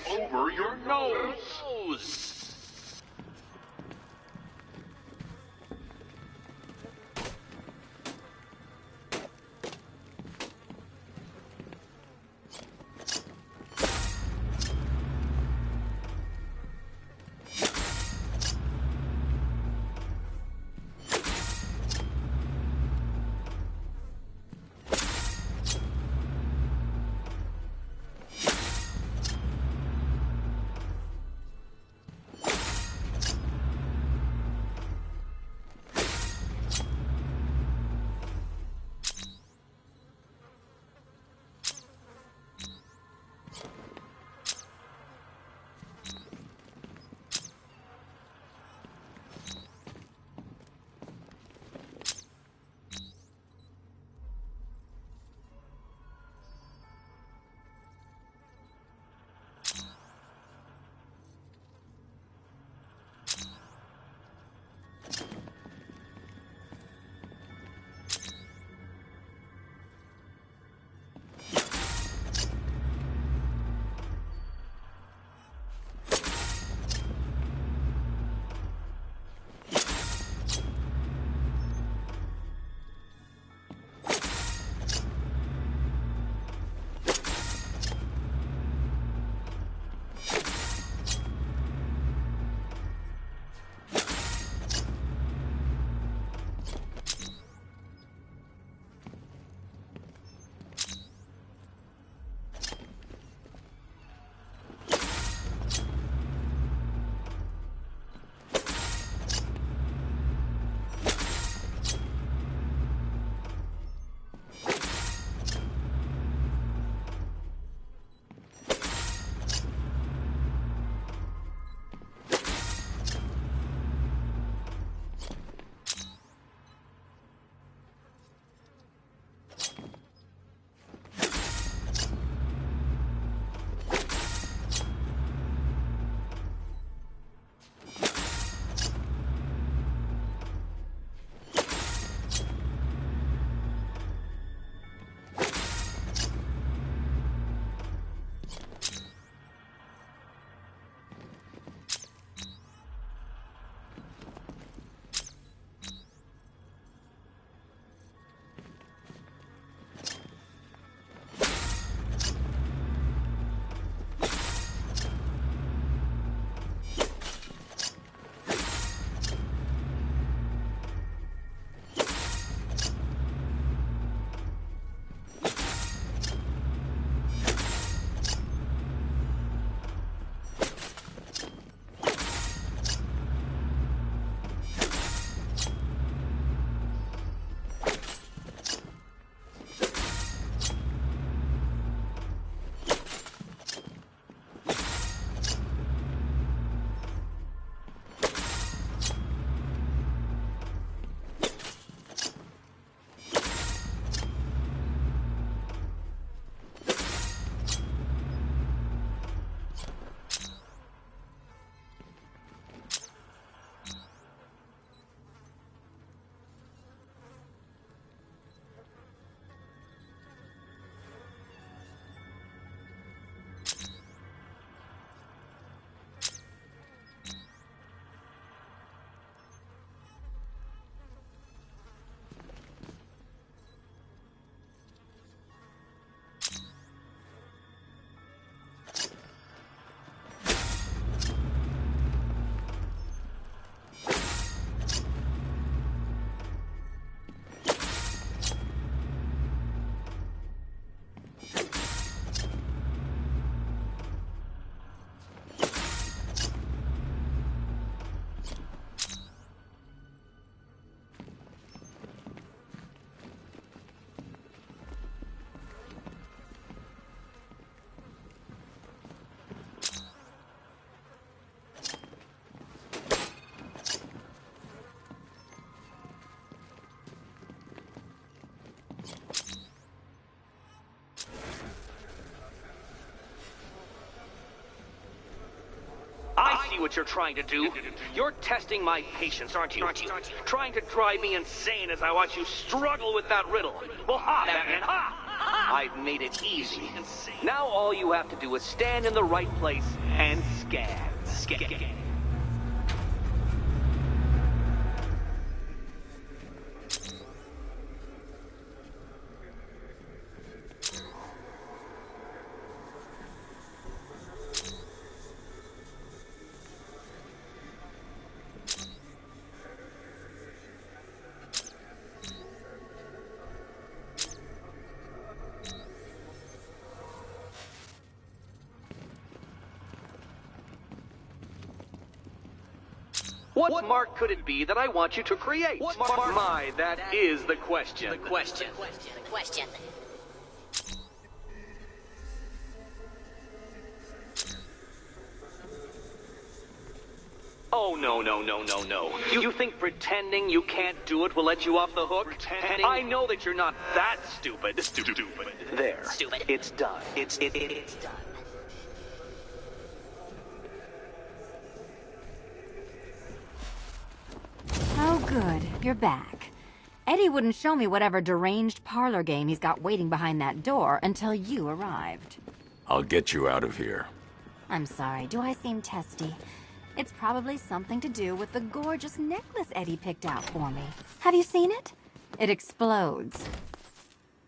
see what you're trying to do. You're testing my patience, aren't you? Trying to drive me insane as I watch you struggle with that riddle. Well, ha, Batman, ha! I've made it easy. Now all you have to do is stand in the right place and scan. What mark could it be that I want you to create? What mark? My, that is the question. The question. Oh, no. You think pretending you can't do it will let you off the hook? I know that you're not that stupid. There. Stupid. It's done. It's done. Oh, good. You're back. Eddie wouldn't show me whatever deranged parlor game he's got waiting behind that door until you arrived. I'll get you out of here. I'm sorry. Do I seem testy? It's probably something to do with the gorgeous necklace Eddie picked out for me. Have you seen it? It explodes.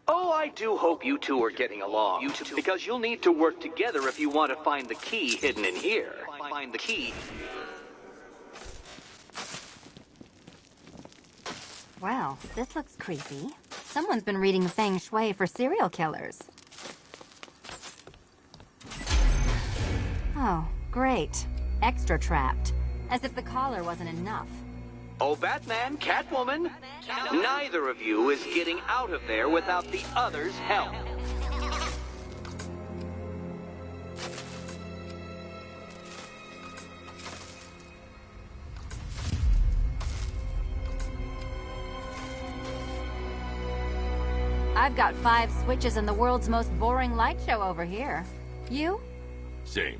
Oh, I do hope you two are getting along. Because you'll need to work together if you want to find the key hidden in here. Find the key. Well, this looks creepy. Someone's been reading Feng Shui for serial killers. Oh, great. Extra trapped. As if the collar wasn't enough. Oh, Batman, Catwoman, neither of you is getting out of there without the other's help. I've got 5 switches in the world's most boring light show over here. You? Same.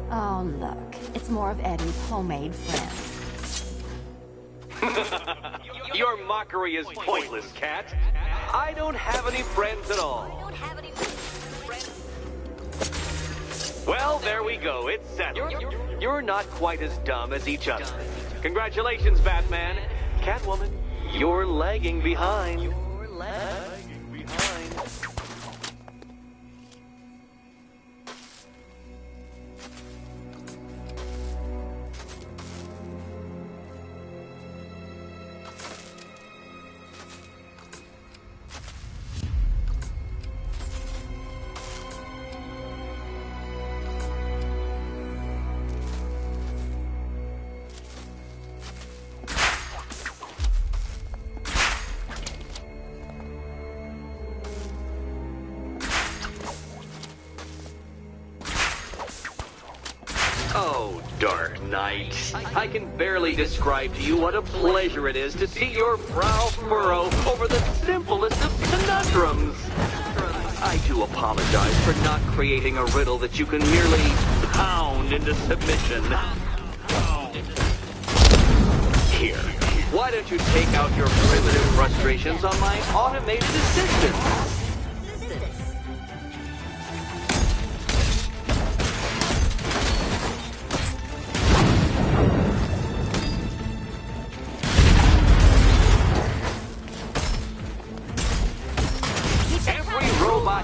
Oh, look. It's more of Eddie's homemade friend. Your mockery is pointless, Cat. I don't have any friends at all. Well, there we go. It's settled. You're not quite as dumb as each other. Congratulations, Batman. Catwoman, you're lagging behind. Oh, Dark Knight. I can barely describe to you what a pleasure it is to see your brow furrow over the simplest of conundrums. I do apologize for not creating a riddle that you can merely pound into submission. Here, why don't you take out your primitive frustrations on my automated assistant?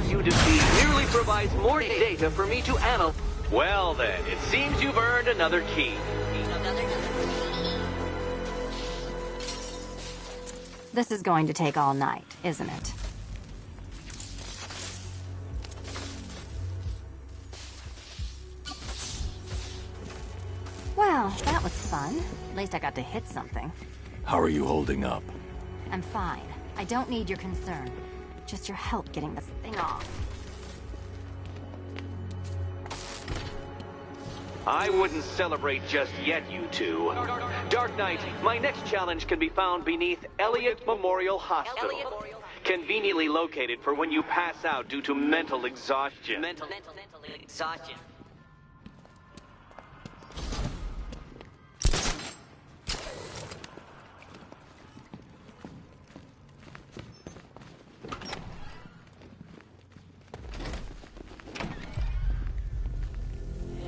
You defeat merely provides more data for me to analyze. Well then, it seems you've earned another key. This is going to take all night, isn't it? Well, that was fun. At least I got to hit something. How are you holding up? I'm fine. I don't need your concern. Just your help getting this thing off. I wouldn't celebrate just yet, you two. Dark Knight, my next challenge can be found beneath Elliott Memorial Hospital. Conveniently located for when you pass out due to mental exhaustion. Mental exhaustion.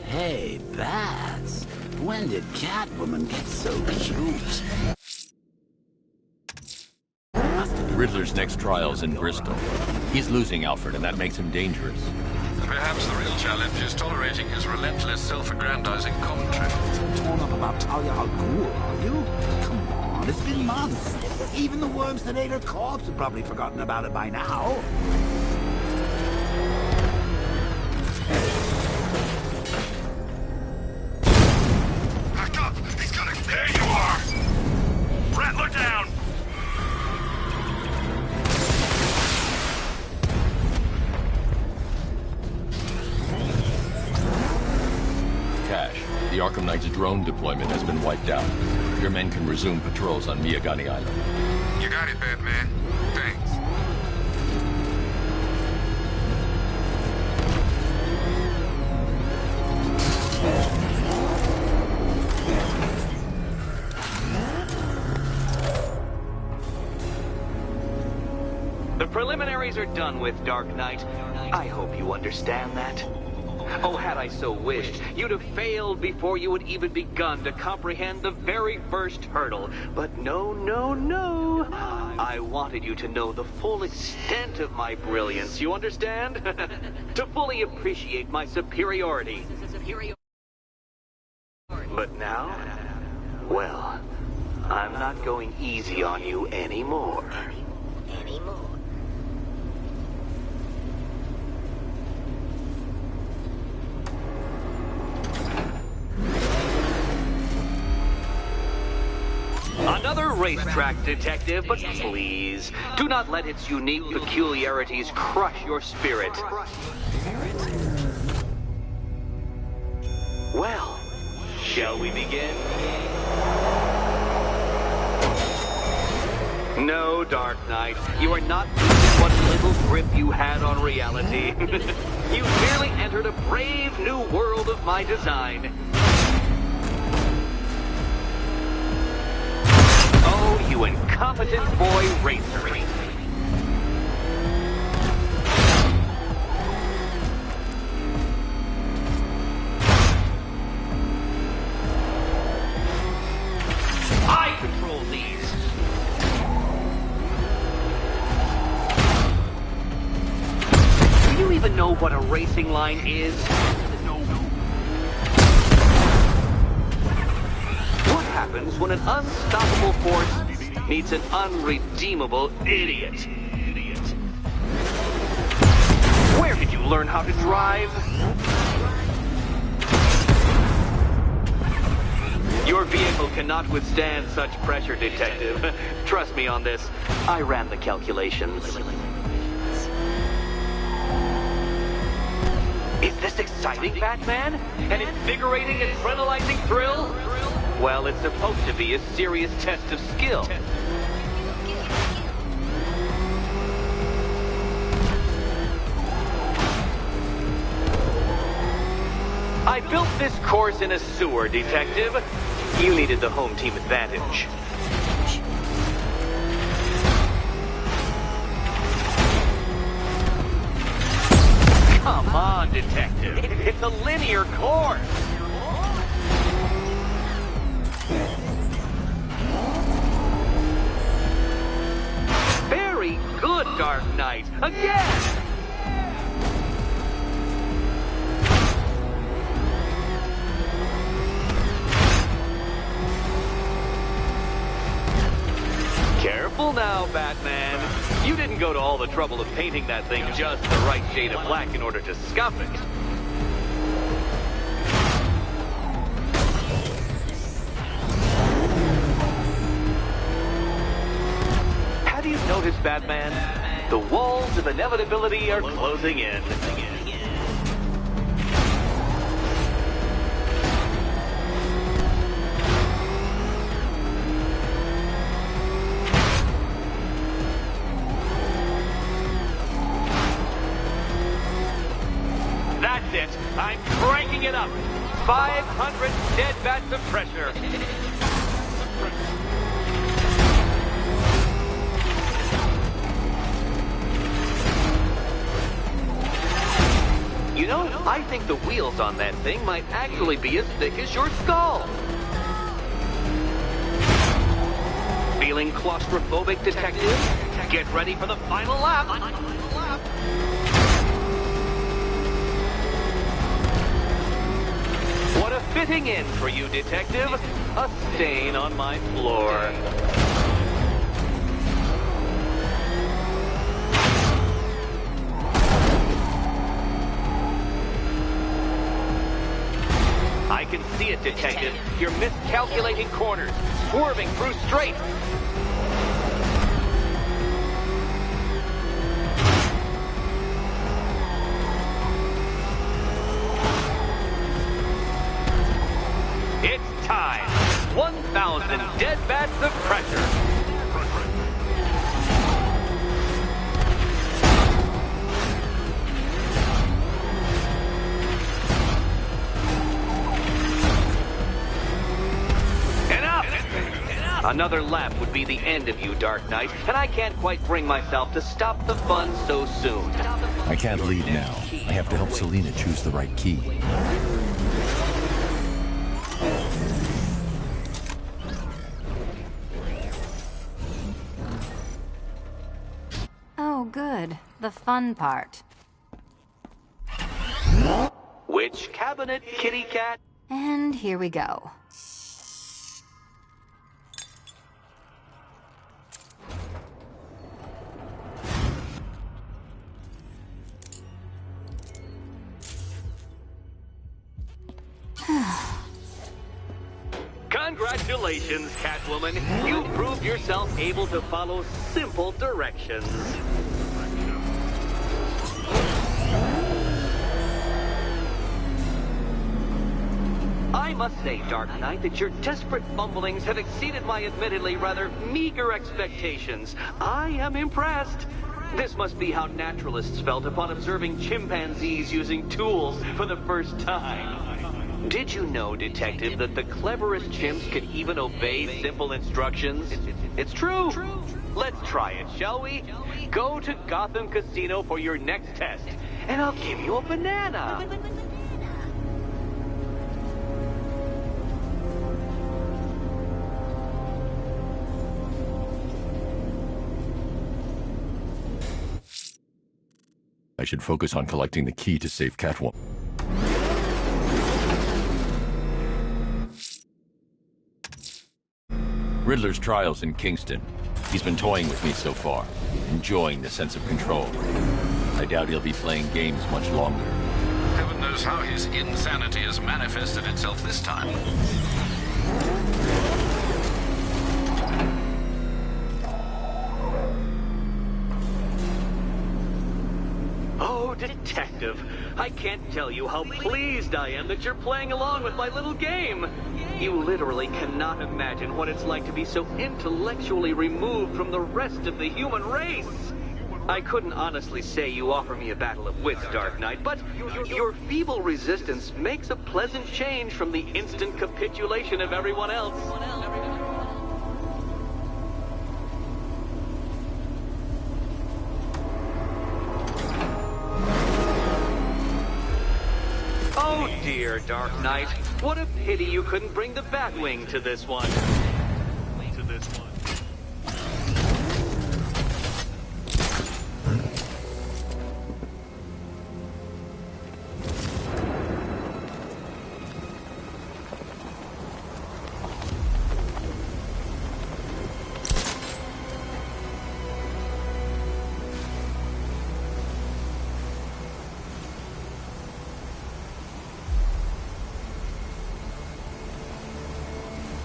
Hey, Bats. When did Catwoman get so cute? Riddler's next trial's in Bristol. He's losing Alfred, and that makes him dangerous. Perhaps the real challenge is tolerating his relentless self-aggrandizing commentary. Torn up about Talia al Ghul, are you? Come on, it's been months. Even the worms that ate her corpse have probably forgotten about it by now. Back up! He's gonna... There you are! Rattler down! Cash, the Arkham Knight's drone deployment has been wiped out. Your men can resume patrols on Miagani Island. You got it, Batman. Thanks. The preliminaries are done with, Dark Knight. I hope you understand that. Oh, had I so wished, you'd have failed before you had even begun to comprehend the very first hurdle. But no, no, no. I wanted you to know the full extent of my brilliance, you understand? To fully appreciate my superiority. But now, well, I'm not going easy on you anymore. Another racetrack, detective, but please, do not let its unique peculiarities crush your spirit. Well, shall we begin? No, Dark Knight, you are not losing what little grip you had on reality. You merely entered a brave new world of my design. Oh, you incompetent boy racer. I control these. Do you even know what a racing line is? What happens when an unstoppable force meets an unredeemable idiot? Where did you learn how to drive? Your vehicle cannot withstand such pressure, Detective. Trust me on this. I ran the calculations. Is this exciting, Batman? An invigorating, adrenalizing thrill? Well, it's supposed to be a serious test of skill. I built this course in a sewer, Detective. You needed the home team advantage. Come on, Detective. It's a linear course. Very good, Dark Knight. Again! Careful now, Batman. You didn't go to all the trouble of painting that thing just the right shade of black in order to scuff it. Have you noticed, Batman? The walls of inevitability are closing in. up! 500 dead bats of pressure. You know, I think the wheels on that thing might actually be as thick as your skull. Feeling claustrophobic, detective? Get ready for the final lap. What a fitting end for you, detective. A stain on my floor. I can see it, detective. You're miscalculating corners, swerving through straights. It's time. 1,000 dead bats of pressure. Another lap would be the end of you, Dark Knight, and I can't quite bring myself to stop the fun so soon. I can't lead now. I have to help Selina choose the right key. Oh, good. The fun part. Which cabinet, kitty cat? And here we go. Congratulations, Catwoman. You proved yourself able to follow simple directions. I must say, Dark Knight, that your desperate fumblings have exceeded my admittedly rather meager expectations. I am impressed. This must be how naturalists felt upon observing chimpanzees using tools for the first time. Did you know, Detective, that the cleverest chimps can even obey simple instructions? It's true. Let's try it, shall we? Go to Gotham Casino for your next test, and I'll give you a banana. I should focus on collecting the key to save Catwoman. Riddler's trial's in Kingston. He's been toying with me so far, enjoying the sense of control. I doubt he'll be playing games much longer. Heaven knows how his insanity has manifested itself this time. Oh, Detective, I can't tell you how pleased I am that you're playing along with my little game. You literally cannot imagine what it's like to be so intellectually removed from the rest of the human race. I couldn't honestly say you offer me a battle of wits, Dark Knight, but your feeble resistance makes a pleasant change from the instant capitulation of everyone else. Oh dear, Dark Knight. What a pity you couldn't bring the Batwing to this one.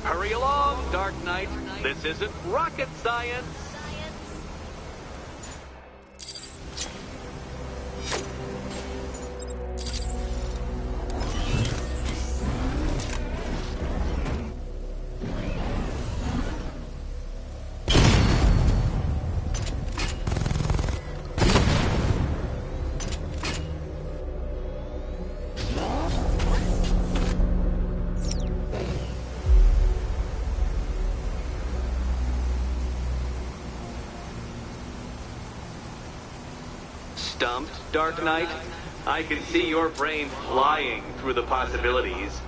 Hurry along, Dark Knight. This isn't rocket science. Stumped, Dark Knight? I can see your brain flying through the possibilities.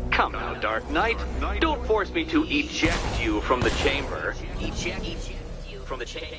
Come now, Dark Knight. Don't force me to eject you from the chamber. Eject you from the chamber.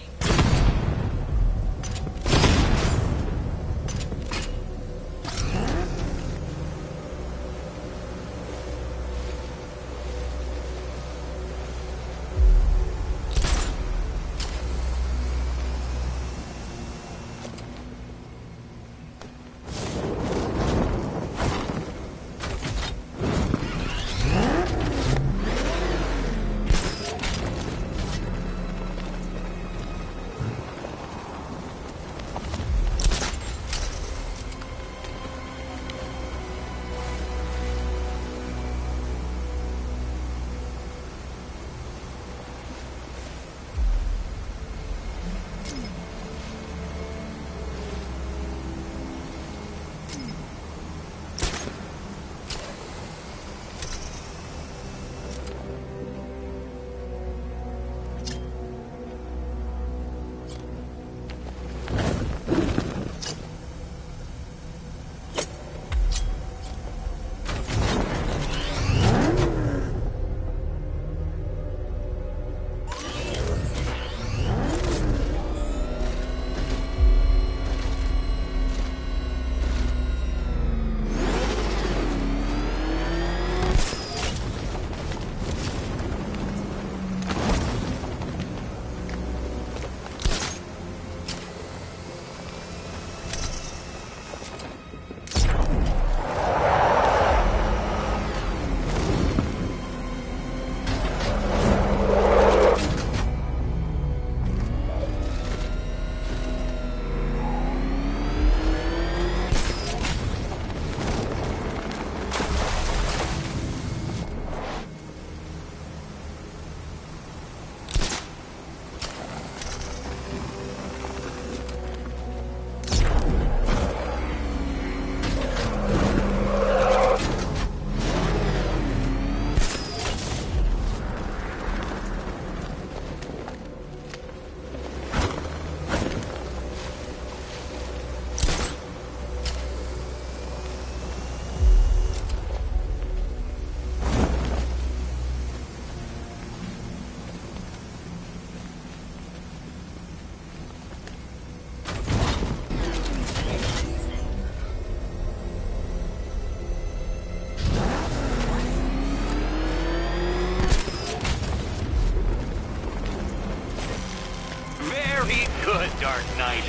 Good, Dark Knight.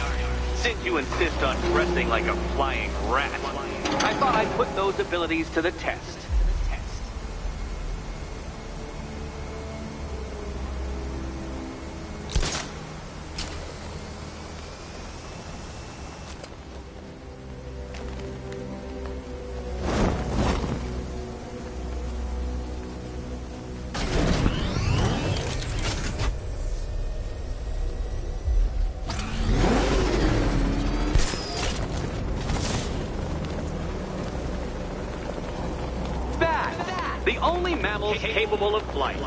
Since you insist on dressing like a flying rat, I thought I'd put those abilities to the test. The only mammal capable of flight.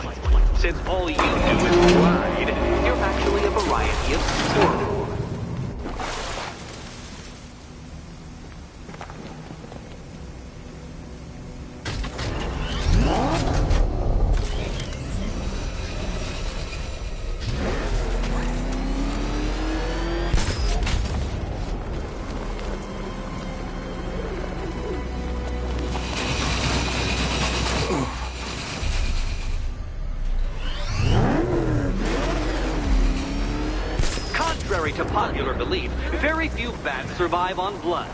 Since all you do is ride, you're actually a variety of squirrel. Contrary to popular belief, very few bats survive on blood.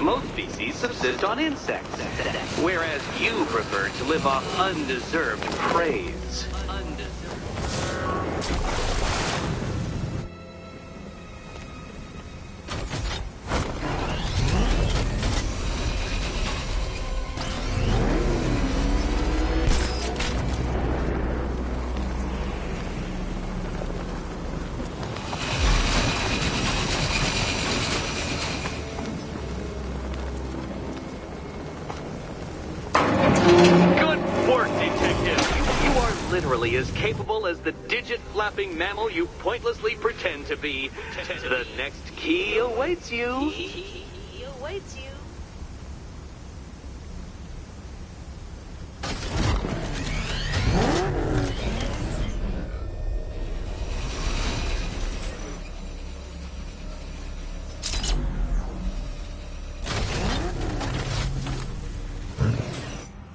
Most species subsist on insects, whereas you prefer to live off undeserved praise. Detective, you are literally as capable as the digit-flapping mammal you pointlessly pretend to be. The next key awaits you.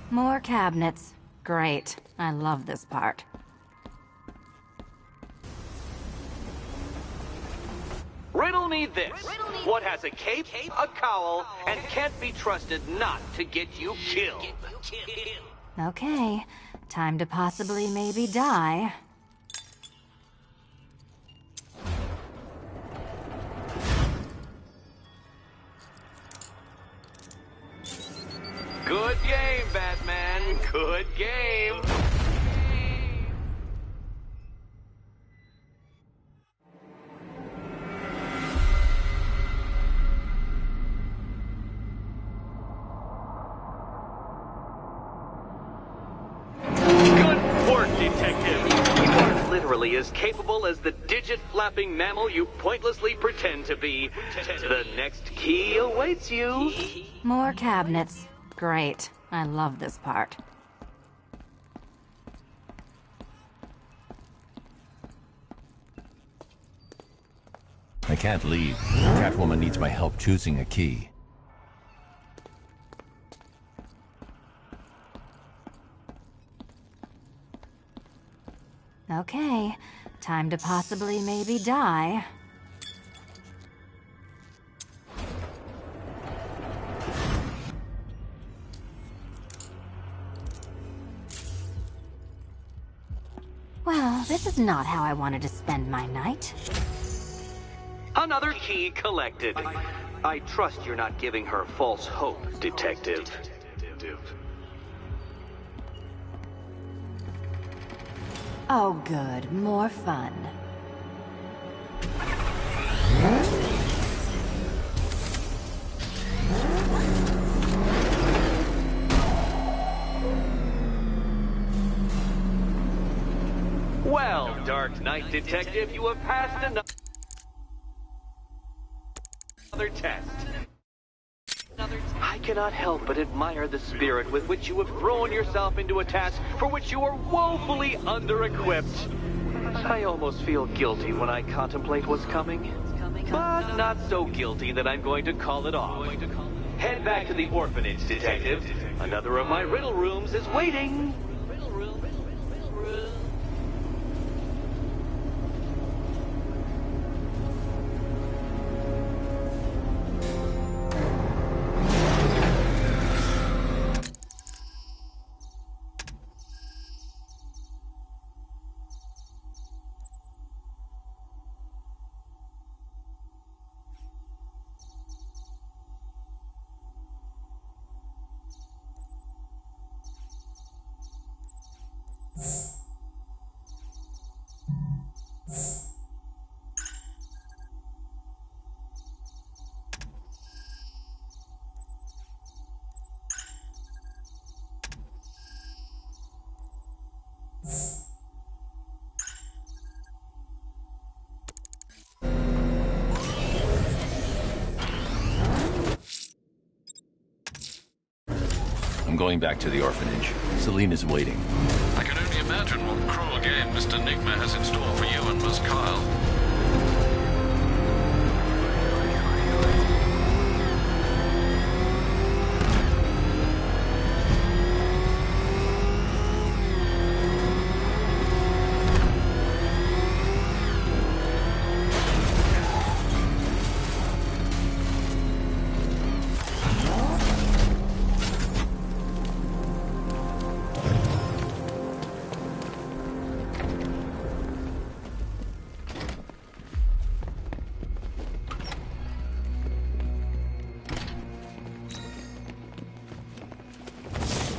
More cabinets. Great. I love this part. Riddle me this. What has a cape, a cowl, and can't be trusted not to get you killed? Okay. Time to possibly maybe die. Good game, Batman. Good game. Good work, Detective. You are literally as capable as the digit-flapping mammal you pointlessly pretend to be. The next key awaits you. More cabinets. Great. I love this part. I can't leave. Catwoman needs my help choosing a key. Okay. Time to possibly maybe die. Well, this is not how I wanted to spend my night. Another key collected. I trust you're not giving her false hope, Detective. Oh good, more fun. Well, Dark Knight Detective, you have passed another test. I cannot help but admire the spirit with which you have thrown yourself into a task for which you are woefully under-equipped. I almost feel guilty when I contemplate what's coming, but not so guilty that I'm going to call it off. Head back to the orphanage, Detective. Another of my riddle rooms is waiting. I'm going back to the orphanage. Celine is waiting. I can only imagine what cruel game Mr. Nigma has in store for you and Miss Kyle.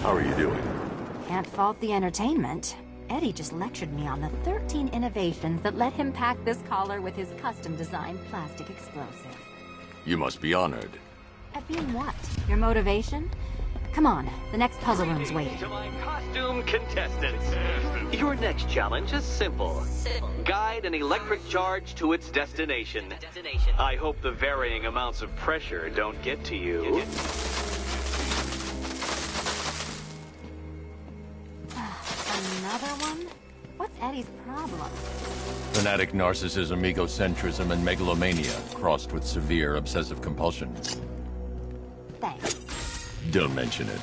How are you doing? Can't fault the entertainment. Eddie just lectured me on the 13 innovations that let him pack this collar with his custom-designed plastic explosive. You must be honored. At being what? Your motivation? Come on, the next puzzle room's waiting. To my costume contestants. Your next challenge is simple. Guide an electric charge to its destination. I hope the varying amounts of pressure don't get to you. Another one? What's Eddie's problem? Fanatic narcissism, egocentrism, and megalomania, crossed with severe obsessive compulsion. Thanks. Don't mention it.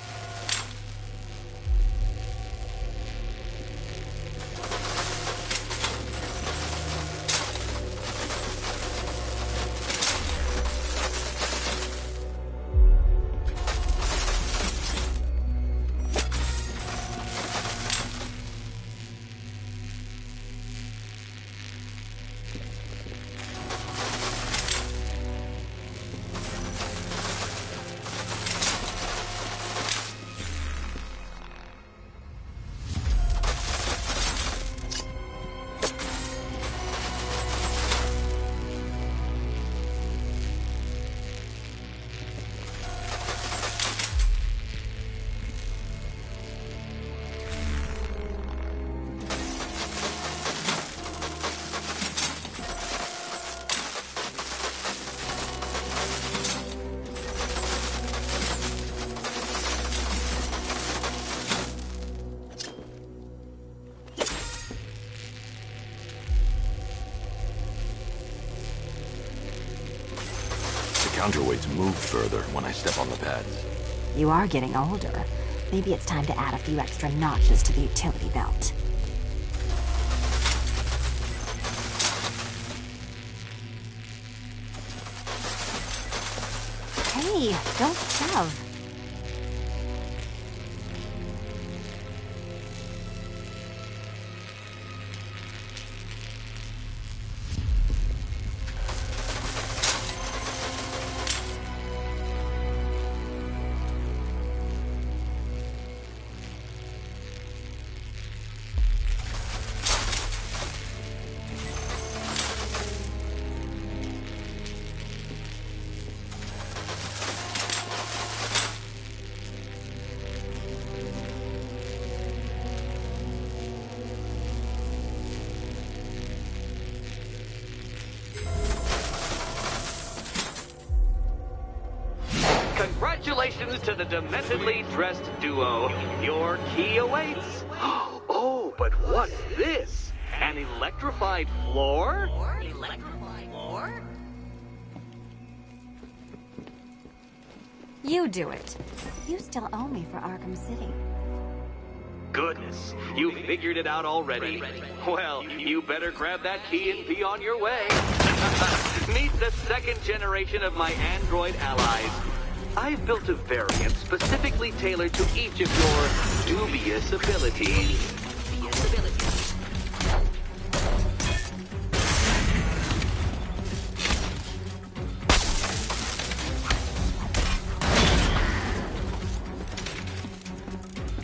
Counterweights move further when I step on the pads. You are getting older. Maybe it's time to add a few extra notches to the utility belt. Hey, don't shove. Congratulations to the dementedly dressed duo. Your key awaits. Oh, but what's this? An electrified floor? You do it. You still owe me for Arkham City. Goodness, you figured it out already. Well, you better grab that key and be on your way. Meet the second generation of my android allies. I've built a variant specifically tailored to each of your dubious abilities.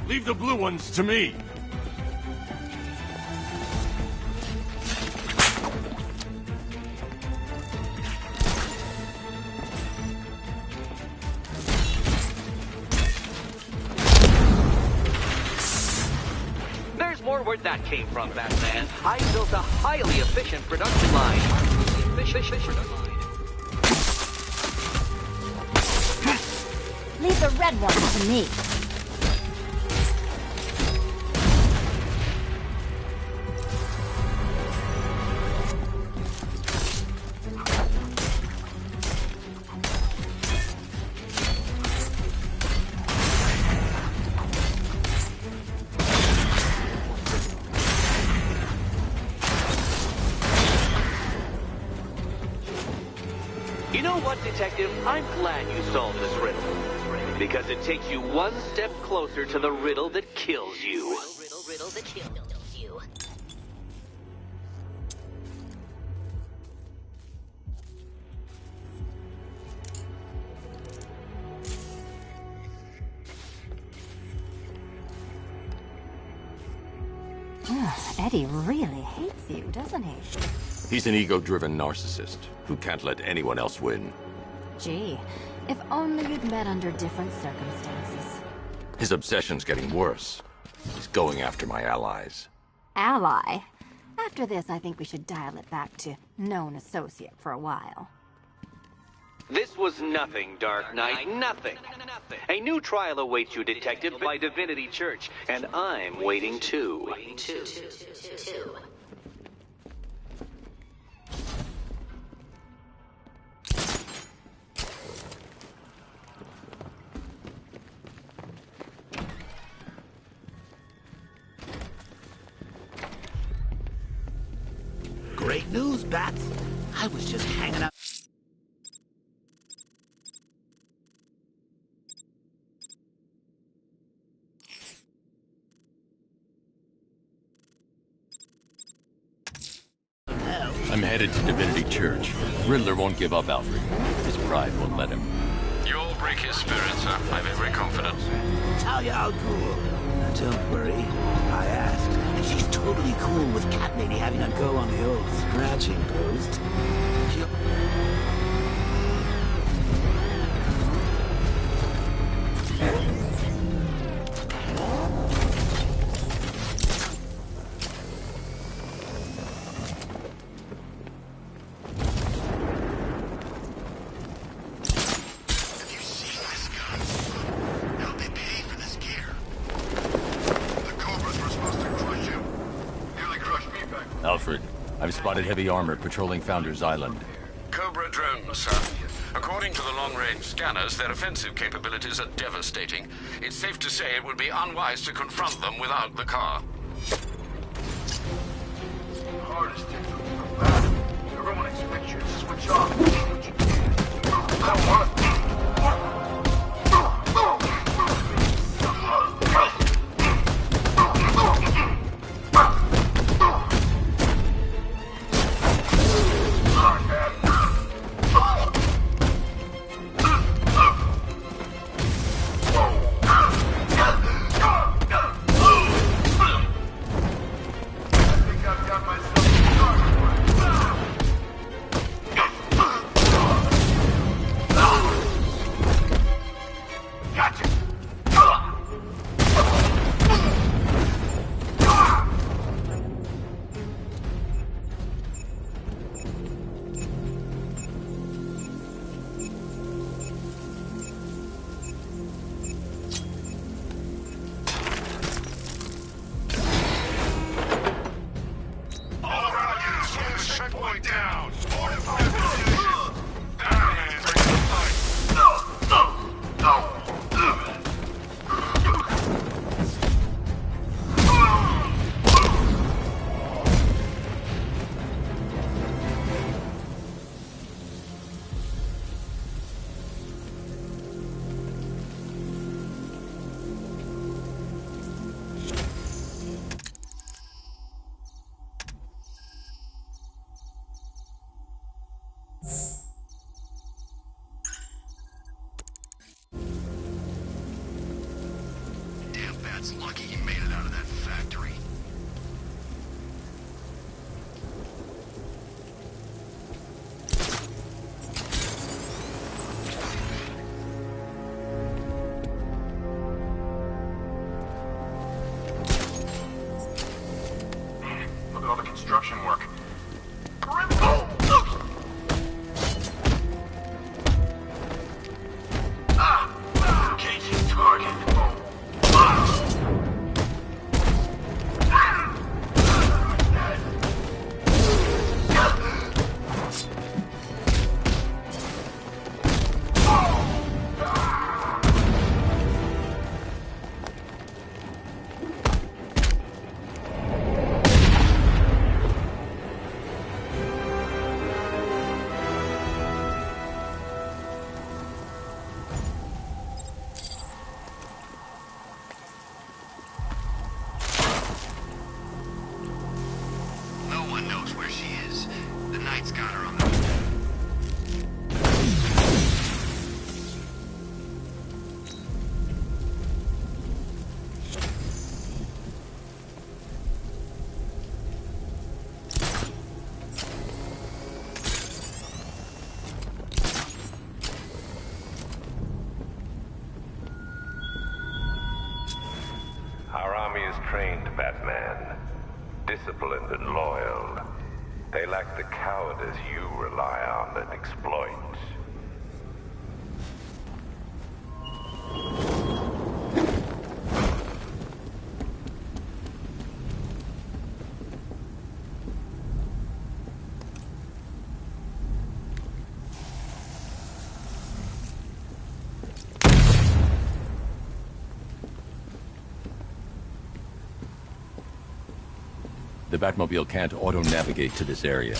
Leave the blue ones to me. Where'd that came from, Batman? I built a highly efficient production line. Leave the red ones to me. You know what, Detective? I'm glad you solved this riddle. Because it takes you one step closer to the riddle that kills you. Riddle that kills you. Eddie really hates you, doesn't he? He's an ego-driven narcissist who can't let anyone else win. Gee, if only you'd met under different circumstances. His obsession's getting worse. He's going after my allies. Ally? After this, I think we should dial it back to known associate for a while. This was nothing, Dark Knight, nothing. A new trial awaits you, Detective, by Divinity Church, and I'm waiting too. Great news, Bats. I was just hanging out. I'm headed to Divinity Church. Riddler won't give up, Alfred. His pride won't let him. You'll break his spirit, sir. I've every confidence. Talia al Ghul. Don't worry. I asked, and she's totally cool with Cat Lady having a go on the old scratching post. Alfred, I've spotted heavy armor patrolling Founders Island. Cobra drones, sir. According to the long-range scanners, their offensive capabilities are devastating. It's safe to say it would be unwise to confront them without the car. Hardest thing for bad. Everyone expects you to switch off. I don't want to. It's lucky you made it out of that factory. Look at all the construction work. Casey's target. Disciplined and loyal. They lack the cowardice you rely on and exploit. The Batmobile can't auto-navigate to this area.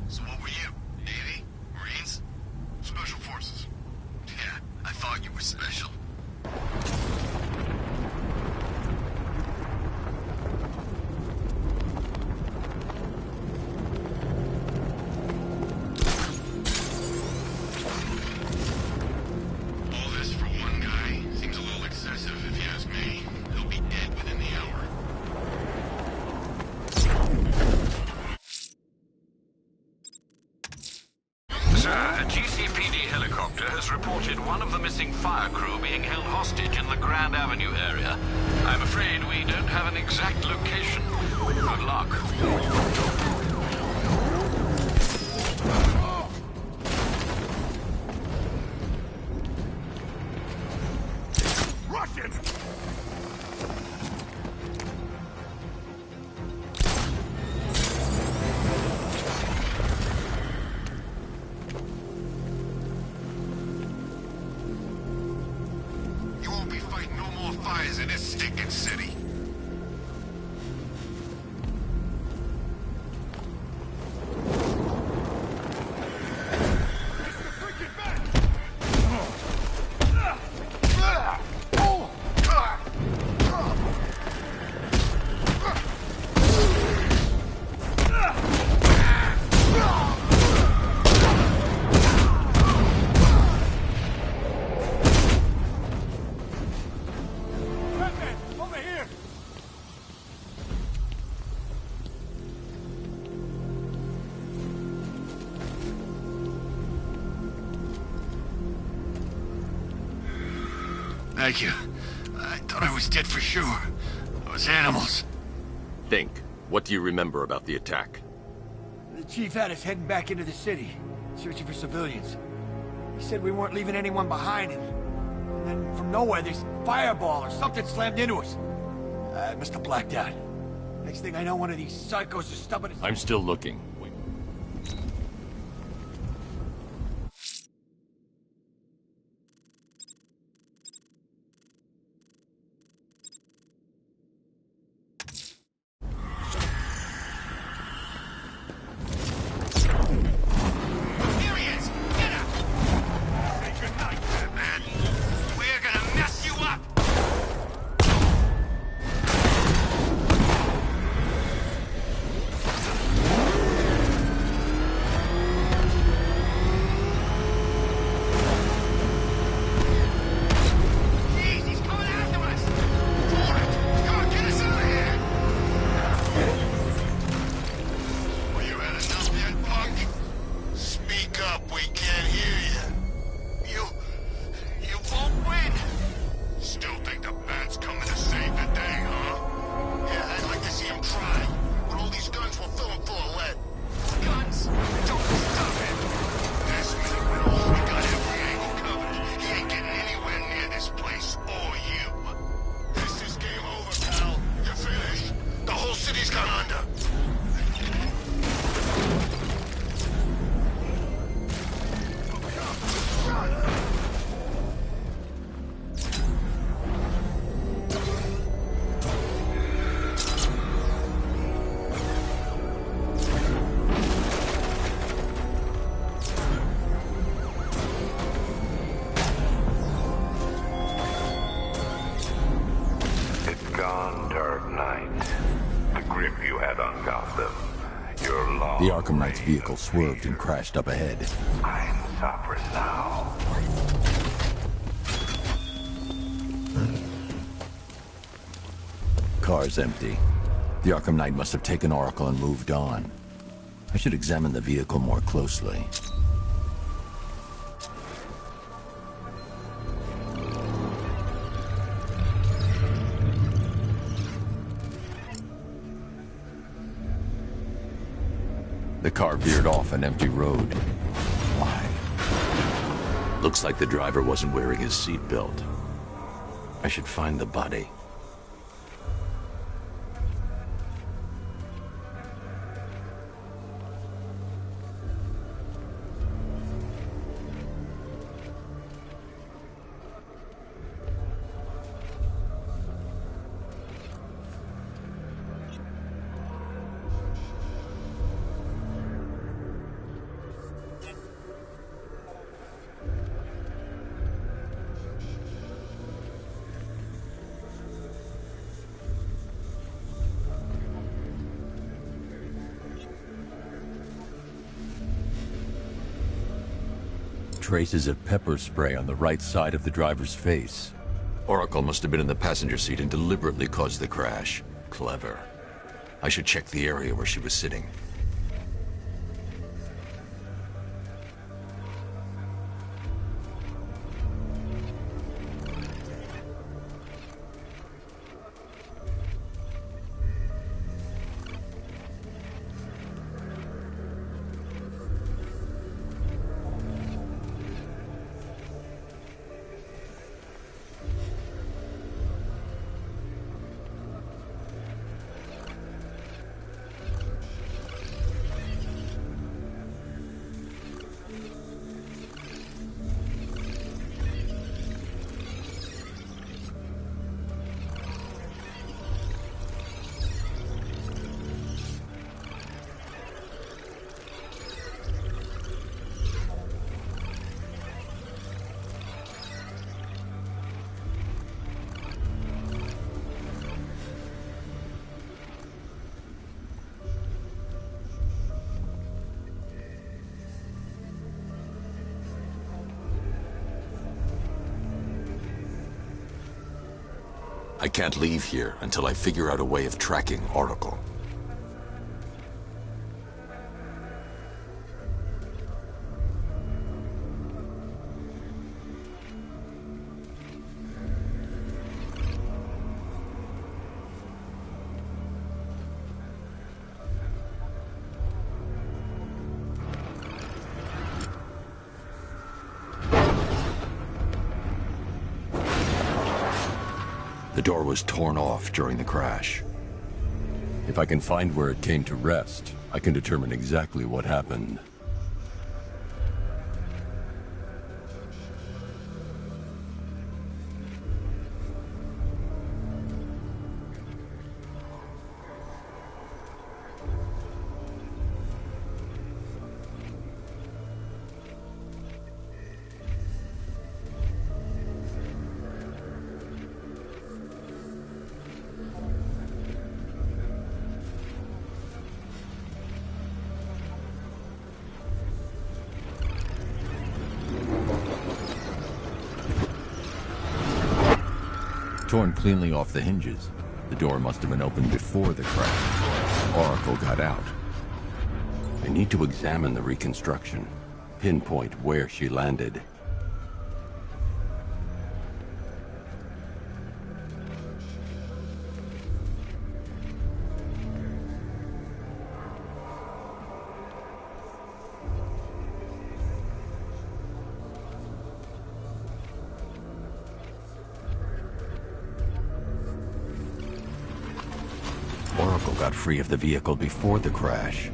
So what were you? Navy? Marines? Special Forces? Yeah, I thought you were special. Reported one of the missing fire crew being held hostage in the Grand Avenue area. I'm afraid we don't have an exact location. Good luck. Russian! Fires in this stinking city. Thank you. I thought I was dead for sure. Those animals. Think. What do you remember about the attack? The chief had us heading back into the city, searching for civilians. He said we weren't leaving anyone behind, and then from nowhere, this fireball or something slammed into us. I must have blacked out. Next thing I know, one of these psychos is stubbing his... I'm still looking. The Arkham Knight's vehicle swerved and crashed up ahead. I'm Sopris now. Car's empty. The Arkham Knight must have taken Oracle and moved on. I should examine the vehicle more closely. The car veered off an empty road. Why? Looks like the driver wasn't wearing his seatbelt. I should find the body. Traces of pepper spray on the right side of the driver's face. Oracle must have been in the passenger seat and deliberately caused the crash. Clever. I should check the area where she was sitting. I can't leave here until I figure out a way of tracking Oracle. The door was torn off during the crash. If I can find where it came to rest, I can determine exactly what happened. Torn cleanly off the hinges. The door must have been opened before the crash. Oracle got out. I need to examine the reconstruction, pinpoint where she landed. Oracle got free of the vehicle before the crash.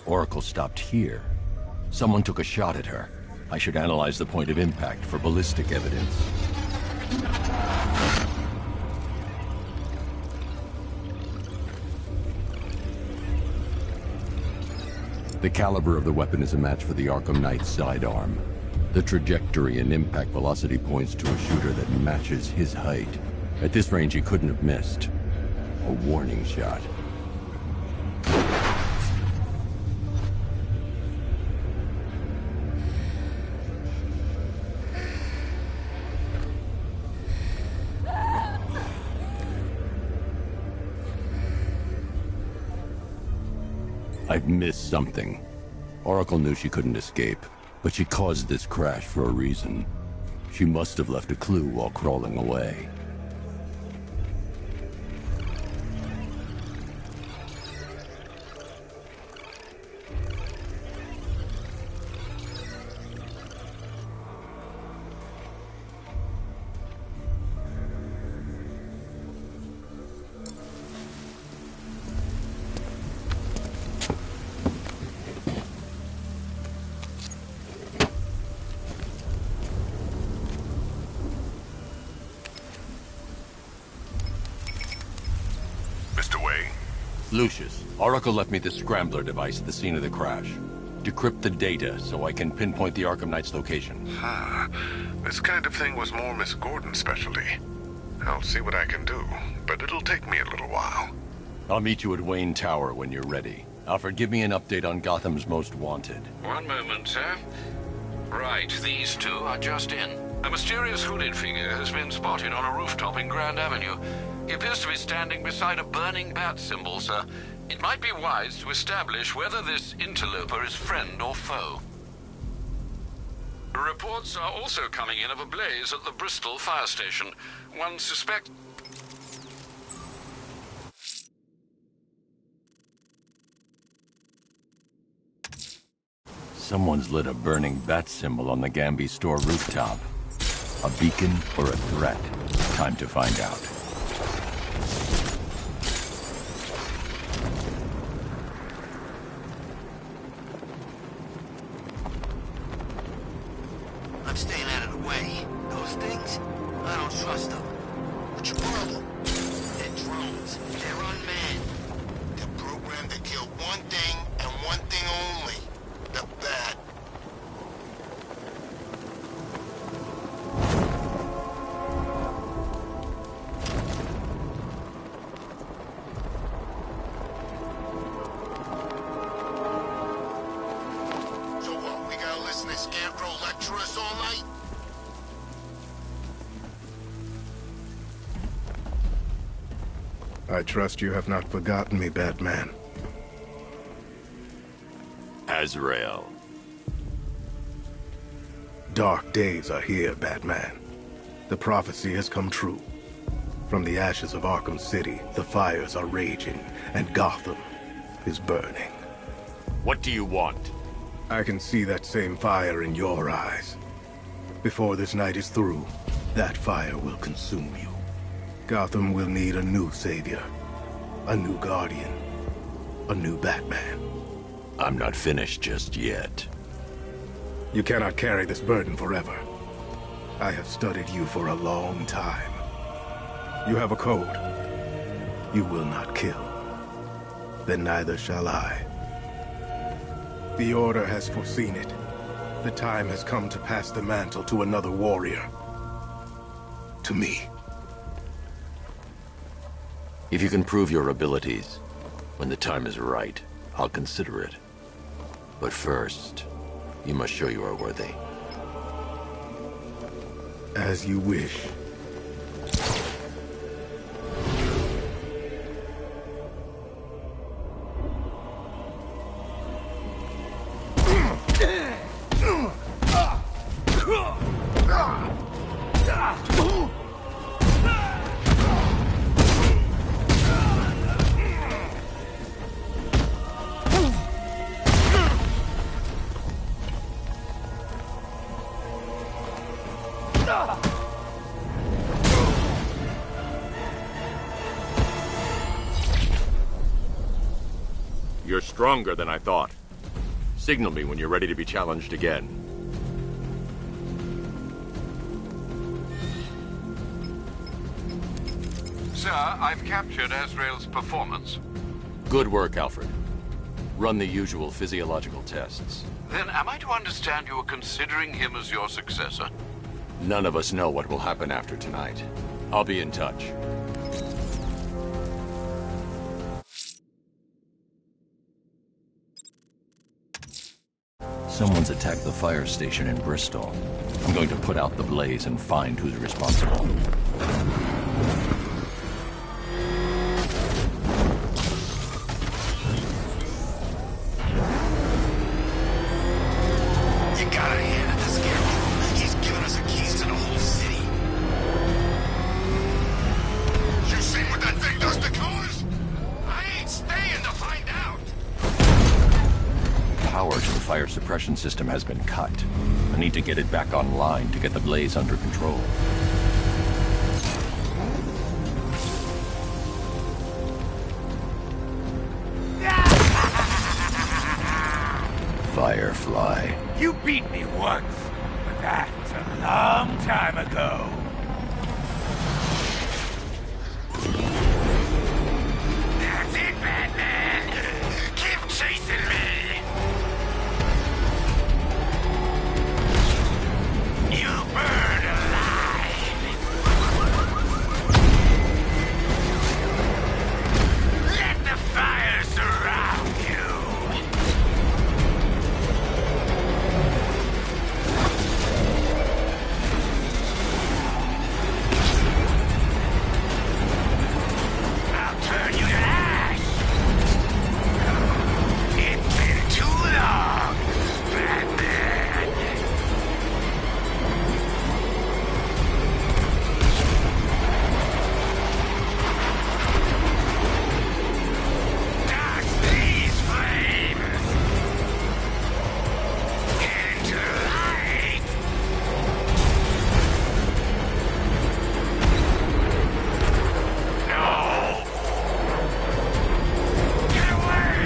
Oracle stopped here. Someone took a shot at her. I should analyze the point of impact for ballistic evidence. The caliber of the weapon is a match for the Arkham Knight's sidearm. The trajectory and impact velocity points to a shooter that matches his height. At this range, he couldn't have missed. A warning shot. I've missed something. Oracle knew she couldn't escape, but she caused this crash for a reason. She must have left a clue while crawling away. Lucius, Oracle left me the Scrambler device at the scene of the crash. Decrypt the data so I can pinpoint the Arkham Knight's location. This kind of thing was more Miss Gordon's specialty. I'll see what I can do, but it'll take me a little while. I'll meet you at Wayne Tower when you're ready. Alfred, give me an update on Gotham's Most Wanted. One moment, sir. Right, these two are just in. A mysterious hooded figure has been spotted on a rooftop in Grand Avenue. He appears to be standing beside a burning bat symbol, sir. It might be wise to establish whether this interloper is friend or foe. Reports are also coming in of a blaze at the Bristol fire station. One suspect... Someone's lit a burning bat symbol on the Gambi store rooftop. A beacon or a threat? Time to find out. I'm staying out of the way. Those things, I don't trust them. What's your problem? They're drones. They're unmanned. They're programmed to kill one thing and one thing only. The bat. So what, we gotta listen to Scarecrow lecture us all night? I trust you have not forgotten me, Batman. Azrael. Dark days are here, Batman. The prophecy has come true. From the ashes of Arkham City, the fires are raging, and Gotham is burning. What do you want? I can see that same fire in your eyes. Before this night is through, that fire will consume you. Gotham will need a new savior, a new guardian, a new Batman. I'm not finished just yet. You cannot carry this burden forever. I have studied you for a long time. You have a code. You will not kill. Then neither shall I. The Order has foreseen it. The time has come to pass the mantle to another warrior. To me. If you can prove your abilities, when the time is right, I'll consider it. But first, you must show you are worthy. As you wish. You're stronger than I thought. Signal me when you're ready to be challenged again. Sir, I've captured Azrael's performance. Good work, Alfred. Run the usual physiological tests. Then am I to understand you are considering him as your successor? None of us know what will happen after tonight. I'll be in touch. Someone's attacked the fire station in Bristol. I'm going to put out the blaze and find who's responsible. You gotta hand it to Scarecrow. He's given us the keys to the whole city. You seen what that thing does to cars? I ain't staying to find out. Power to the fire suppression system has been cut. I need to get it back online to get the blaze under control. Firefly. You beat me once, but that's a long time ago. That's it, Batman! Keep chasing me! You burn alive! Let the fire surround you! I'll turn you to ash! It's been too long, Batman! Dodge these flames! Into light! No! Get away!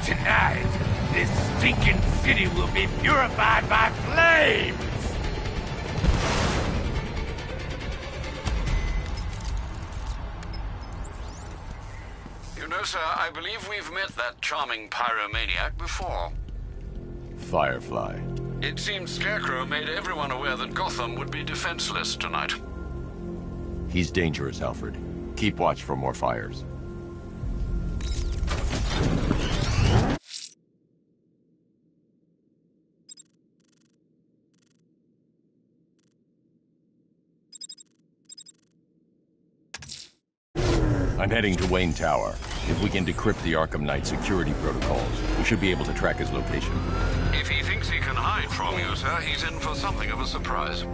Tonight, this stinking city will be purified by flames! You know, sir, I believe we've met that charming pyromaniac before. Firefly. It seems Scarecrow made everyone aware that Gotham would be defenseless tonight. He's dangerous, Alfred. Keep watch for more fires. I'm heading to Wayne Tower. If we can decrypt the Arkham Knight security protocols, we should be able to track his location. If he thinks he can hide from you, sir, he's in for something of a surprise.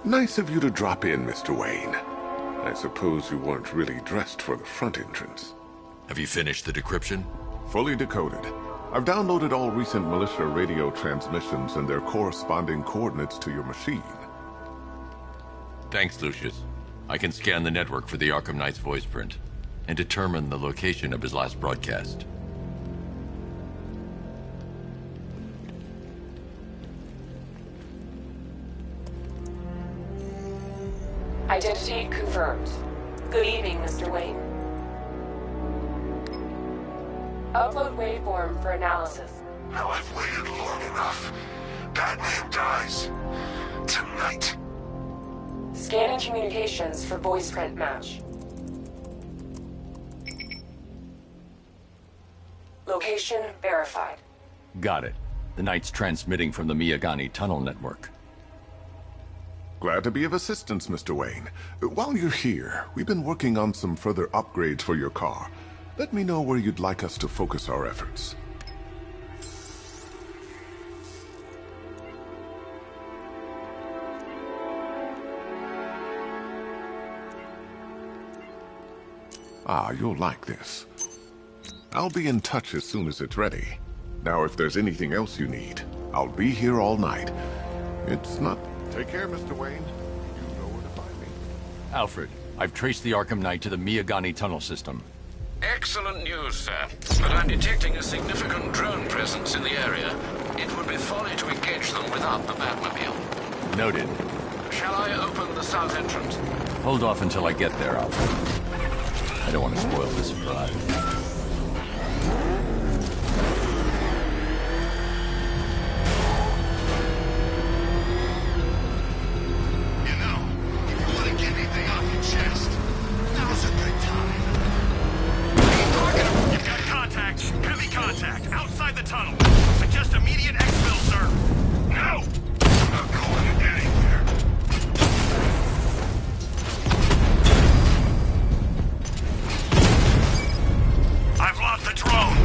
Nice of you to drop in, Mr. Wayne. I suppose you weren't really dressed for the front entrance. Have you finished the decryption? Fully decoded. I've downloaded all recent militia radio transmissions and their corresponding coordinates to your machine. Thanks, Lucius. I can scan the network for the Arkham Knight's voice print and determine the location of his last broadcast. Identity confirmed. Good evening, Mr. Wayne. Upload waveform for analysis. Now I've waited long enough. Batman dies. Tonight. Scanning communications for voice print match. Location verified. Got it. The Knight's transmitting from the Miyagani tunnel network. Glad to be of assistance, Mr. Wayne. While you're here, we've been working on some further upgrades for your car. Let me know where you'd like us to focus our efforts. Ah, you'll like this. I'll be in touch as soon as it's ready. Now, if there's anything else you need, I'll be here all night. It's not... Take care, Mr. Wayne. You know where to find me. Alfred, I've traced the Arkham Knight to the Miyagani tunnel system. Excellent news, sir. But I'm detecting a significant drone presence in the area. It would be folly to engage them without the Batmobile. Noted. Shall I open the south entrance? Hold off until I get there, Alfred. I don't want to spoil the surprise. Contact outside the tunnel. Suggest immediate exfil, sir. No! I'm not going anywhere. I've lost the drone.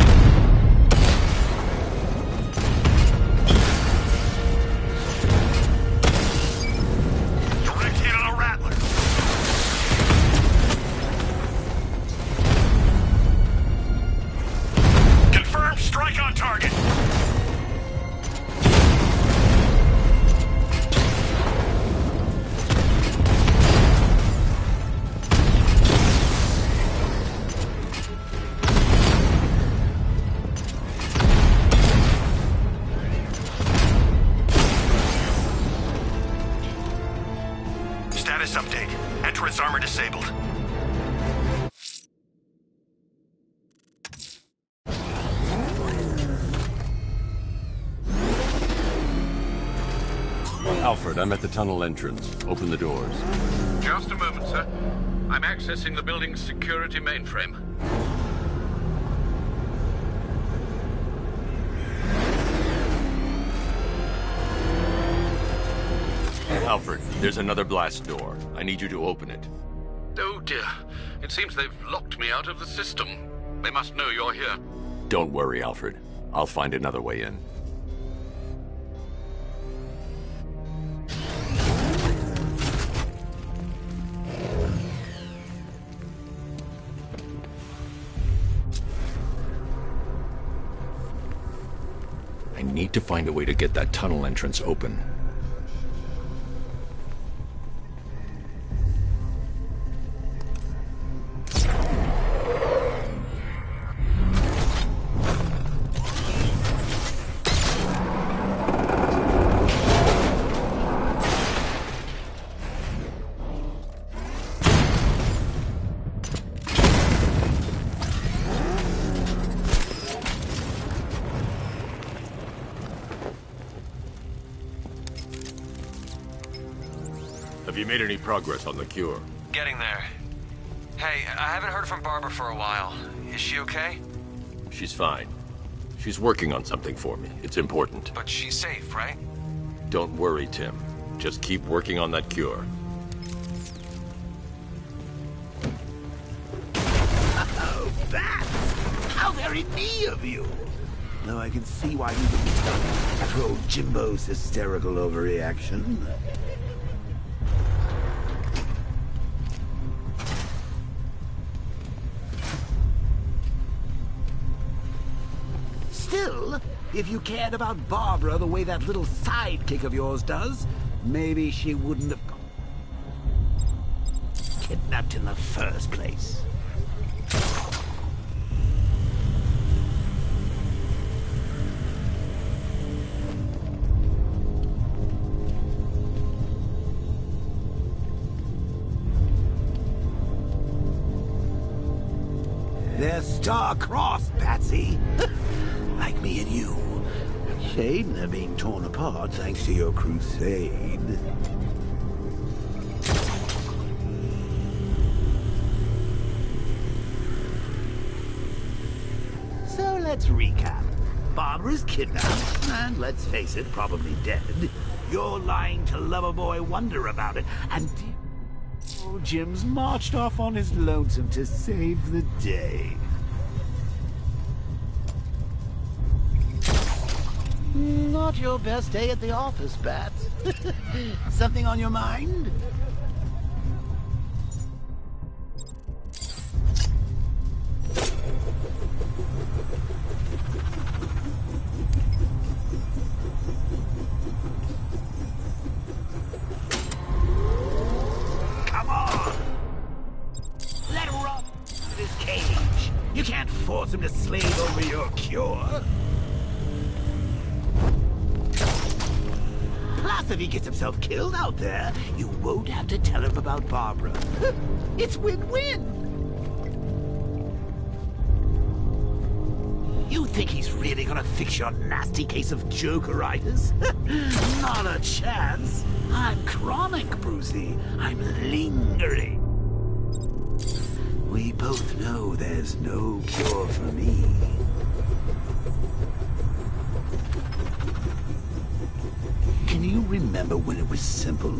Direct hit on a Rattler. Strike on target! Status update. Entrance armor disabled. Alfred, I'm at the tunnel entrance. Open the doors. Just a moment, sir. I'm accessing the building's security mainframe. Alfred, there's another blast door. I need you to open it. Oh dear. It seems they've locked me out of the system. They must know you're here. Don't worry, Alfred. I'll find another way in. I need to find a way to get that tunnel entrance open. Have you made any progress on the cure? Getting there. Hey, I haven't heard from Barbara for a while. Is she okay? She's fine. She's working on something for me. It's important. But she's safe, right? Don't worry, Tim. Just keep working on that cure. Oh, bats! How very me of you! Though I can see why you would be stuck after old Jimbo's hysterical overreaction. Still, if you cared about Barbara the way that little sidekick of yours does, maybe she wouldn't have got kidnapped in the first place. They're star-crossed, Patsy. Like me and you. Shame they're being torn apart thanks to your crusade. So let's recap. Barbara's kidnapped, and let's face it, probably dead. You're lying to Loverboy Wonder about it, and old Jim's marched off on his lonesome to save the day. Not your best day at the office, Bats. Something on your mind? Come on! Let him run to this cage. You can't force him to slave over your cure. Plus, if he gets himself killed out there, you won't have to tell him about Barbara. It's win-win! You think he's really gonna fix your nasty case of Jokeritis? Not a chance. I'm chronic, Brucey. I'm lingering. We both know there's no cure for me. Can you remember when it was simple?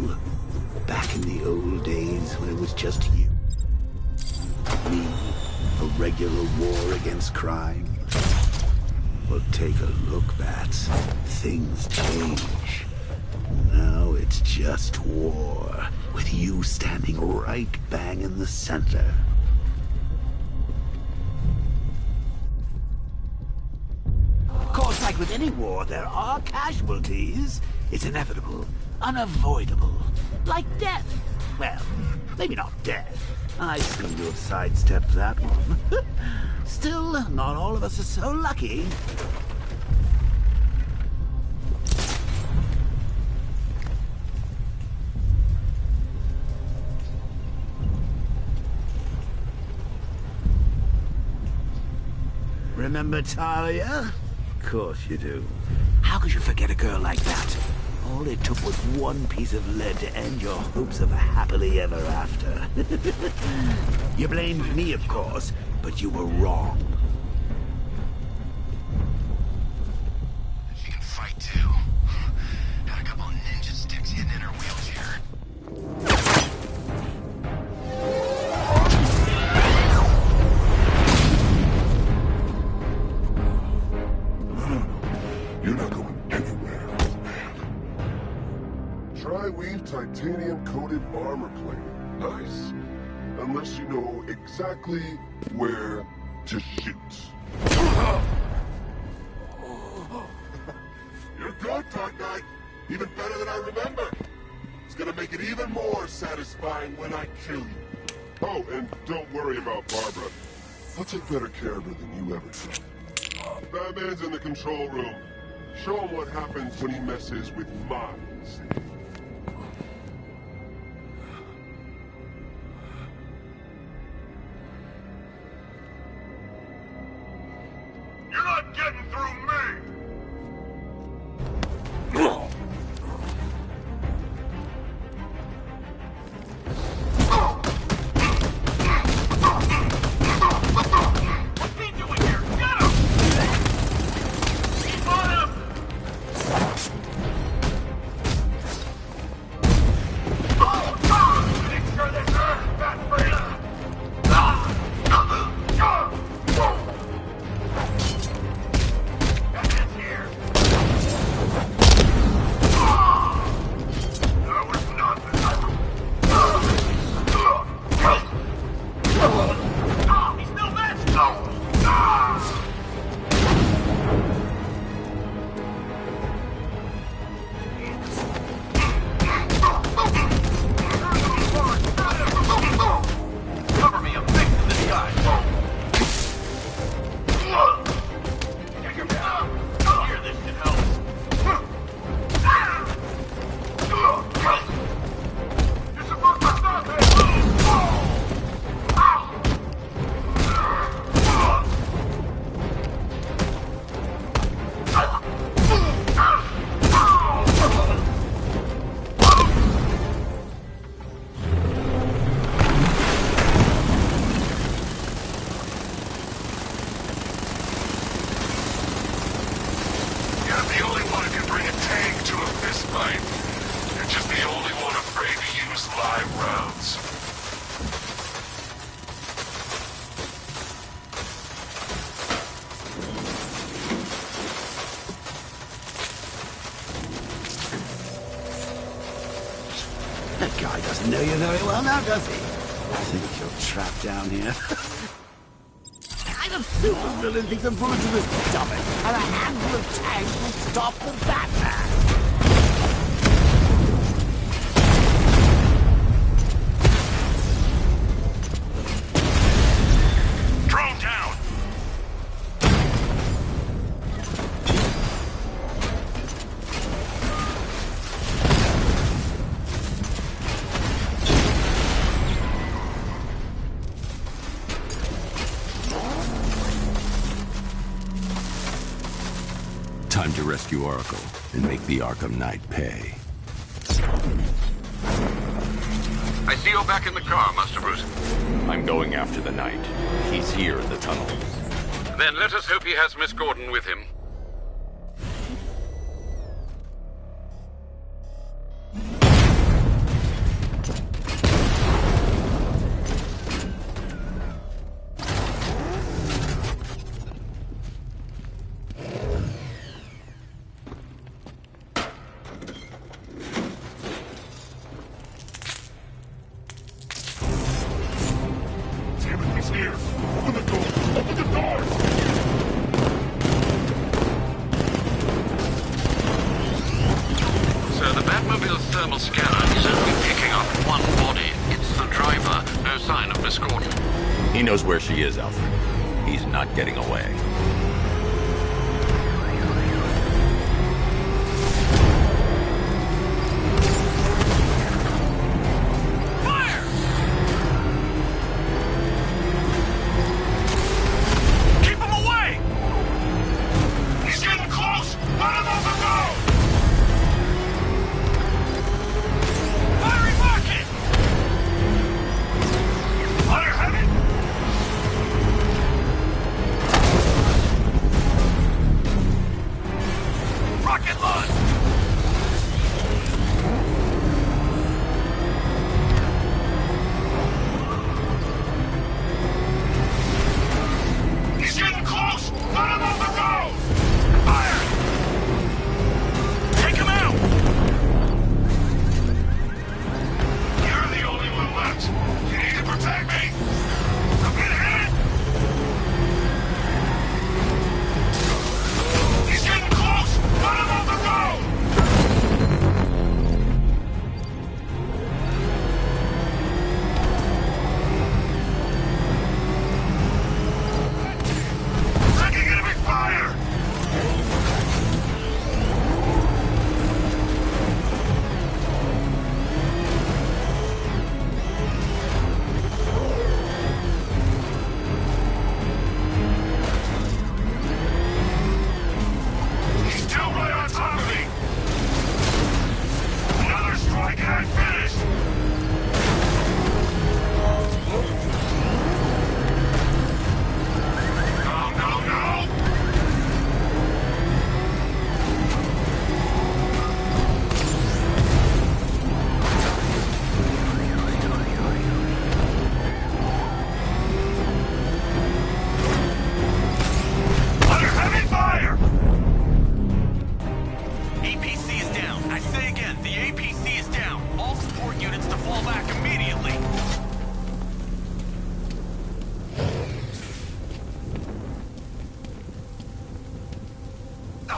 Back in the old days when it was just you? Me? A regular war against crime? Well, take a look, Bats. Things change. Now it's just war, with you standing right bang in the center. Of course, like with any war, there are casualties. It's inevitable, unavoidable, like death. Well, maybe not death. I seem to have sidestepped that one. Still, not all of us are so lucky. Remember Talia? Of course you do. How could you forget a girl like that? All it took was one piece of lead to end your hopes of a happily ever after. You blamed me, of course, but you were wrong. She can fight too. Got a couple of ninja sticks hidden in her wheelchair. You're not going anywhere, old man. Tri-weave titanium-coated armor plating. Nice. Unless you know exactly where to shoot. You're good, Dark Knight. Even better than I remember. It's gonna make it even more satisfying when I kill you. Oh, and don't worry about Barbara. I'll take better care of her than you ever did. Batman's in the control room. Show him what happens when he messes with mine. You're not getting through me! What's he doing here? Get him! He's on him! Make sure this earth's not free! That was nothing. He's still there! Cover me, I'm fixing this guy. Take him down. Here, this should help. You're supposed to stop it! That guy doesn't know you very well now, does he? I think you're trapped down here. Kind of supervillain thinks a bullet to his stomach and a handful of tanks will stop the Batman. Drone down! Time to rescue Oracle and make the Arkham Knight pay. I see you're back in the car, Master Bruce. I'm going after the Knight. He's here in the tunnel. Then let us hope he has Miss Gordon with him. He knows where she is, Alfred. He's not getting away.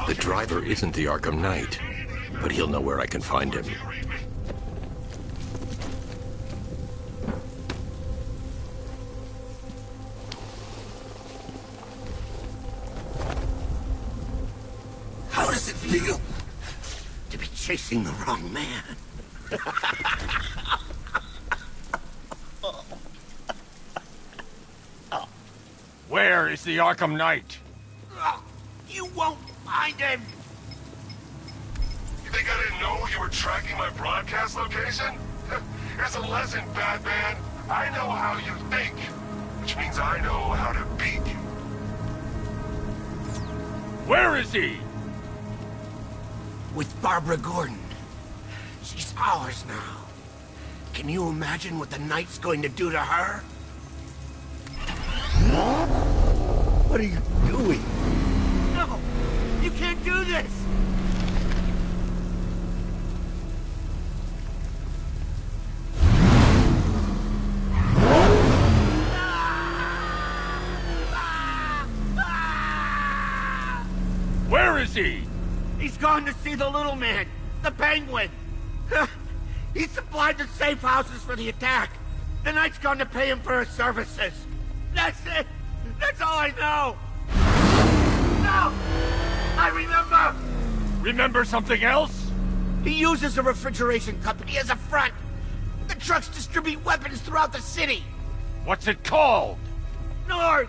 The driver isn't the Arkham Knight, but he'll know where I can find him. How does it feel to be chasing the wrong man? Where is the Arkham Knight? You won't find him! You think I didn't know you were tracking my broadcast location? Here's a lesson, Batman. I know how you think, which means I know how to beat you. Where is he? With Barbara Gordon. She's ours now. Can you imagine what the Knight's going to do to her? What are you doing? No! You can't do this! is he? He's gone to see the little man, the Penguin. He supplied the safe houses for the attack. The Knight's gone to pay him for his services. That's it. That's all I know. No! I remember! Remember something else? He uses a refrigeration company as a front. The trucks distribute weapons throughout the city. What's it called? North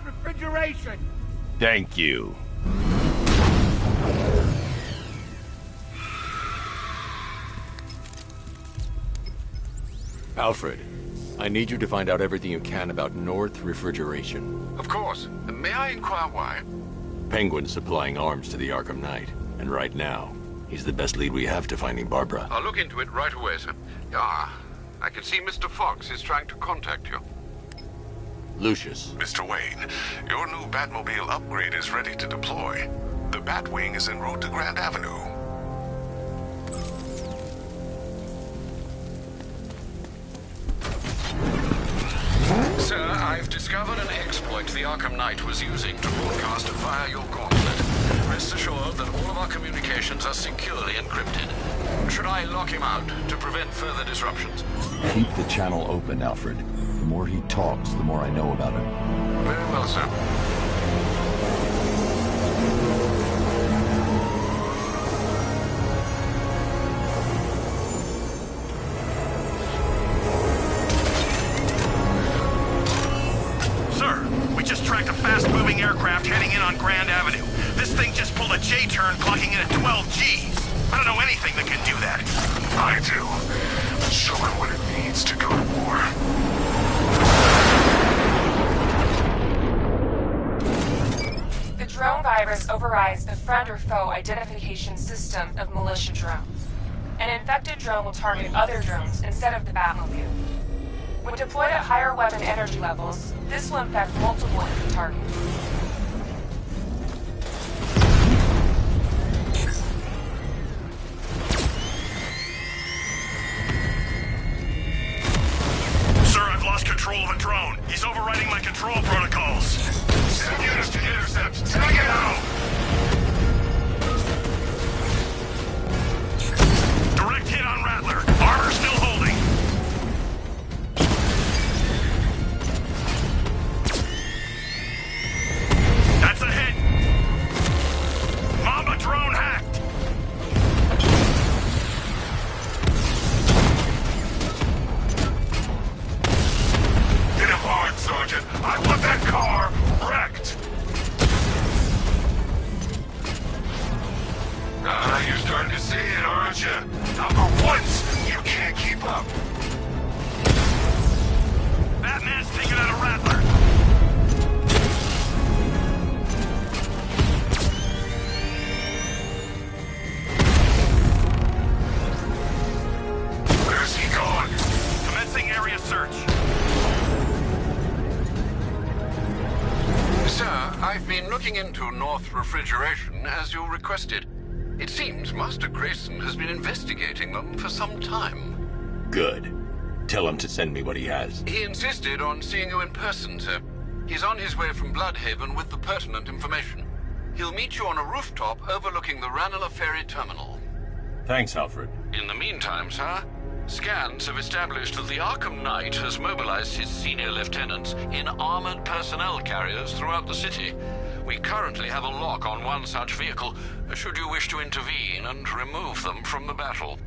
Refrigeration. Thank you. Alfred, I need you to find out everything you can about North Refrigeration. Of course. May I inquire why? Penguin's supplying arms to the Arkham Knight, and right now, he's the best lead we have to finding Barbara. I'll look into it right away, sir. Ah, I can see Mr. Fox is trying to contact you. Lucius. Mr. Wayne, your new Batmobile upgrade is ready to deploy. The Batwing is en route to Grand Avenue. Sir, I've discovered an exploit the Arkham Knight was using to broadcast via your gauntlet. Rest assured that all of our communications are securely encrypted. Should I lock him out to prevent further disruptions? Keep the channel open, Alfred. The more he talks, the more I know about him. Very well, sir. Tracked a fast-moving aircraft heading in on Grand Avenue. This thing just pulled a J-turn, clocking in at 12 Gs. I don't know anything that can do that. I do. Show it what it needs to go to war. The drone virus overrides the friend or foe identification system of militia drones. An infected drone will target other drones instead of the Batmobile. When deployed at higher weapon energy levels, this will infect multiple enemy targets. Sir, I've lost control of a drone. He's overriding my control protocols. Send units to intercept. Take it out! Direct hit on Rattler. Armor still holding. That's a hit! Mamba drone hacked! Hit him hard, Sergeant. I want that car wrecked! You're starting to see it, aren't you? Not for once, you can't keep up. Batman's taking out a Rattler. Where's he gone? Commencing area search. Sir, I've been looking into North Refrigeration as you requested. It seems Master Grayson has been investigating them for some time. Good. Tell him to send me what he has. He insisted on seeing you in person, sir. He's on his way from Bloodhaven with the pertinent information. He'll meet you on a rooftop overlooking the Ranelagh Ferry Terminal. Thanks, Alfred. In the meantime, sir, scans have established that the Arkham Knight has mobilized his senior lieutenants in armored personnel carriers throughout the city. We currently have a lock on one such vehicle, should you wish to intervene and remove them from the battle.